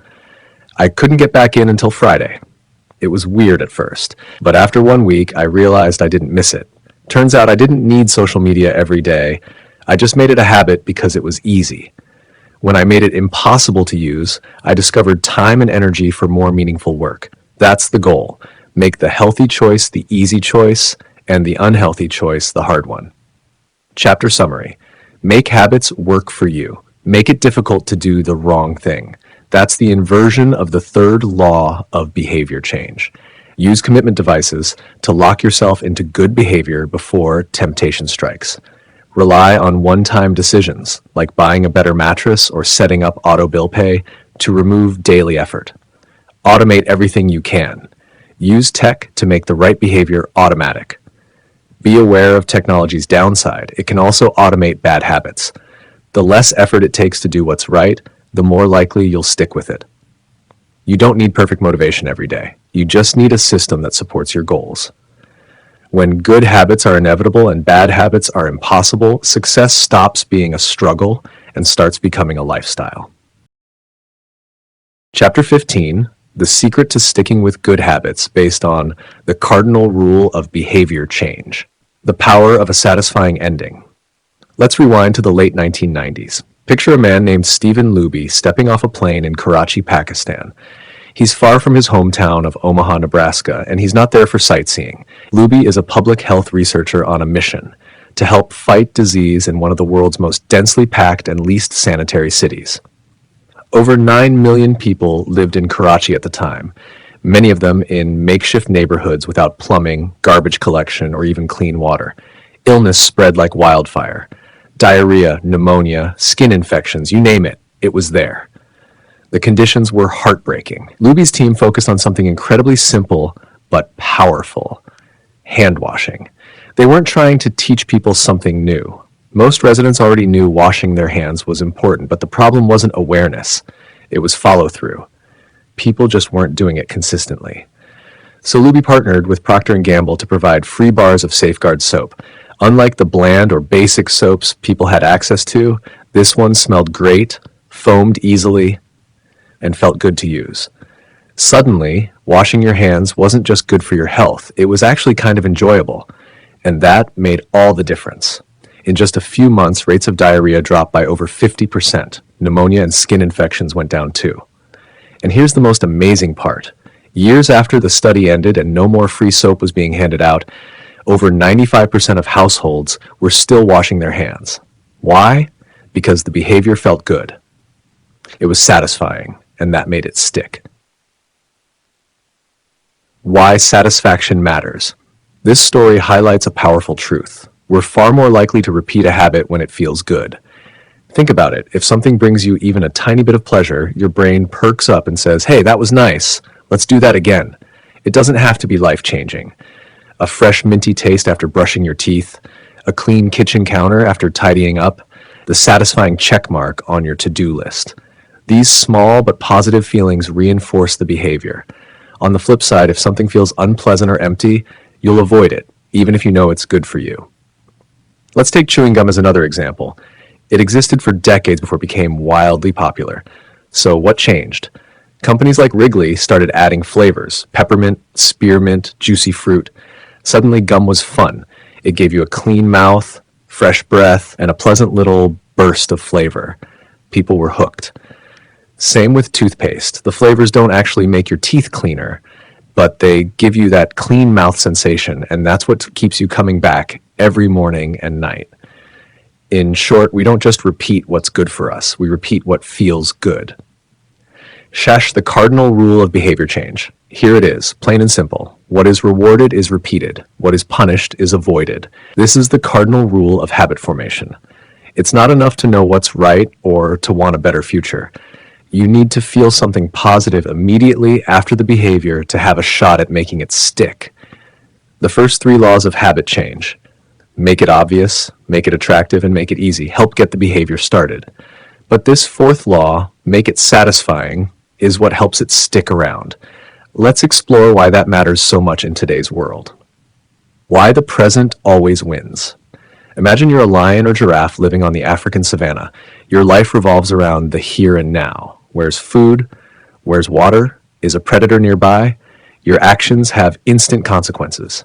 S1: I couldn't get back in until Friday. It was weird at first, but after 1 week, I realized I didn't miss it. Turns out I didn't need social media every day. I just made it a habit because it was easy. When I made it impossible to use, I discovered time and energy for more meaningful work. That's the goal. Make the healthy choice the easy choice, and the unhealthy choice the hard one. Chapter summary. Make habits work for you. Make it difficult to do the wrong thing. That's the inversion of the third law of behavior change. Use commitment devices to lock yourself into good behavior before temptation strikes. Rely on one-time decisions, like buying a better mattress or setting up auto bill pay, to remove daily effort. Automate everything you can. Use tech to make the right behavior automatic. Be aware of technology's downside. It can also automate bad habits. The less effort it takes to do what's right, the more likely you'll stick with it. You don't need perfect motivation every day. You just need a system that supports your goals. When good habits are inevitable and bad habits are impossible, success stops being a struggle and starts becoming a lifestyle. Chapter 15. The secret to sticking with good habits based on the cardinal rule of behavior change. The power of a satisfying ending. Let's rewind to the late 1990s. Picture a man named Stephen Luby stepping off a plane in Karachi, Pakistan. He's far from his hometown of Omaha, Nebraska, and he's not there for sightseeing. Luby is a public health researcher on a mission to help fight disease in one of the world's most densely packed and least sanitary cities. Over 9 million people lived in Karachi at the time, many of them in makeshift neighborhoods without plumbing, garbage collection, or even clean water. Illness spread like wildfire. Diarrhea, pneumonia, skin infections, you name it, it was there. The conditions were heartbreaking. Luby's team focused on something incredibly simple but powerful: hand washing. They weren't trying to teach people something new. Most residents already knew washing their hands was important, but the problem wasn't awareness. It was follow-through. People just weren't doing it consistently. So Luby partnered with Procter & Gamble to provide free bars of Safeguard soap. Unlike the bland or basic soaps people had access to, this one smelled great, foamed easily, and felt good to use. Suddenly, washing your hands wasn't just good for your health, it was actually kind of enjoyable. And that made all the difference. In just a few months, rates of diarrhea dropped by over 50%. Pneumonia and skin infections went down too. And here's the most amazing part. Years after the study ended and no more free soap was being handed out, over 95% of households were still washing their hands. Why? Because the behavior felt good. It was satisfying, and that made it stick. Why satisfaction matters. This story highlights a powerful truth. We're far more likely to repeat a habit when it feels good. Think about it. If something brings you even a tiny bit of pleasure, your brain perks up and says, "Hey, that was nice. Let's do that again." It doesn't have to be life-changing. A fresh minty taste after brushing your teeth, a clean kitchen counter after tidying up, the satisfying check mark on your to-do list. These small but positive feelings reinforce the behavior. On the flip side, if something feels unpleasant or empty, you'll avoid it, even if you know it's good for you. Let's take chewing gum as another example. It existed for decades before it became wildly popular. So what changed? Companies like Wrigley started adding flavors: peppermint, spearmint, juicy fruit. Suddenly gum was fun. It gave you a clean mouth, fresh breath, and a pleasant little burst of flavor. People were hooked. Same with toothpaste. The flavors don't actually make your teeth cleaner, but they give you that clean mouth sensation, and that's what keeps you coming back every morning and night. In short, we don't just repeat what's good for us, we repeat what feels good. Shash, the cardinal rule of behavior change. Here it is, plain and simple. What is rewarded is repeated. What is punished is avoided. This is the cardinal rule of habit formation. It's not enough to know what's right or to want a better future. You need to feel something positive immediately after the behavior to have a shot at making it stick. The first 3 laws of habit change: make it obvious, make it attractive, and make it easy, help get the behavior started. But this 4th law, make it satisfying, is what helps it stick around. Let's explore why that matters so much in today's world. Why the present always wins. Imagine you're a lion or giraffe living on the African savanna. Your life revolves around the here and now. Where's food? Where's water? Is a predator nearby? Your actions have instant consequences.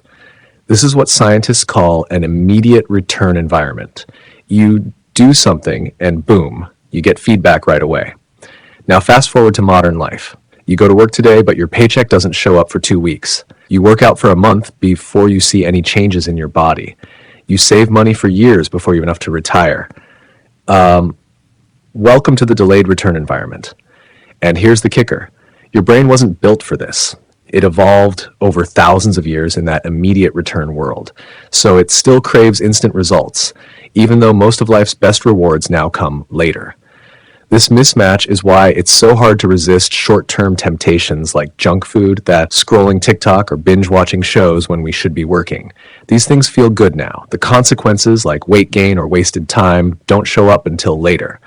S1: This is what scientists call an immediate return environment. You do something and boom, you get feedback right away. Now fast forward to modern life. You go to work today, but your paycheck doesn't show up for 2 weeks. You work out for a month before you see any changes in your body. You save money for years before you have enough to retire. Welcome to the delayed return environment. And here's the kicker. Your brain wasn't built for this. It evolved over thousands of years in that immediate return world. So it still craves instant results, even though most of life's best rewards now come later. This mismatch is why it's so hard to resist short-term temptations like junk food, that scrolling TikTok, or binge-watching shows when we should be working. These things feel good now. The consequences, like weight gain or wasted time, don't show up until later.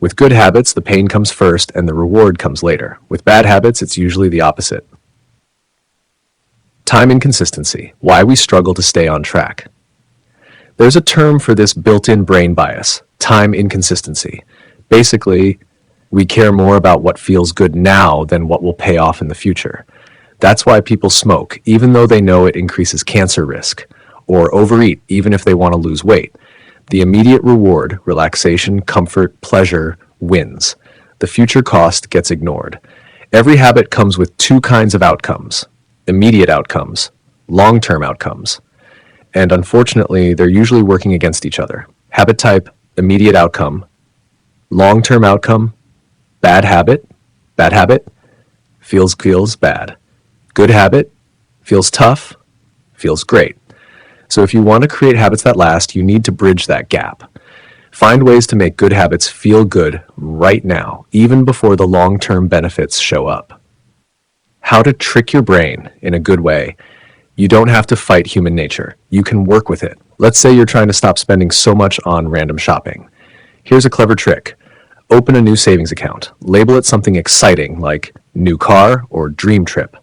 S1: With good habits, the pain comes first and the reward comes later. With bad habits, it's usually the opposite. Time inconsistency, why we struggle to stay on track. There's a term for this built-in brain bias, time inconsistency. Basically, We care more about what feels good now than what will pay off in the future. That's why people smoke, even though they know it increases cancer risk, or overeat, even if they want to lose weight. The immediate reward, relaxation, comfort, pleasure, wins. The future cost gets ignored. Every habit comes with two kinds of outcomes: immediate outcomes, long-term outcomes. And unfortunately, they're usually working against each other. Habit type, immediate outcome. Long-term outcome, bad habit, feels bad. Good habit, feels tough, feels great. So if you want to create habits that last, you need to bridge that gap. Find ways to make good habits feel good right now, even before the long-term benefits show up. How to trick your brain in a good way. You don't have to fight human nature. You can work with it. Let's say you're trying to stop spending so much on random shopping. Here's a clever trick. Open a new savings account. Label it something exciting like new car or dream trip.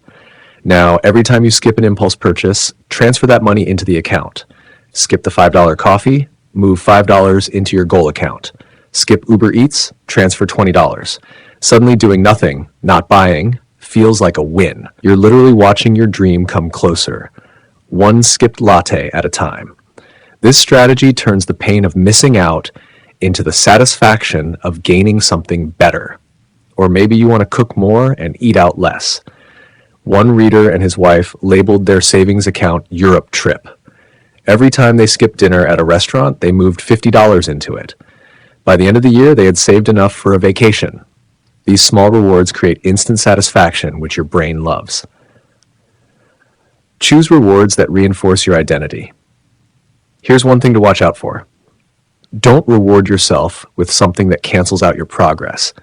S1: Now, every time you skip an impulse purchase, transfer that money into the account. Skip the $5 coffee, move $5 into your goal account. Skip Uber Eats, transfer $20. Suddenly doing nothing, not buying, feels like a win. You're literally watching your dream come closer, one skipped latte at a time. This strategy turns the pain of missing out into the satisfaction of gaining something better. Or maybe you want to cook more and eat out less. One reader and his wife labeled their savings account Europe trip. Every time they skipped dinner at a restaurant, they moved $50 into it. By the end of the year, they had saved enough for a vacation. These small rewards create instant satisfaction, which your brain loves. Choose rewards that reinforce your identity. Here's one thing to watch out for. Don't reward yourself with something that cancels out your progress.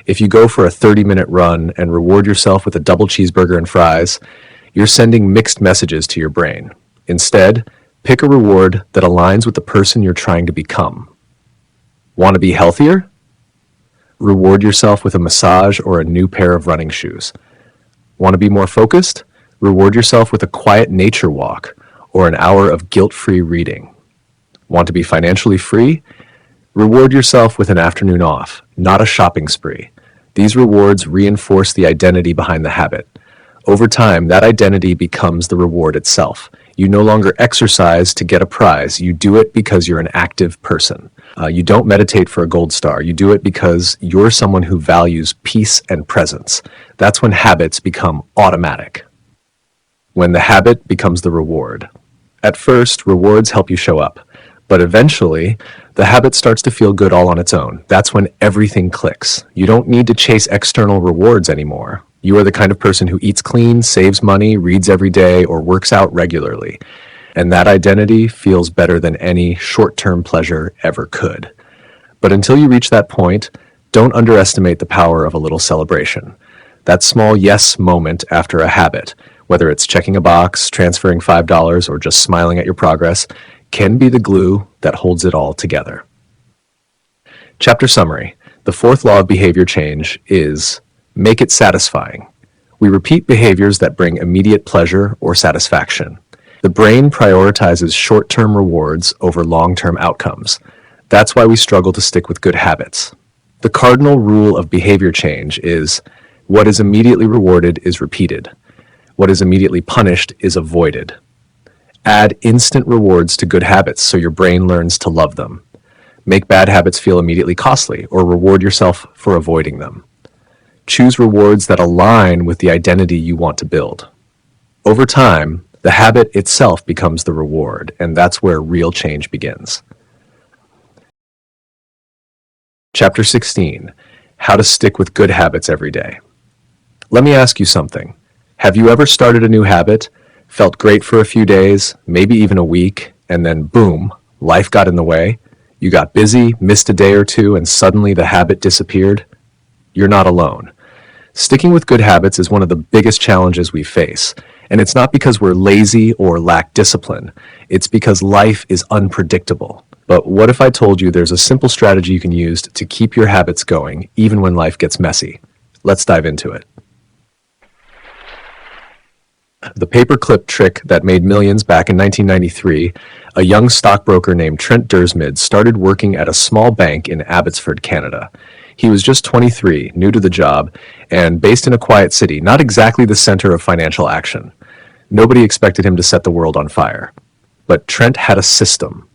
S1: If you go for a 30-minute run and reward yourself with a double cheeseburger and fries, you're sending mixed messages to your brain. Instead, pick a reward that aligns with the person you're trying to become. Want to be healthier? Reward yourself with a massage or a new pair of running shoes. Want to be more focused? Reward yourself with a quiet nature walk or an hour of guilt-free reading. Want to be financially free? Reward yourself with an afternoon off, not a shopping spree. These rewards reinforce the identity behind the habit. Over time, that identity becomes the reward itself. You no longer exercise to get a prize. You do it because you're an active person. You don't meditate for a gold star. You do it because you're someone who values peace and presence. That's when habits become automatic. When the habit becomes the reward. At first, rewards help you show up. But eventually, the habit starts to feel good all on its own. That's when everything clicks. You don't need to chase external rewards anymore. You are the kind of person who eats clean, saves money, reads every day, or works out regularly. And that identity feels better than any short-term pleasure ever could. But until you reach that point, don't underestimate the power of a little celebration. That small yes moment after a habit, whether it's checking a box, transferring $5, or just smiling at your progress, can be the glue that holds it all together. Chapter summary. The fourth law of behavior change is make it satisfying. We repeat behaviors that bring immediate pleasure or satisfaction. The brain prioritizes short-term rewards over long-term outcomes. That's why we struggle to stick with good habits. The cardinal rule of behavior change is what is immediately rewarded is repeated. What is immediately punished is avoided. Add instant rewards to good habits so your brain learns to love them. Make bad habits feel immediately costly or reward yourself for avoiding them. Choose rewards that align with the identity you want to build. Over time, the habit itself becomes the reward, and that's where real change begins. Chapter 16. How to stick with good habits every day. Let me ask you something. Have you ever started a new habit, felt great for a few days, maybe even a week, and then boom, life got in the way? You got busy, missed a day or two, and suddenly the habit disappeared? You're not alone. Sticking with good habits is one of the biggest challenges we face, and it's not because we're lazy or lack discipline. It's because life is unpredictable. But what if I told you there's a simple strategy you can use to keep your habits going, even when life gets messy? Let's dive into it. The paperclip trick that made millions back in 1993, a young stockbroker named Trent Dursmid started working at a small bank in Abbotsford, Canada. He was just 23, new to the job, and based in a quiet city, not exactly the center of financial action. Nobody expected him to set the world on fire. But Trent had a system.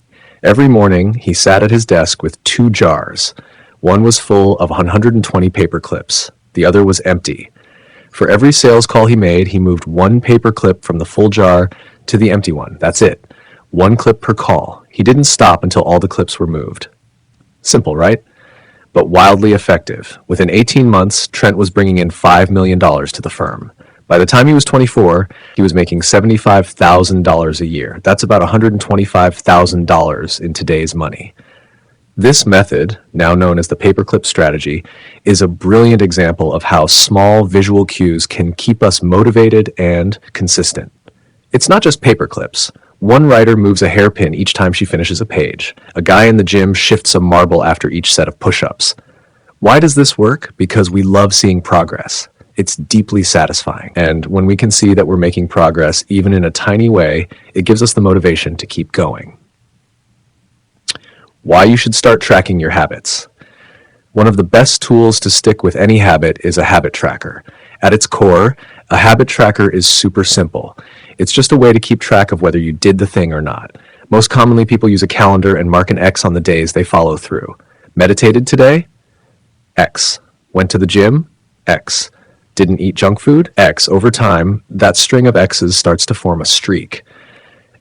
S1: Every morning, he sat at his desk with 2 jars. One was full of 120 paper clips. The other was empty. For every sales call he made, he moved 1 paper clip from the full jar to the empty one. That's it. 1 clip per call. He didn't stop until all the clips were moved. Simple, right? But wildly effective. Within 18 months, Trent was bringing in $5 million to the firm. By the time he was 24, he was making $75,000 a year. That's about $125,000 in today's money. This method, now known as the paperclip strategy, is a brilliant example of how small visual cues can keep us motivated and consistent. It's not just paperclips. One writer moves a hairpin each time she finishes a page. A guy in the gym shifts a marble after each set of push-ups. Why does this work? Because we love seeing progress. It's deeply satisfying. And when we can see that we're making progress, even in a tiny way, it gives us the motivation to keep going. Why you should start tracking your habits. One of the best tools to stick with any habit is a habit tracker. At its core, a habit tracker is super simple. It's just a way to keep track of whether you did the thing or not. Most commonly, people use a calendar and mark an X on the days they follow through. Meditated today? X. Went to the gym? X. Didn't eat junk food? X. Over time, that string of X's starts to form a streak.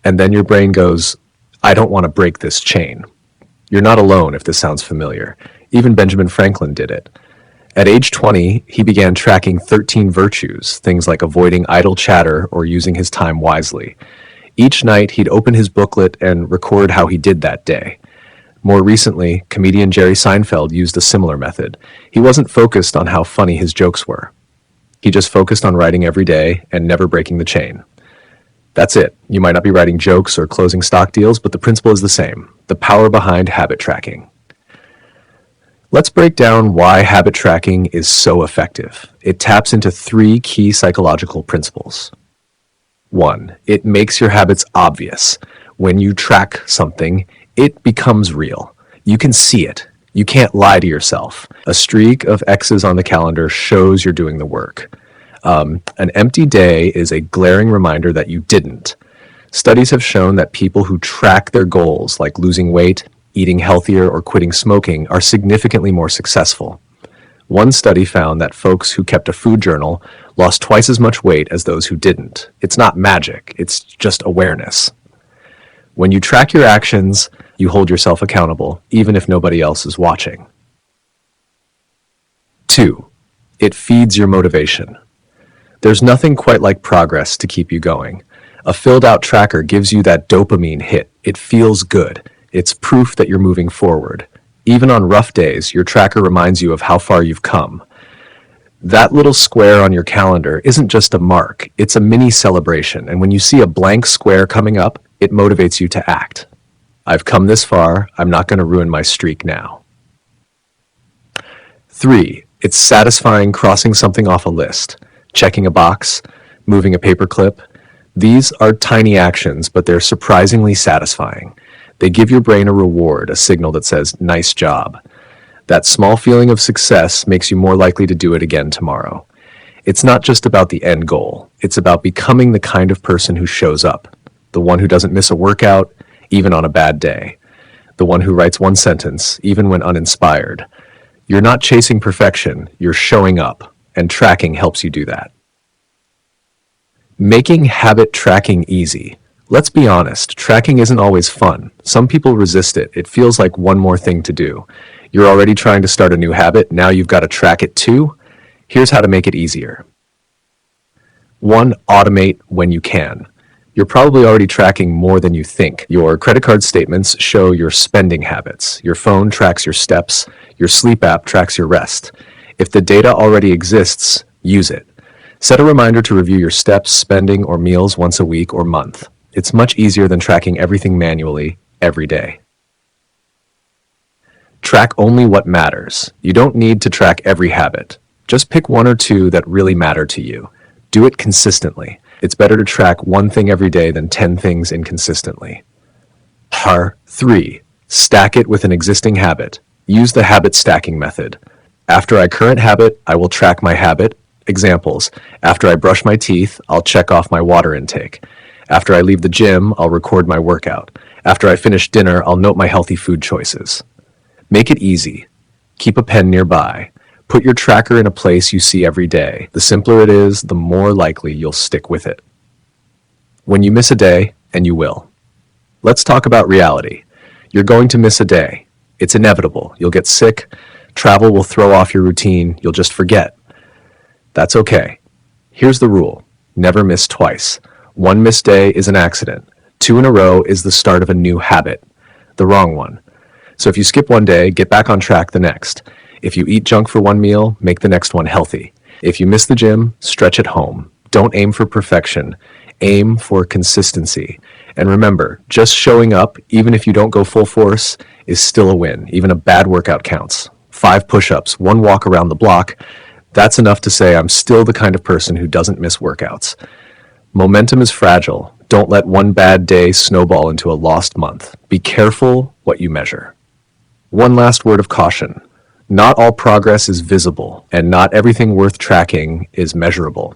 S1: And then your brain goes, I don't want to break this chain. You're not alone if this sounds familiar. Even Benjamin Franklin did it. At age 20, he began tracking 13 virtues, things like avoiding idle chatter or using his time wisely. Each night, he'd open his booklet and record how he did that day. More recently, comedian Jerry Seinfeld used a similar method. He wasn't focused on how funny his jokes were. He just focused on writing every day and never breaking the chain. That's it. You might not be writing jokes or closing stock deals, but the principle is the same. The power behind habit tracking. Let's break down why habit tracking is so effective. It taps into 3 key psychological principles. 1. It makes your habits obvious. When you track something, it becomes real. You can see it. You can't lie to yourself. A streak of X's on the calendar shows you're doing the work. An empty day is a glaring reminder that you didn't. Studies have shown that people who track their goals, like losing weight, eating healthier, or quitting smoking, are significantly more successful. One study found that folks who kept a food journal lost twice as much weight as those who didn't. It's not magic, it's just awareness. When you track your actions, you hold yourself accountable, even if nobody else is watching. 2. It feeds your motivation. There's nothing quite like progress to keep you going. A filled-out tracker gives you that dopamine hit. It feels good. It's proof that you're moving forward. Even on rough days, your tracker reminds you of how far you've come. That little square on your calendar isn't just a mark, it's a mini celebration, and when you see a blank square coming up, it motivates you to act. I've come this far, I'm not going to ruin my streak now. 3. It's satisfying crossing something off a list. Checking a box, moving a paperclip. These are tiny actions, but they're surprisingly satisfying. They give your brain a reward, a signal that says, nice job. That small feeling of success makes you more likely to do it again tomorrow. It's not just about the end goal. It's about becoming the kind of person who shows up. The one who doesn't miss a workout, even on a bad day. The one who writes 1 sentence, even when uninspired. You're not chasing perfection, you're showing up, and tracking helps you do that. Making habit tracking easy. Let's be honest, tracking isn't always fun. Some people resist it. It feels like one more thing to do. You're already trying to start a new habit, now you've got to track it too? Here's how to make it easier. 1. Automate when you can. You're probably already tracking more than you think. Your credit card statements show your spending habits. Your phone tracks your steps. Your sleep app tracks your rest. If the data already exists, use it. Set a reminder to review your steps, spending, or meals once a week or month. It's much easier than tracking everything manually every day. Track only what matters. You don't need to track every habit. Just pick 1 or 2 that really matter to you. Do it consistently. It's better to track 1 thing every day than 10 things inconsistently. 3. Stack it with an existing habit. Use the habit stacking method. After I current habit, I will track my habit. Examples: after I brush my teeth, I'll check off my water intake. After I leave the gym, I'll record my workout. After I finish dinner, I'll note my healthy food choices. Make it easy. Keep a pen nearby. Put your tracker in a place you see every day. The simpler it is, the more likely you'll stick with it. When you miss a day, and you will. Let's talk about reality. You're going to miss a day. It's inevitable. You'll get sick. Travel will throw off your routine. You'll just forget. That's okay. Here's the rule. Never miss twice. One missed day is an accident. 2 in a row is the start of a new habit. The wrong one. So if you skip one day, get back on track the next. If you eat junk for one meal, make the next one healthy. If you miss the gym, stretch at home. Don't aim for perfection. Aim for consistency. And remember, just showing up, even if you don't go full force, is still a win. Even a bad workout counts. 5 push-ups, 1 walk around the block. That's enough to say I'm still the kind of person who doesn't miss workouts. Momentum is fragile. Don't let one bad day snowball into a lost month. Be careful what you measure. One last word of caution. Not all progress is visible, and not everything worth tracking is measurable.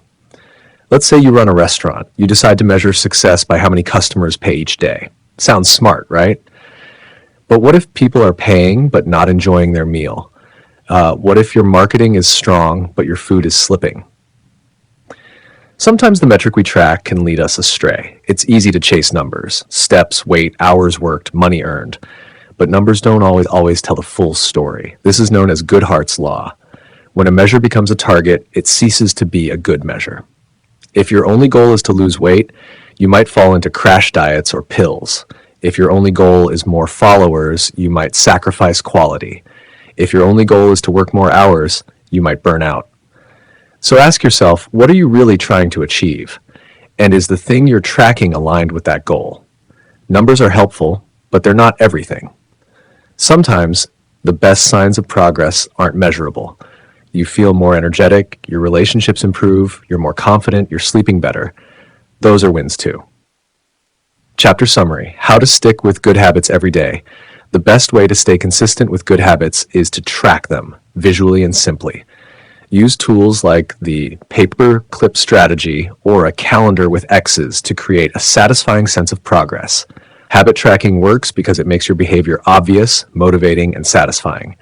S1: Let's say you run a restaurant. You decide to measure success by how many customers pay each day. Sounds smart, right? But what if people are paying but not enjoying their meal? What if your marketing is strong but your food is slipping? Sometimes the metric we track can lead us astray. It's easy to chase numbers, steps, weight, hours worked, money earned. But numbers don't always tell the full story. This is known as Goodhart's Law. When a measure becomes a target, it ceases to be a good measure. If your only goal is to lose weight, you might fall into crash diets or pills. If your only goal is more followers, you might sacrifice quality. If your only goal is to work more hours, you might burn out. So ask yourself, what are you really trying to achieve? And is the thing you're tracking aligned with that goal? Numbers are helpful, but they're not everything. Sometimes the best signs of progress aren't measurable. You feel more energetic, your relationships improve, you're more confident, you're sleeping better. Those are wins too. Chapter summary: how to stick with good habits every day. The best way to stay consistent with good habits is to track them visually and simply. Use tools like the paper clip strategy or a calendar with X's to create a satisfying sense of progress. Habit tracking works because it makes your behavior obvious, motivating, and satisfying.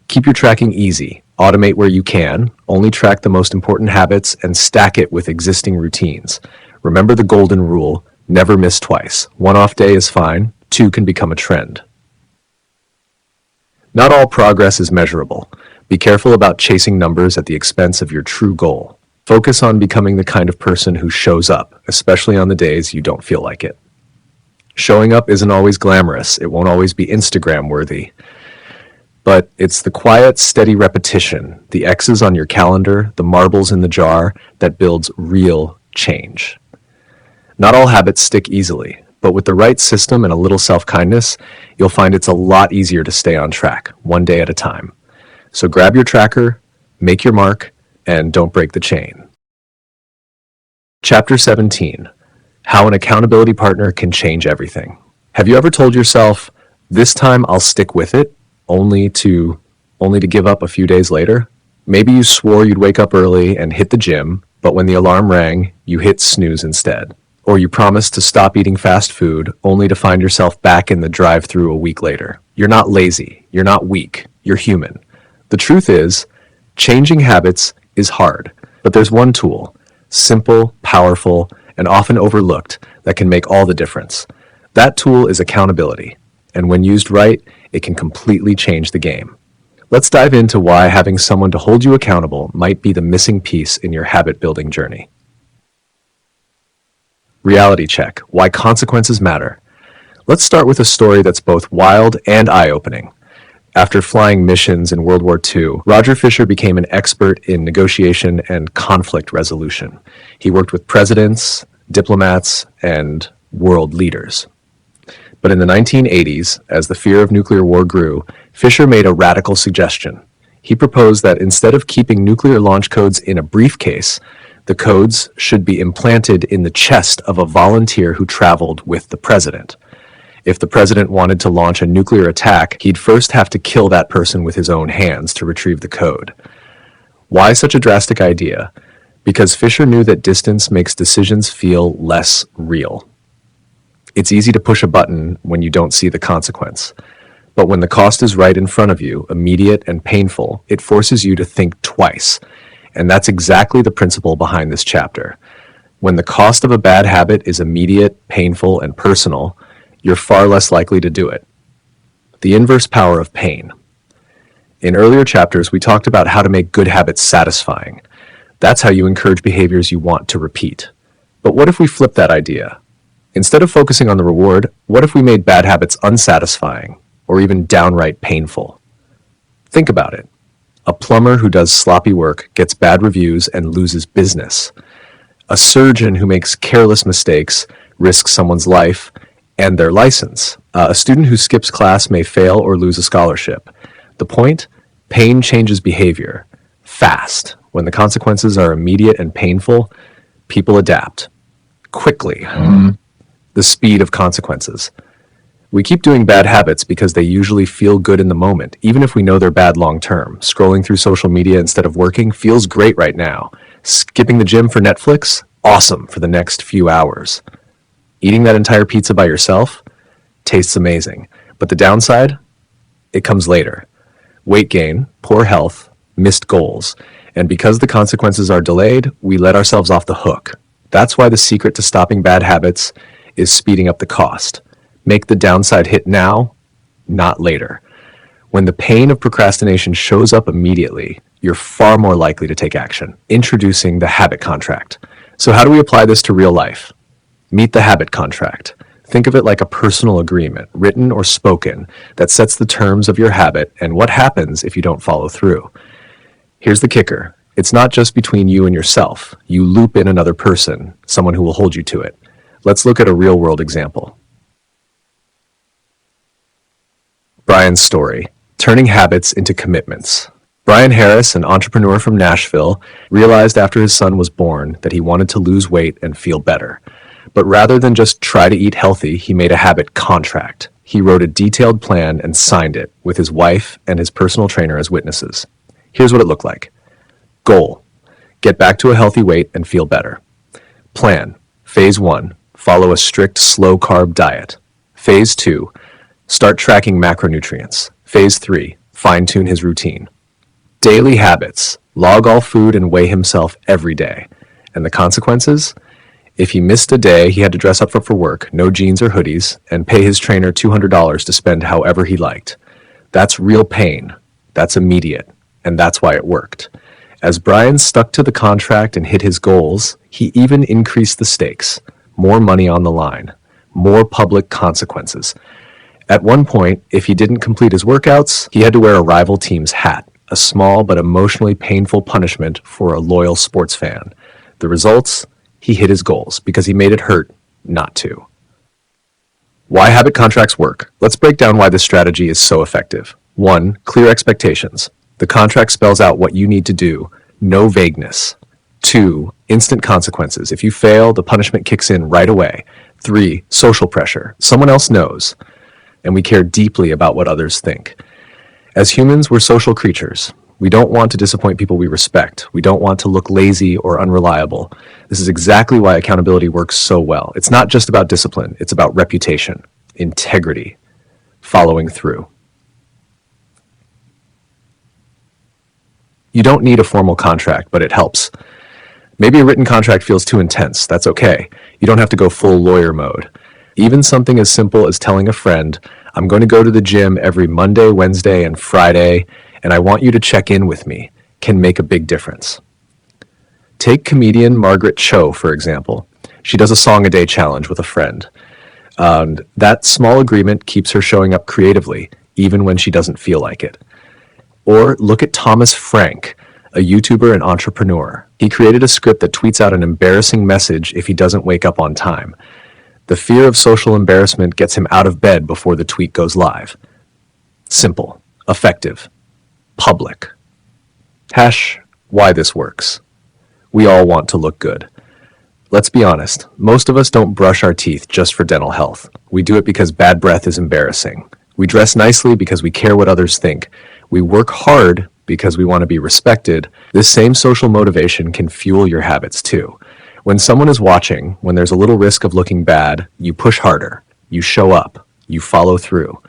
S1: Keep your tracking easy. Automate where you can. Only track the most important habits and stack it with existing routines. Remember the golden rule: never miss twice. 1 off day is fine. 2 can become a trend. Not all progress is measurable. Be careful about chasing numbers at the expense of your true goal. Focus on becoming the kind of person who shows up, especially on the days you don't feel like it. Showing up isn't always glamorous. It won't always be Instagram worthy. But it's the quiet, steady repetition, the X's on your calendar, the marbles in the jar, that builds real change. Not all habits stick easily, but with the right system and a little self-kindness, you'll find it's a lot easier to stay on track, one day at a time. So grab your tracker, make your mark, and don't break the chain. Chapter 17. How an accountability partner can change everything. Have you ever told yourself, this time I'll stick with it, only to give up a few days later? Maybe you swore you'd wake up early and hit the gym, but when the alarm rang, you hit snooze instead. Or you promised to stop eating fast food, only to find yourself back in the drive-thru a week later. You're not lazy. You're not weak. You're human. The truth is, changing habits is hard, but there's one tool, simple, powerful, and often overlooked, that can make all the difference. That tool is accountability, and when used right, it can completely change the game. Let's dive into why having someone to hold you accountable might be the missing piece in your habit-building journey. Reality check: why consequences matter. Let's start with a story that's both wild and eye-opening. After flying missions in World War II, Roger Fisher became an expert in negotiation and conflict resolution. He worked with presidents, diplomats, and world leaders. But in the 1980s, as the fear of nuclear war grew, Fisher made a radical suggestion. He proposed that instead of keeping nuclear launch codes in a briefcase, the codes should be implanted in the chest of a volunteer who traveled with the president. If the president wanted to launch a nuclear attack, he'd first have to kill that person with his own hands to retrieve the code. Why such a drastic idea? Because Fisher knew that distance makes decisions feel less real. It's easy to push a button when you don't see the consequence. But when the cost is right in front of you, immediate and painful, it forces you to think twice. And that's exactly the principle behind this chapter. When the cost of a bad habit is immediate, painful, and personal, you're far less likely to do it. The inverse power of pain. In earlier chapters, we talked about how to make good habits satisfying. That's how you encourage behaviors you want to repeat. But what if we flip that idea? Instead of focusing on the reward, what if we made bad habits unsatisfying, or even downright painful? Think about it. A plumber who does sloppy work gets bad reviews and loses business. A surgeon who makes careless mistakes risks someone's life and their license. A student who skips class may fail or lose a scholarship. The point? Pain changes behavior. Fast. When the consequences are immediate and painful, people adapt. Quickly. The speed of consequences. We keep doing bad habits because they usually feel good in the moment, even if we know they're bad long term. Scrolling through social media instead of working feels great right now. Skipping the gym for Netflix? Awesome for the next few hours. Eating that entire pizza by yourself? Tastes amazing. But the downside? It comes later. Weight gain, poor health, missed goals. And because the consequences are delayed, we let ourselves off the hook. That's why the secret to stopping bad habits is speeding up the cost. Make the downside hit now, not later. When the pain of procrastination shows up immediately, you're far more likely to take action. Introducing the habit contract. So how do we apply this to real life? Meet the habit contract. Think of it like a personal agreement, written or spoken, that sets the terms of your habit and what happens if you don't follow through. Here's the kicker. It's not just between you and yourself. You loop in another person, someone who will hold you to it. Let's look at a real-world example. Brian's story, turning habits into commitments. Brian Harris, an entrepreneur from Nashville, realized after his son was born that he wanted to lose weight and feel better. But rather than just try to eat healthy, he made a habit contract. He wrote a detailed plan and signed it with his wife and his personal trainer as witnesses. Here's what it looked like. Goal: get back to a healthy weight and feel better. Plan: Phase 1, follow a strict slow-carb diet. Phase 2, start tracking macronutrients. Phase 3, fine-tune his routine. Daily habits: log all food and weigh himself every day. And the consequences? If he missed a day, he had to dress up for work, no jeans or hoodies, and pay his trainer $200 to spend however he liked. That's real pain. That's immediate. And that's why it worked. As Brian stuck to the contract and hit his goals, he even increased the stakes. More money on the line. More public consequences. At one point, if he didn't complete his workouts, he had to wear a rival team's hat, a small but emotionally painful punishment for a loyal sports fan. The results? He hit his goals because he made it hurt not to. Why habit contracts work? Let's break down why this strategy is so effective. 1. Clear expectations. The contract spells out what you need to do, no vagueness. 2. Instant consequences. If you fail, the punishment kicks in right away. 3. Social pressure. Someone else knows, and we care deeply about what others think. As humans, we're social creatures. We don't want to disappoint people we respect. We don't want to look lazy or unreliable. This is exactly why accountability works so well. It's not just about discipline. It's about reputation, integrity, following through. You don't need a formal contract, but it helps. Maybe a written contract feels too intense. That's okay. You don't have to go full lawyer mode. Even something as simple as telling a friend, I'm going to go to the gym every Monday, Wednesday, and Friday, and I want you to check in with me, can make a big difference. Take comedian Margaret Cho, for example. She does a song-a-day challenge with a friend. And that small agreement keeps her showing up creatively, even when she doesn't feel like it. Or look at Thomas Frank, a YouTuber and entrepreneur. He created a script that tweets out an embarrassing message if he doesn't wake up on time. The fear of social embarrassment gets him out of bed before the tweet goes live. Simple, effective, public. Why this works. We all want to look good. Let's be honest, most of us don't brush our teeth just for dental health. We do it because bad breath is embarrassing. We dress nicely because we care what others think. We work hard because we want to be respected. This same social motivation can fuel your habits too. When someone is watching, when there's a little risk of looking bad, you push harder, you show up, you follow through.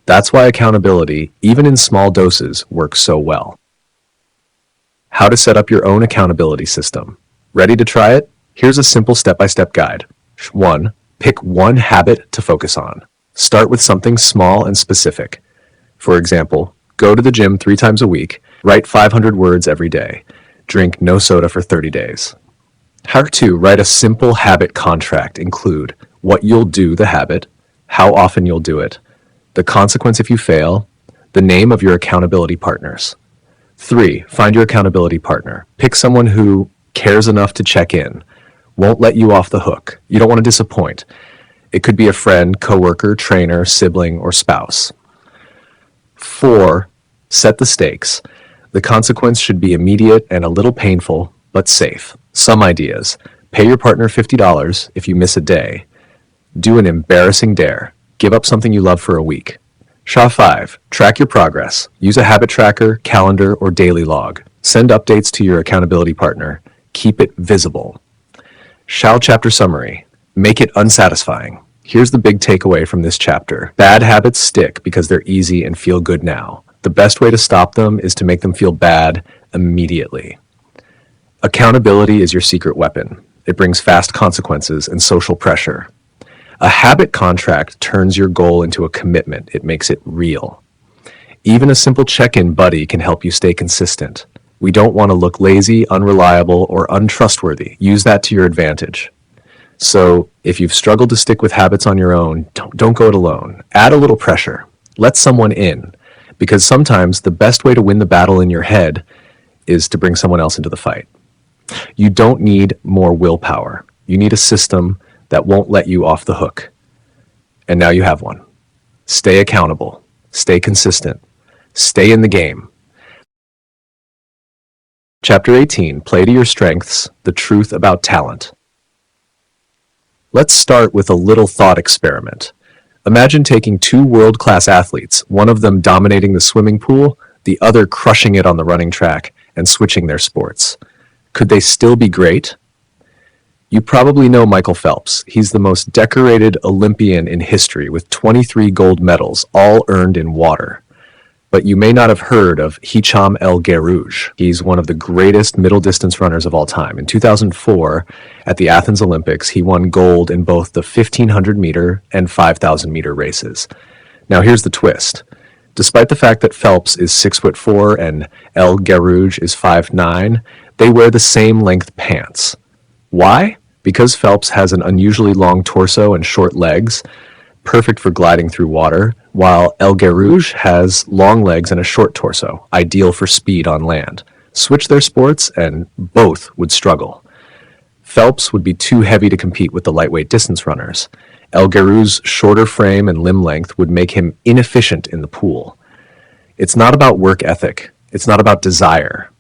S1: That's why accountability, even in small doses, works so well. How to set up your own accountability system. Ready to try it? Here's a simple step-by-step guide. 1. Pick one habit to focus on. Start with something small and specific. For example, go to the gym 3 times a week, write 500 words every day, drink no soda for 30 days. How to write a simple habit contract. Include what you'll do the habit, how often you'll do it, the consequence if you fail, the name of your accountability partners. 3. Find your accountability partner. Pick someone who cares enough to check in, won't let you off the hook. You don't want to disappoint. It could be a friend, coworker, trainer, sibling, or spouse. 4. Set the stakes. The consequence should be immediate and a little painful, but safe. Some ideas. Pay your partner $50 if you miss a day. Do an embarrassing dare. Give up something you love for a week. 5. Track your progress. Use a habit tracker, calendar, or daily log. Send updates to your accountability partner. Keep it visible. Chapter summary. Make it unsatisfying. Here's the big takeaway from this chapter. Bad habits stick because they're easy and feel good now. The best way to stop them is to make them feel bad immediately. Accountability is your secret weapon. It brings fast consequences and social pressure. A habit contract turns your goal into a commitment. It makes it real. Even a simple check-in buddy can help you stay consistent. We don't want to look lazy, unreliable, or untrustworthy. Use that to your advantage. So, if you've struggled to stick with habits on your own, don't go it alone. Add a little pressure. Let someone in. Because sometimes the best way to win the battle in your head is to bring someone else into the fight. You don't need more willpower. You need a system that won't let you off the hook. And now you have one. Stay accountable. Stay consistent. Stay in the game. Chapter 18, Play to Your Strengths, The Truth About Talent. Let's start with a little thought experiment. Imagine taking 2 world-class athletes, one of them dominating the swimming pool, the other crushing it on the running track, and switching their sports. Could they still be great? You probably know Michael Phelps. He's the most decorated Olympian in history with 23 gold medals, all earned in water. But you may not have heard of Hicham El Guerrouj. He's one of the greatest middle distance runners of all time. In 2004, at the Athens Olympics, he won gold in both the 1,500 meter and 5,000 meter races. Now here's the twist. Despite the fact that Phelps is 6'4" and El Guerrouj is 5'9", they wear the same length pants. Why? Because Phelps has an unusually long torso and short legs, perfect for gliding through water, while El Guerrouj has long legs and a short torso, ideal for speed on land. Switch their sports and both would struggle. Phelps would be too heavy to compete with the lightweight distance runners. El Guerrouj's shorter frame and limb length would make him inefficient in the pool. It's not about work ethic. It's not about desire.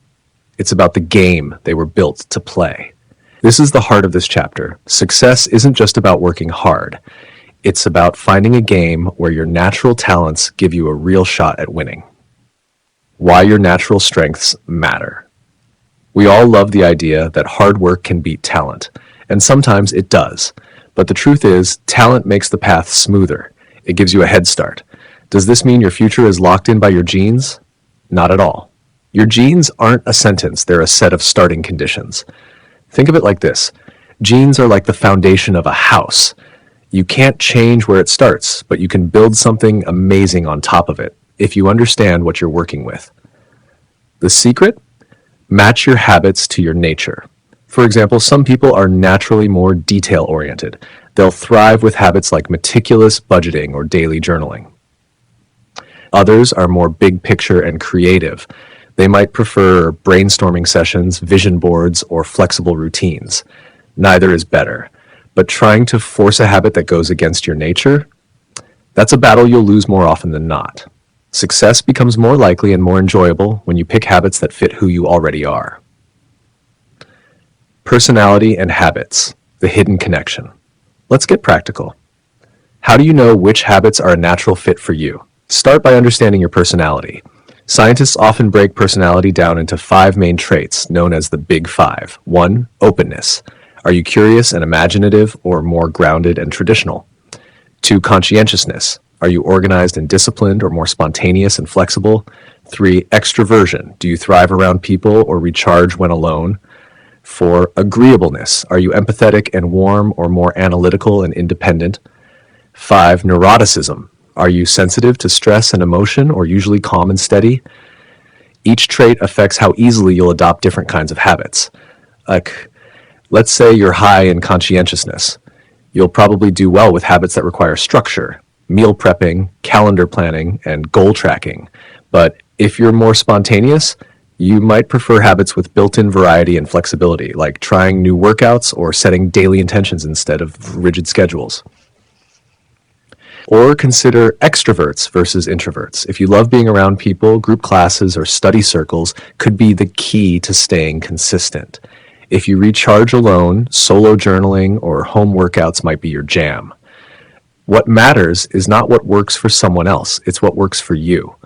S1: It's about the game they were built to play. This is the heart of this chapter. Success isn't just about working hard. It's about finding a game where your natural talents give you a real shot at winning. Why your natural strengths matter. We all love the idea that hard work can beat talent, and sometimes it does. But the truth is, talent makes the path smoother. It gives you a head start. Does this mean your future is locked in by your genes? Not at all. Your genes aren't a sentence, they're a set of starting conditions. Think of it like this. Genes are like the foundation of a house. You can't change where it starts, but you can build something amazing on top of it if you understand what you're working with. The secret? Match your habits to your nature. For example, some people are naturally more detail-oriented. They'll thrive with habits like meticulous budgeting or daily journaling. Others are more big picture and creative. They might prefer brainstorming sessions, vision boards, or flexible routines. Neither is better. But trying to force a habit that goes against your nature, that's a battle you'll lose more often than not. Success becomes more likely and more enjoyable when you pick habits that fit who you already are. Personality and habits, the hidden connection. Let's get practical. How do you know which habits are a natural fit for you? Start by understanding your personality. Scientists often break personality down into 5 main traits known as the Big Five. 1. Openness. Are you curious and imaginative or more grounded and traditional? 2. Conscientiousness. Are you organized and disciplined or more spontaneous and flexible? 3. Extroversion. Do you thrive around people or recharge when alone? 4. Agreeableness. Are you empathetic and warm or more analytical and independent? 5. Neuroticism. Are you sensitive to stress and emotion or usually calm and steady? Each trait affects how easily you'll adopt different kinds of habits. Like, let's say you're high in conscientiousness. You'll probably do well with habits that require structure, meal prepping, calendar planning, and goal tracking. But if you're more spontaneous, you might prefer habits with built-in variety and flexibility, like trying new workouts or setting daily intentions instead of rigid schedules. Or consider extroverts versus introverts. If you love being around people, group classes or study circles could be the key to staying consistent. If you recharge alone, solo journaling or home workouts might be your jam. What matters is not what works for someone else, it's what works for you.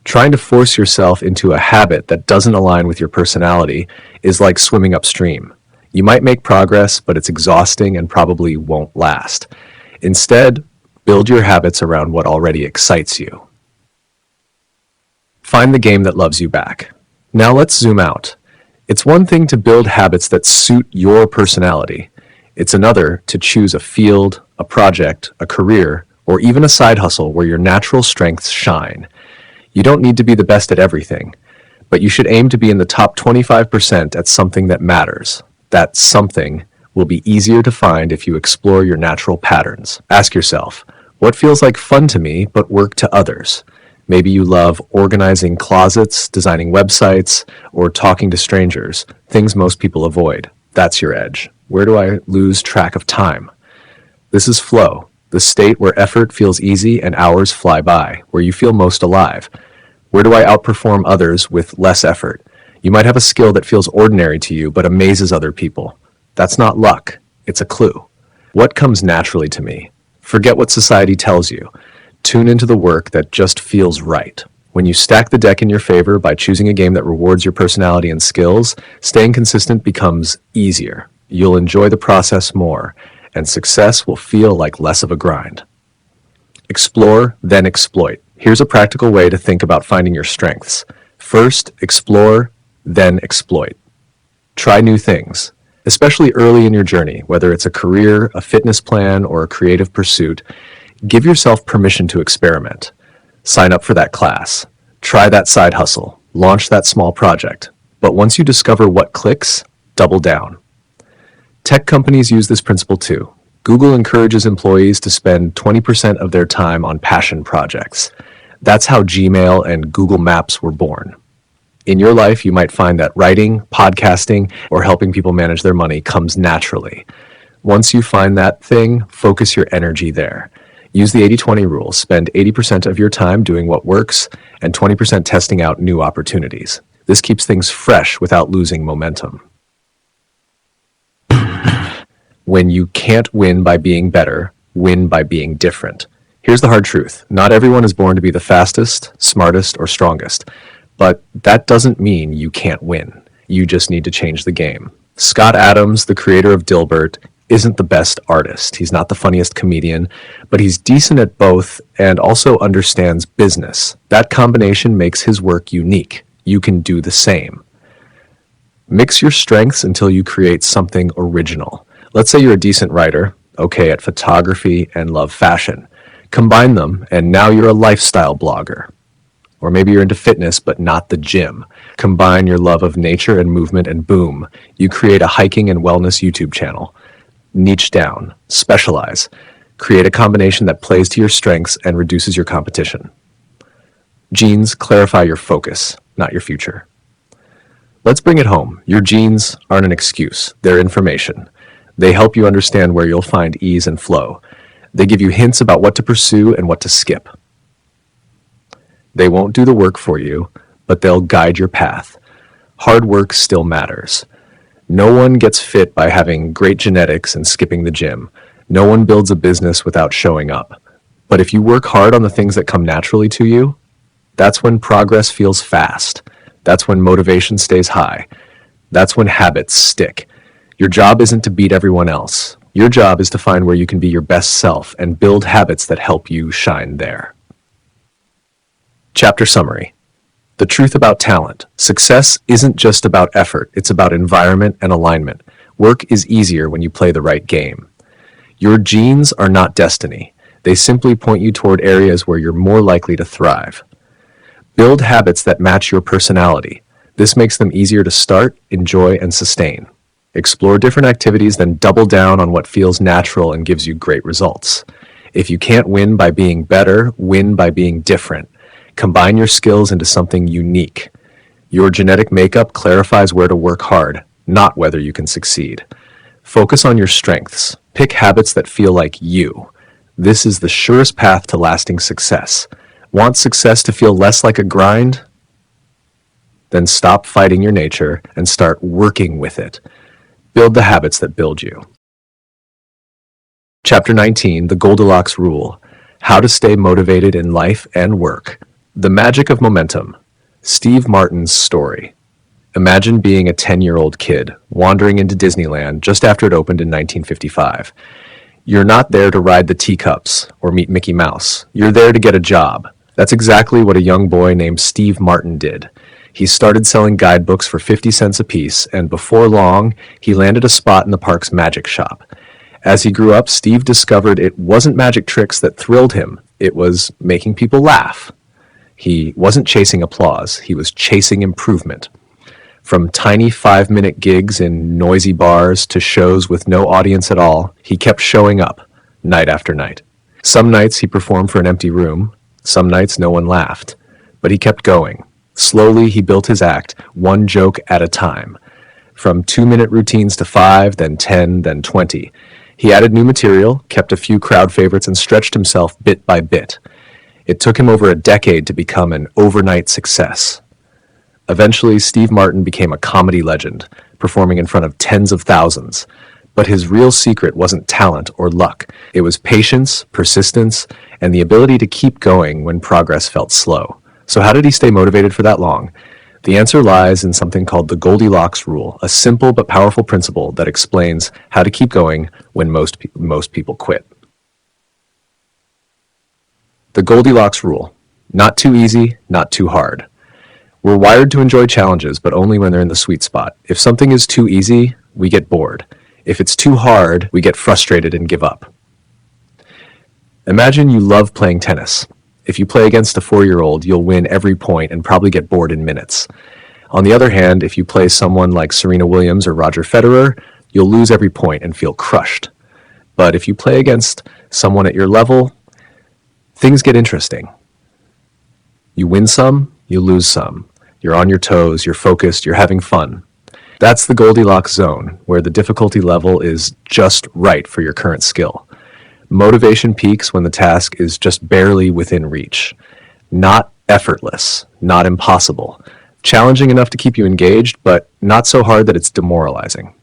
S1: Trying to force yourself into a habit that doesn't align with your personality is like swimming upstream. You might make progress, but it's exhausting and probably won't last. Instead, build your habits around what already excites you. Find the game that loves you back. Now let's zoom out. It's one thing to build habits that suit your personality. It's another to choose a field, a project, a career, or even a side hustle where your natural strengths shine. You don't need to be the best at everything, but you should aim to be in the top 25% at something that matters. That something will be easier to find if you explore your natural patterns. Ask yourself, what feels like fun to me but work to others? Maybe you love organizing closets, designing websites, or talking to strangers, things most people avoid. That's your edge. Where do I lose track of time? This is flow, the state where effort feels easy and hours fly by, where you feel most alive. Where do I outperform others with less effort? You might have a skill that feels ordinary to you but amazes other people. That's not luck, it's a clue. What comes naturally to me? Forget what society tells you. Tune into the work that just feels right. When you stack the deck in your favor by choosing a game that rewards your personality and skills, staying consistent becomes easier. You'll enjoy the process more, and success will feel like less of a grind. Explore, then exploit. Here's a practical way to think about finding your strengths. First, explore, then exploit. Try new things, especially early in your journey, whether it's a career, a fitness plan, or a creative pursuit. Give yourself permission to experiment. Sign up for that class. Try that side hustle. Launch that small project. But once you discover what clicks, double down. Tech companies use this principle too. Google encourages employees to spend 20% of their time on passion projects. That's how Gmail and Google Maps were born. In your life, you might find that writing, podcasting, or helping people manage their money comes naturally. Once you find that thing, focus your energy there. Use the 80-20 rule. Spend 80% of your time doing what works and 20% testing out new opportunities. This keeps things fresh without losing momentum. When you can't win by being better, win by being different. Here's the hard truth. Not everyone is born to be the fastest, smartest, or strongest. But that doesn't mean you can't win. You just need to change the game. Scott Adams, the creator of Dilbert, isn't the best artist. He's not the funniest comedian, but he's decent at both and also understands business. That combination makes his work unique. You can do the same. Mix your strengths until you create something original. Let's say you're a decent writer, okay at photography, and love fashion. Combine them, and now you're a lifestyle blogger. Or maybe you're into fitness, but not the gym. Combine your love of nature and movement, and boom, you create a hiking and wellness YouTube channel. Niche down, specialize, create a combination that plays to your strengths and reduces your competition. Genes clarify your focus, not your future. Let's bring it home. Your genes aren't an excuse, they're information. They help you understand where you'll find ease and flow. They give you hints about what to pursue and what to skip. They won't do the work for you, but they'll guide your path. Hard work still matters. No one gets fit by having great genetics and skipping the gym. No one builds a business without showing up. But if you work hard on the things that come naturally to you, that's when progress feels fast. That's when motivation stays high. That's when habits stick. Your job isn't to beat everyone else. Your job is to find where you can be your best self and build habits that help you shine there. Chapter summary. The truth about talent. Success isn't just about effort, it's about environment and alignment. Work is easier when you play the right game. Your genes are not destiny. They simply point you toward areas where you're more likely to thrive. Build habits that match your personality. This makes them easier to start, enjoy, and sustain. Explore different activities, then double down on what feels natural and gives you great results. If you can't win by being better, win by being different. Combine your skills into something unique. Your genetic makeup clarifies where to work hard, not whether you can succeed. Focus on your strengths. Pick habits that feel like you. This is the surest path to lasting success. Want success to feel less like a grind? Then stop fighting your nature and start working with it. Build the habits that build you. Chapter 19, The Goldilocks Rule. How to stay motivated in life and work. The magic of momentum. Steve Martin's story. Imagine being a 10-year-old kid wandering into Disneyland just after it opened in 1955. You're not there to ride the teacups or meet Mickey Mouse. You're there to get a job. That's exactly what a young boy named Steve Martin did. He started selling guidebooks for 50 cents apiece, and before long, he landed a spot in the park's magic shop. As he grew up, Steve discovered it wasn't magic tricks that thrilled him. It was making people laugh. He wasn't chasing applause. He was chasing improvement. From tiny 5-minute gigs in noisy bars to shows with no audience at all, he kept showing up, night after night. Some nights he performed for an empty room. Some nights no one laughed. But he kept going. Slowly he built his act, one joke at a time. From 2-minute routines to 5, then 10, then 20. He added new material, kept a few crowd favorites, and stretched himself bit by bit. It took him over a decade to become an overnight success. Eventually, Steve Martin became a comedy legend, performing in front of tens of thousands. But his real secret wasn't talent or luck. It was patience, persistence, and the ability to keep going when progress felt slow. So how did he stay motivated for that long? The answer lies in something called the Goldilocks Rule, a simple but powerful principle that explains how to keep going when most people quit. The Goldilocks Rule. Not too easy, not too hard. We're wired to enjoy challenges, but only when they're in the sweet spot. If something is too easy, we get bored. If it's too hard, we get frustrated and give up. Imagine you love playing tennis. If you play against a 4-year-old, you'll win every point and probably get bored in minutes. On the other hand, if you play someone like Serena Williams or Roger Federer, you'll lose every point and feel crushed. But if you play against someone at your level, things get interesting. You win some, you lose some. You're on your toes, you're focused, you're having fun. That's the Goldilocks zone, where the difficulty level is just right for your current skill. Motivation peaks when the task is just barely within reach. Not effortless, not impossible. Challenging enough to keep you engaged, but not so hard that it's demoralizing.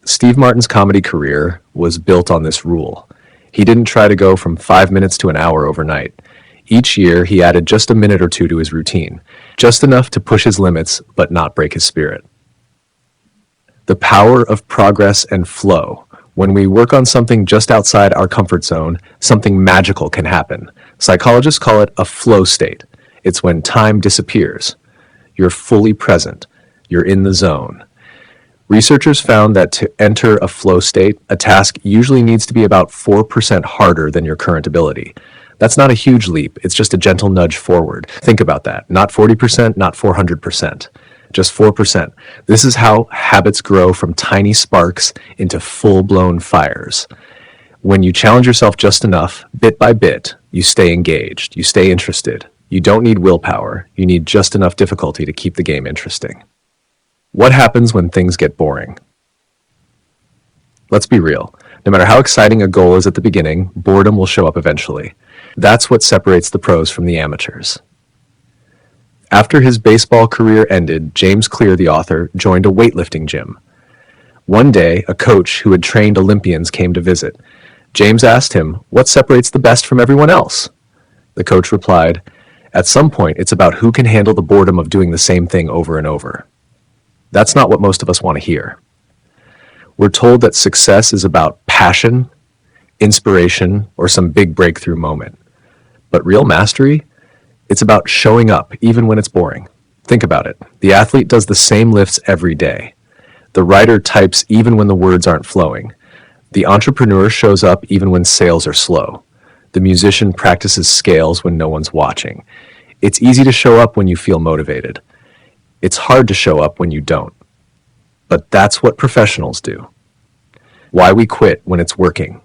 S1: Steve Martin's comedy career was built on this rule. He didn't try to go from 5 minutes to an hour overnight. Each year, he added just a minute or two to his routine, just enough to push his limits, but not break his spirit. The power of progress and flow. When we work on something just outside our comfort zone, something magical can happen. Psychologists call it a flow state. It's when time disappears. You're fully present. You're in the zone. Researchers found that to enter a flow state, a task usually needs to be about 4% harder than your current ability. That's not a huge leap. It's just a gentle nudge forward. Think about that. Not 40%, not 400%. Just 4%. This is how habits grow from tiny sparks into full-blown fires. When you challenge yourself just enough, bit by bit, you stay engaged, you stay interested. You don't need willpower. You need just enough difficulty to keep the game interesting. What happens when things get boring? Let's be real. No matter how exciting a goal is at the beginning, boredom will show up eventually. That's what separates the pros from the amateurs. After his baseball career ended, James Clear, the author, joined a weightlifting gym. One day, a coach who had trained Olympians came to visit. James asked him, "What separates the best from everyone else?" The coach replied, "At some point, it's about who can handle the boredom of doing the same thing over and over." That's not what most of us want to hear. We're told that success is about passion, inspiration, or some big breakthrough moment. But real mastery, it's about showing up even when it's boring. Think about it. The athlete does the same lifts every day. The writer types even when the words aren't flowing. The entrepreneur shows up even when sales are slow. The musician practices scales when no one's watching. It's easy to show up when you feel motivated. It's hard to show up when you don't. But that's what professionals do. Why we quit when it's working.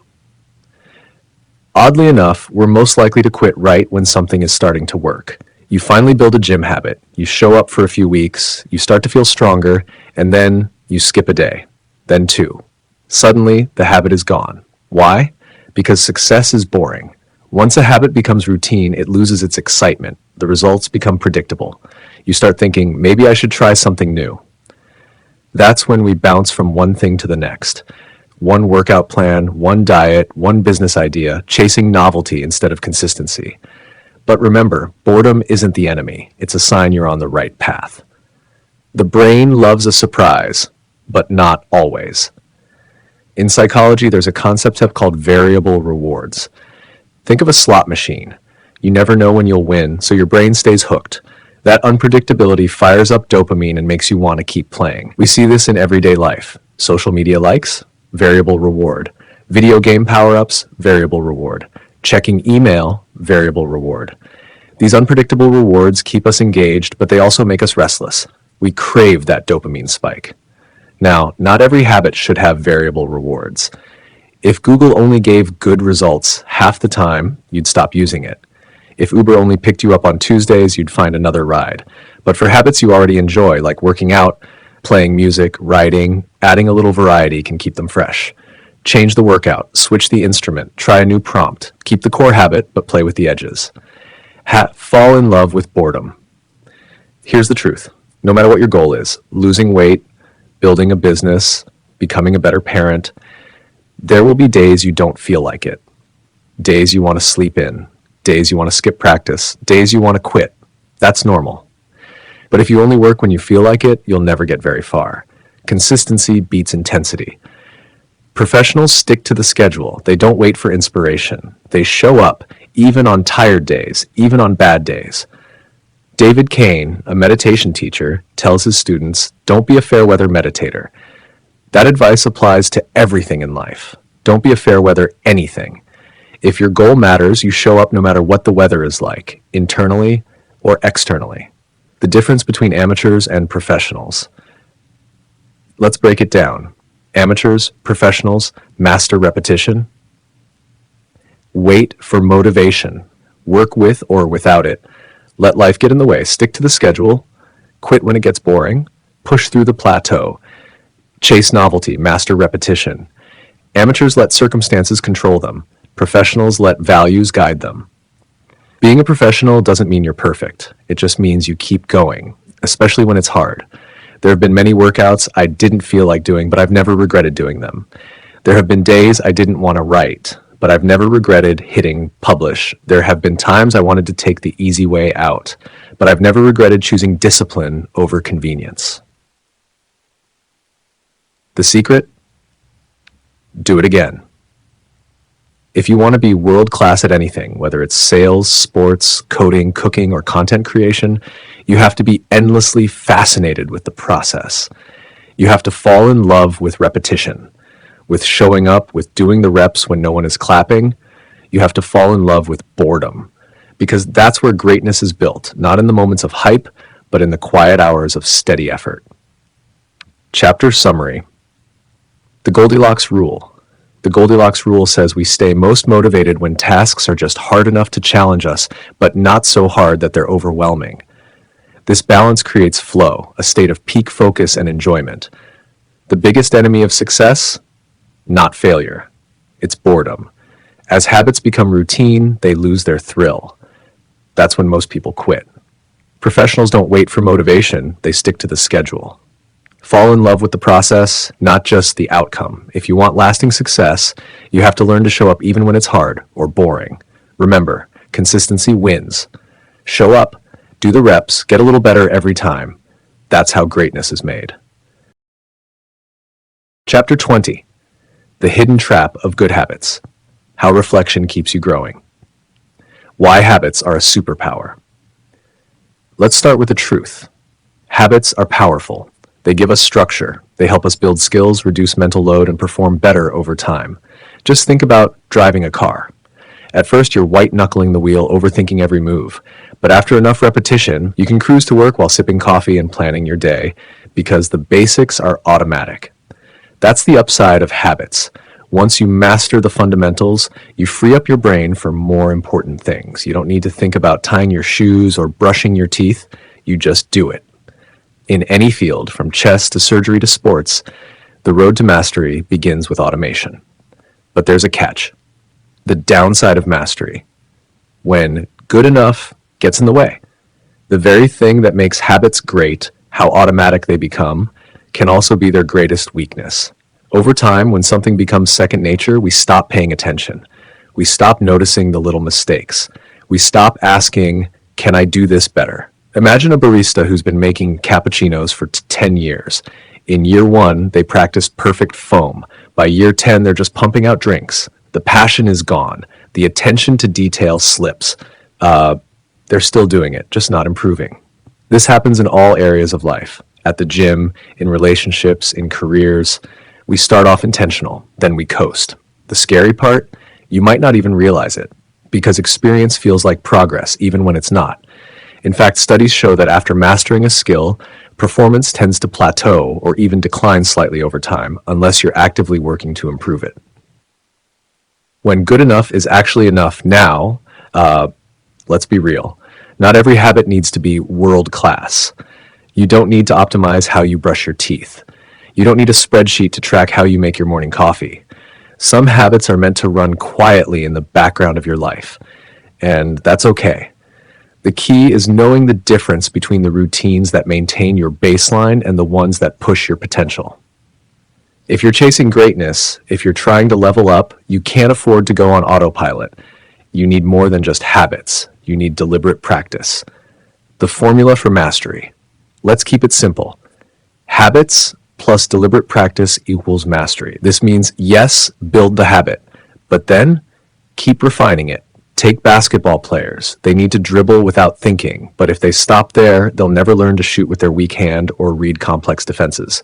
S1: Oddly enough, we're most likely to quit right when something is starting to work. You finally build a gym habit, you show up for a few weeks, you start to feel stronger, and then you skip a day, then two. Suddenly, the habit is gone. Why? Because success is boring. Once a habit becomes routine, it loses its excitement. The results become predictable. You start thinking, maybe I should try something new. That's when we bounce from one thing to the next. One workout plan, one diet, one business idea, chasing novelty instead of consistency. But remember, boredom isn't the enemy. It's a sign you're on the right path. The brain loves a surprise, but not always. In psychology, there's a concept called variable rewards. Think of a slot machine. You never know when you'll win, so your brain stays hooked. That unpredictability fires up dopamine and makes you want to keep playing. We see this in everyday life. Social media likes, variable reward. Video game power-ups, variable reward. Checking email, variable reward. These unpredictable rewards keep us engaged, but they also make us restless. We crave that dopamine spike. Now, not every habit should have variable rewards. If Google only gave good results half the time, you'd stop using it. If Uber only picked you up on Tuesdays, you'd find another ride. But for habits you already enjoy, like working out, playing music, writing, adding a little variety can keep them fresh. Change the workout, switch the instrument, try a new prompt. Keep the core habit, but play with the edges. Fall in love with boredom. Here's the truth. No matter what your goal is, losing weight, building a business, becoming a better parent, there will be days you don't feel like it. Days you want to sleep in. Days you want to skip practice. Days you want to quit. That's normal. But if you only work when you feel like it, you'll never get very far. Consistency beats intensity. Professionals stick to the schedule. They don't wait for inspiration. They show up, even on tired days, even on bad days. David Kane, a meditation teacher, tells his students, "Don't be a fair weather meditator." That advice applies to everything in life. Don't be a fair weather anything. If your goal matters, you show up no matter what the weather is like, internally or externally. The difference between amateurs and professionals. Let's break it down. Amateurs, professionals, master repetition. Wait for motivation. Work with or without it. Let life get in the way. Stick to the schedule. Quit when it gets boring. Push through the plateau. Chase novelty. Master repetition. Amateurs let circumstances control them. Professionals let values guide them. Being a professional doesn't mean you're perfect. It just means you keep going, especially when it's hard. There have been many workouts I didn't feel like doing, but I've never regretted doing them. There have been days I didn't want to write, but I've never regretted hitting publish. There have been times I wanted to take the easy way out, but I've never regretted choosing discipline over convenience. The secret? Do it again. If you want to be world-class at anything, whether it's sales, sports, coding, cooking, or content creation, you have to be endlessly fascinated with the process. You have to fall in love with repetition, with showing up, with doing the reps when no one is clapping. You have to fall in love with boredom, because that's where greatness is built, not in the moments of hype, but in the quiet hours of steady effort. Chapter summary. The Goldilocks Rule. The Goldilocks Rule says we stay most motivated when tasks are just hard enough to challenge us, but not so hard that they're overwhelming. This balance creates flow, a state of peak focus and enjoyment. The biggest enemy of success? Not failure. It's boredom. As habits become routine, they lose their thrill. That's when most people quit. Professionals don't wait for motivation, they stick to the schedule. Fall in love with the process, not just the outcome. If you want lasting success, you have to learn to show up even when it's hard or boring. Remember, consistency wins. Show up, do the reps, get a little better every time. That's how greatness is made. Chapter 20. The Hidden Trap of Good Habits. How reflection keeps you growing. Why habits are a superpower. Let's start with the truth. Habits are powerful. They give us structure. They help us build skills, reduce mental load, and perform better over time. Just think about driving a car. At first, you're white-knuckling the wheel, overthinking every move. But after enough repetition, you can cruise to work while sipping coffee and planning your day, because the basics are automatic. That's the upside of habits. Once you master the fundamentals, you free up your brain for more important things. You don't need to think about tying your shoes or brushing your teeth. You just do it. In any field, from chess to surgery to sports, the road to mastery begins with automation. But there's a catch. The downside of mastery. When good enough gets in the way. The very thing that makes habits great, how automatic they become, can also be their greatest weakness. Over time, when something becomes second nature, we stop paying attention. We stop noticing the little mistakes. We stop asking, can I do this better? Imagine a barista who's been making cappuccinos for 10 years. In year 1, they practiced perfect foam. By year 10, they're just pumping out drinks. The passion is gone. The attention to detail slips. They're still doing it, just not improving. This happens in all areas of life. At the gym, in relationships, in careers. We start off intentional, then we coast. The scary part? You might not even realize it, because experience feels like progress, even when it's not. In fact, studies show that after mastering a skill, performance tends to plateau or even decline slightly over time, unless you're actively working to improve it. When good enough is actually enough now, let's be real. Not every habit needs to be world class. You don't need to optimize how you brush your teeth. You don't need a spreadsheet to track how you make your morning coffee. Some habits are meant to run quietly in the background of your life, and that's okay. The key is knowing the difference between the routines that maintain your baseline and the ones that push your potential. If you're chasing greatness, if you're trying to level up, you can't afford to go on autopilot. You need more than just habits. You need deliberate practice. The formula for mastery. Let's keep it simple. Habits plus deliberate practice equals mastery. This means, yes, build the habit, but then keep refining it. Take basketball players. They need to dribble without thinking, but if they stop there, they'll never learn to shoot with their weak hand or read complex defenses.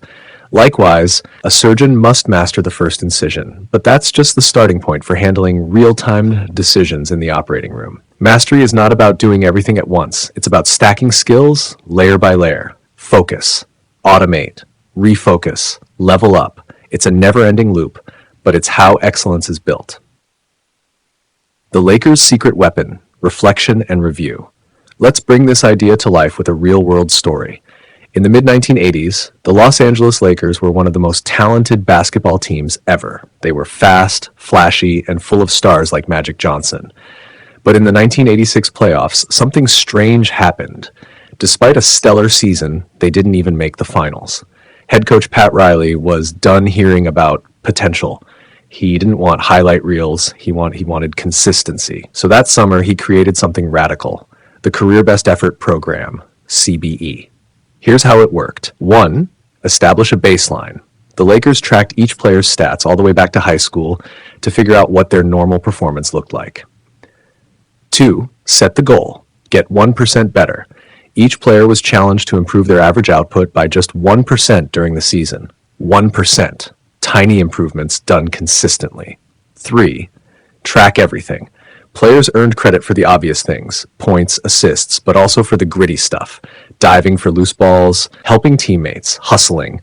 S1: Likewise, a surgeon must master the first incision, but that's just the starting point for handling real-time decisions in the operating room. Mastery is not about doing everything at once. It's about stacking skills layer by layer. Focus, automate, refocus, level up. It's a never-ending loop, but it's how excellence is built. The Lakers' secret weapon, reflection and review. Let's bring this idea to life with a real-world story. In the mid-1980s, the Los Angeles Lakers were one of the most talented basketball teams ever. They were fast, flashy, and full of stars like Magic Johnson. But in the 1986 playoffs, something strange happened. Despite a stellar season, they didn't even make the finals. Head coach Pat Riley was done hearing about potential. He didn't want highlight reels, he wanted consistency. So that summer, he created something radical, the Career Best Effort Program, CBE. Here's how it worked. 1, establish a baseline. The Lakers tracked each player's stats all the way back to high school to figure out what their normal performance looked like. 2, set the goal. Get 1% better. Each player was challenged to improve their average output by just 1% during the season. 1%. Tiny improvements done consistently. 3, track everything. Players earned credit for the obvious things, points, assists, but also for the gritty stuff. Diving for loose balls, helping teammates, hustling.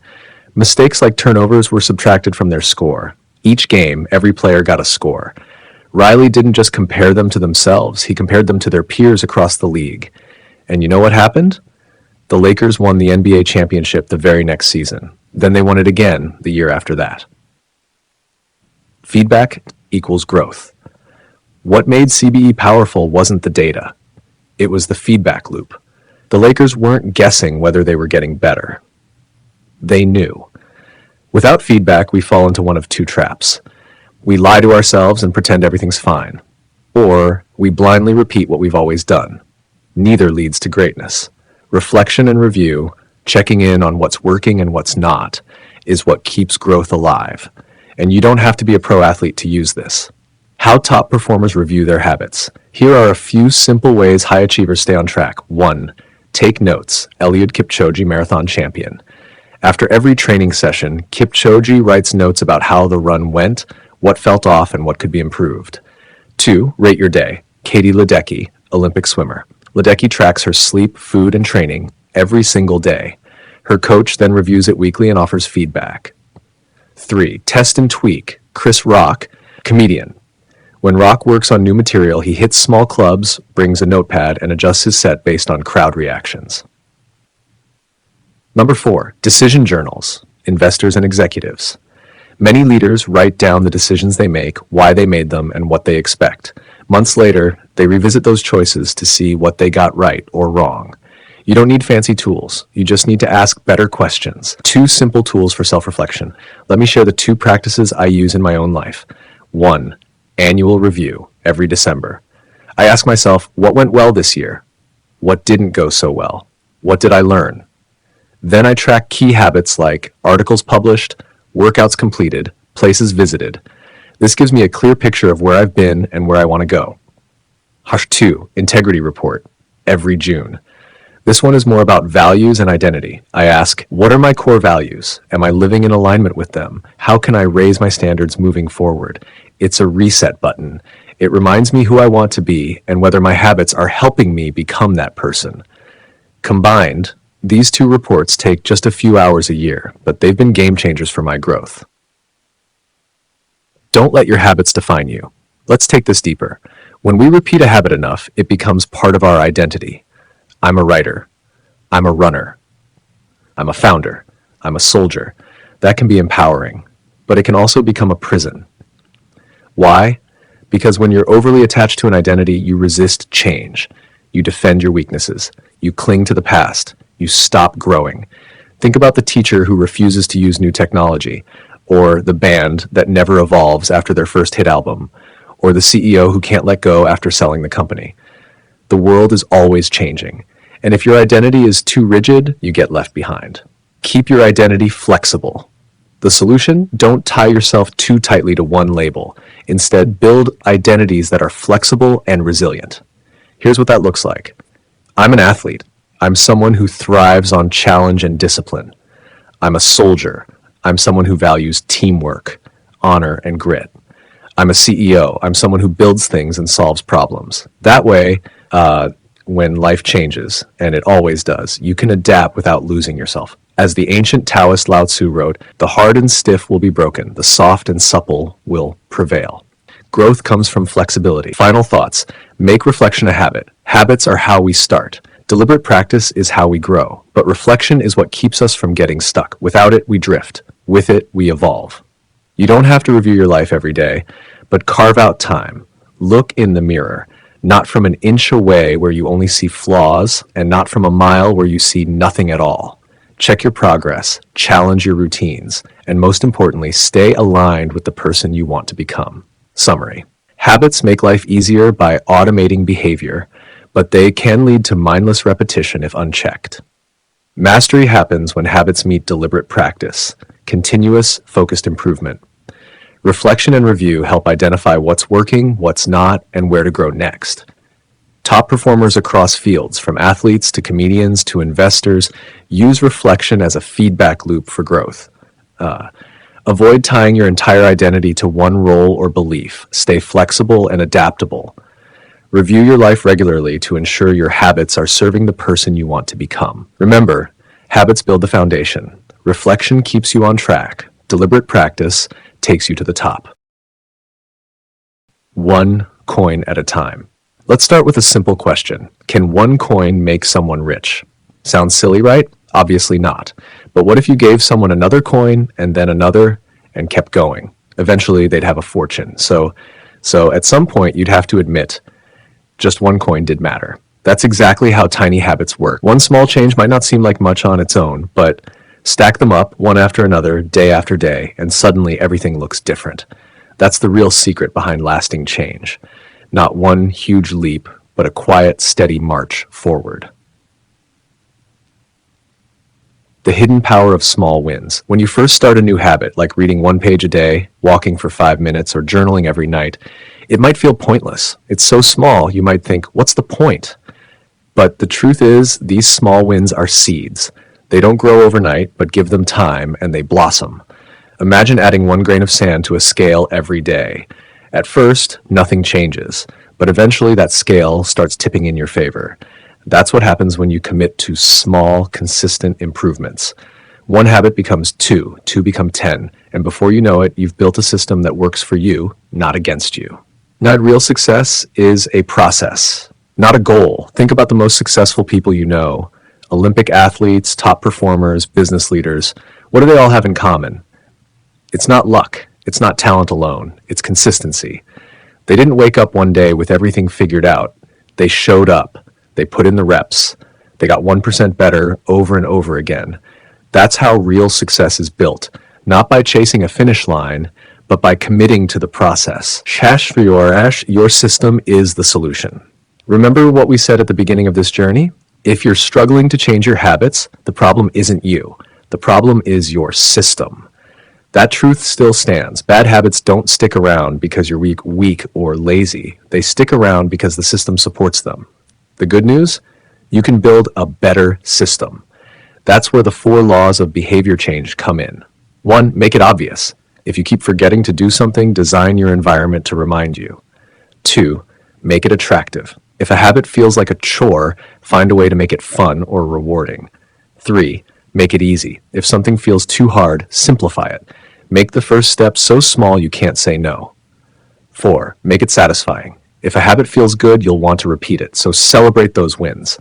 S1: Mistakes like turnovers were subtracted from their score. Each game, every player got a score. Riley didn't just compare them to themselves, he compared them to their peers across the league. And you know what happened? The Lakers won the NBA championship the very next season. Then they won it again the year after that. Feedback equals growth. What made CBE powerful wasn't the data. It was the feedback loop. The Lakers weren't guessing whether they were getting better. They knew. Without feedback, we fall into one of two traps. We lie to ourselves and pretend everything's fine. Or we blindly repeat what we've always done. Neither leads to greatness. Reflection and review, checking in on what's working and what's not, is what keeps growth alive. And you don't have to be a pro athlete to use this. How top performers review their habits. Here are a few simple ways high achievers stay on track. 1. Take notes. Eliud Kipchoge, marathon champion. After every training session, Kipchoge writes notes about how the run went, what felt off, and what could be improved. 2. Rate your day. Katie Ledecky, Olympic swimmer. Ledecky tracks her sleep, food, and training every single day. Her coach then reviews it weekly and offers feedback. 3. Test and tweak. Chris Rock, comedian. When Rock works on new material, he hits small clubs, brings a notepad, and adjusts his set based on crowd reactions. Number 4. Decision journals. Investors and executives. Many leaders write down the decisions they make, why they made them, and what they expect. Months later, they revisit those choices to see what they got right or wrong. You don't need fancy tools. You just need to ask better questions. 2 simple tools for self-reflection. Let me share the 2 practices I use in my own life. 1. Annual review every December. I ask myself, what went well this year? What didn't go so well? What did I learn? Then I track key habits like articles published, workouts completed, places visited. This gives me a clear picture of where I've been and where I want to go. 2. Integrity report every June. This one is more about values and identity. I ask, what are my core values? Am I living in alignment with them? How can I raise my standards moving forward? It's a reset button. It reminds me who I want to be and whether my habits are helping me become that person. Combined, these 2 reports take just a few hours a year, but they've been game changers for my growth. Don't let your habits define you. Let's take this deeper. When we repeat a habit enough, it becomes part of our identity. I'm a writer. I'm a runner. I'm a founder. I'm a soldier. That can be empowering, but it can also become a prison. Why? Because when you're overly attached to an identity, you resist change. You defend your weaknesses. You cling to the past. You stop growing. Think about the teacher who refuses to use new technology, or the band that never evolves after their first hit album, or the CEO who can't let go after selling the company. The world is always changing, and if your identity is too rigid, you get left behind. Keep your identity flexible. The solution? Don't tie yourself too tightly to one label. Instead, build identities that are flexible and resilient. Here's what that looks like. I'm an athlete. I'm someone who thrives on challenge and discipline. I'm a soldier. I'm someone who values teamwork, honor, and grit. I'm a CEO. I'm someone who builds things and solves problems. That way, when life changes, and it always does, you can adapt without losing yourself. As the ancient Taoist Lao Tzu wrote, the hard and stiff will be broken, the soft and supple will prevail. Growth comes from flexibility. Final thoughts. Make reflection a habit. Habits are how we start. Deliberate practice is how we grow, but reflection is what keeps us from getting stuck. Without it, we drift. With it, we evolve. You don't have to review your life every day, but carve out time. Look in the mirror, not from an inch away where you only see flaws, and not from a mile where you see nothing at all. Check your progress, challenge your routines, and most importantly, stay aligned with the person you want to become. Summary. Habits make life easier by automating behavior, but they can lead to mindless repetition if unchecked. Mastery happens when habits meet deliberate practice, continuous, focused improvement. Reflection and review help identify what's working, what's not, and where to grow next. Top performers across fields, from athletes to comedians to investors, use reflection as a feedback loop for growth. Avoid tying your entire identity to one role or belief. Stay flexible and adaptable. Review your life regularly to ensure your habits are serving the person you want to become. Remember, habits build the foundation. Reflection keeps you on track. Deliberate practice takes you to the top. One coin at a time. Let's start with a simple question. Can one coin make someone rich? Sounds silly, right? Obviously not. But what if you gave someone another coin and then another and kept going? Eventually they'd have a fortune. So at some point you'd have to admit just one coin did matter. That's exactly how tiny habits work. One small change might not seem like much on its own, but Stack them up one after another, day after day, and suddenly everything looks different. That's the real secret behind lasting change. Not one huge leap, but a quiet, steady march forward. The hidden power of small wins. When you first start a new habit, like reading 1 page a day, walking for 5 minutes, or journaling every night, it might feel pointless. It's so small, you might think, what's the point? But the truth is, these small wins are seeds. They don't grow overnight, but give them time and they blossom. Imagine adding 1 grain of sand to a scale every day. At first, nothing changes, but eventually that scale starts tipping in your favor. That's what happens when you commit to small, consistent improvements. 1 habit becomes 2, 2 become 10, and before you know it, you've built a system that works for you, not against you. Now, real success is a process, not a goal. Think about the most successful people you know. Olympic athletes, top performers, business leaders. What do they all have in common? It's not luck. It's not talent alone. It's consistency. They didn't wake up one day with everything figured out. They showed up. They put in the reps. They got 1% better over and over again. That's how real success is built, not by chasing a finish line, but by committing to the process. Your system is the solution. Remember what we said at the beginning of this journey? If you're struggling to change your habits, the problem isn't you. The problem is your system. That truth still stands. Bad habits don't stick around because you're weak or lazy. They stick around because the system supports them. The good news? You can build a better system. That's where the 4 laws of behavior change come in. 1, make it obvious. If you keep forgetting to do something, design your environment to remind you. 2, make it attractive. If a habit feels like a chore, find a way to make it fun or rewarding. 3, make it easy. If something feels too hard, simplify it. Make the first step so small you can't say no. 4, make it satisfying. If a habit feels good, you'll want to repeat it, so celebrate those wins.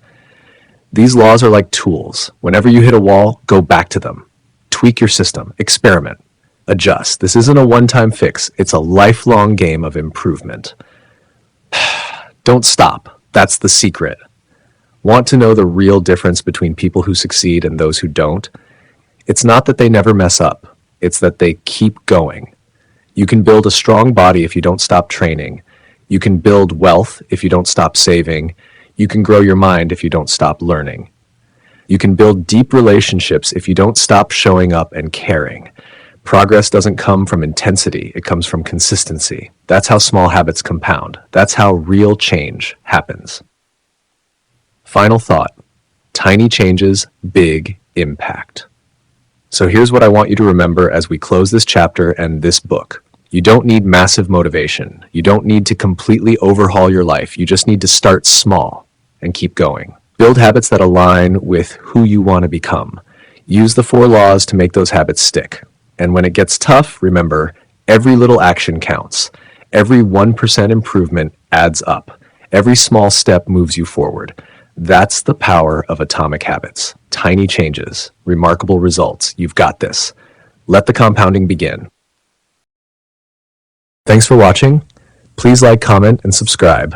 S1: These laws are like tools. Whenever you hit a wall, go back to them. Tweak your system, experiment, adjust. This isn't a one-time fix. It's a lifelong game of improvement. Don't stop. That's the secret. Want to know the real difference between people who succeed and those who don't? It's not that they never mess up. It's that they keep going. You can build a strong body if you don't stop training. You can build wealth if you don't stop saving. You can grow your mind if you don't stop learning. You can build deep relationships if you don't stop showing up and caring. Progress doesn't come from intensity, it comes from consistency. That's how small habits compound. That's how real change happens. Final thought: tiny changes, big impact. So here's what I want you to remember as we close this chapter and this book. You don't need massive motivation. You don't need to completely overhaul your life. You just need to start small and keep going. Build habits that align with who you want to become. Use the 4 laws to make those habits stick. And when it gets tough, remember, every little action counts. Every 1% improvement adds up. Every small step moves you forward. That's the power of atomic habits. Tiny changes, remarkable results. You've got this. Let the compounding begin. Thanks for watching. Please like, comment, and subscribe.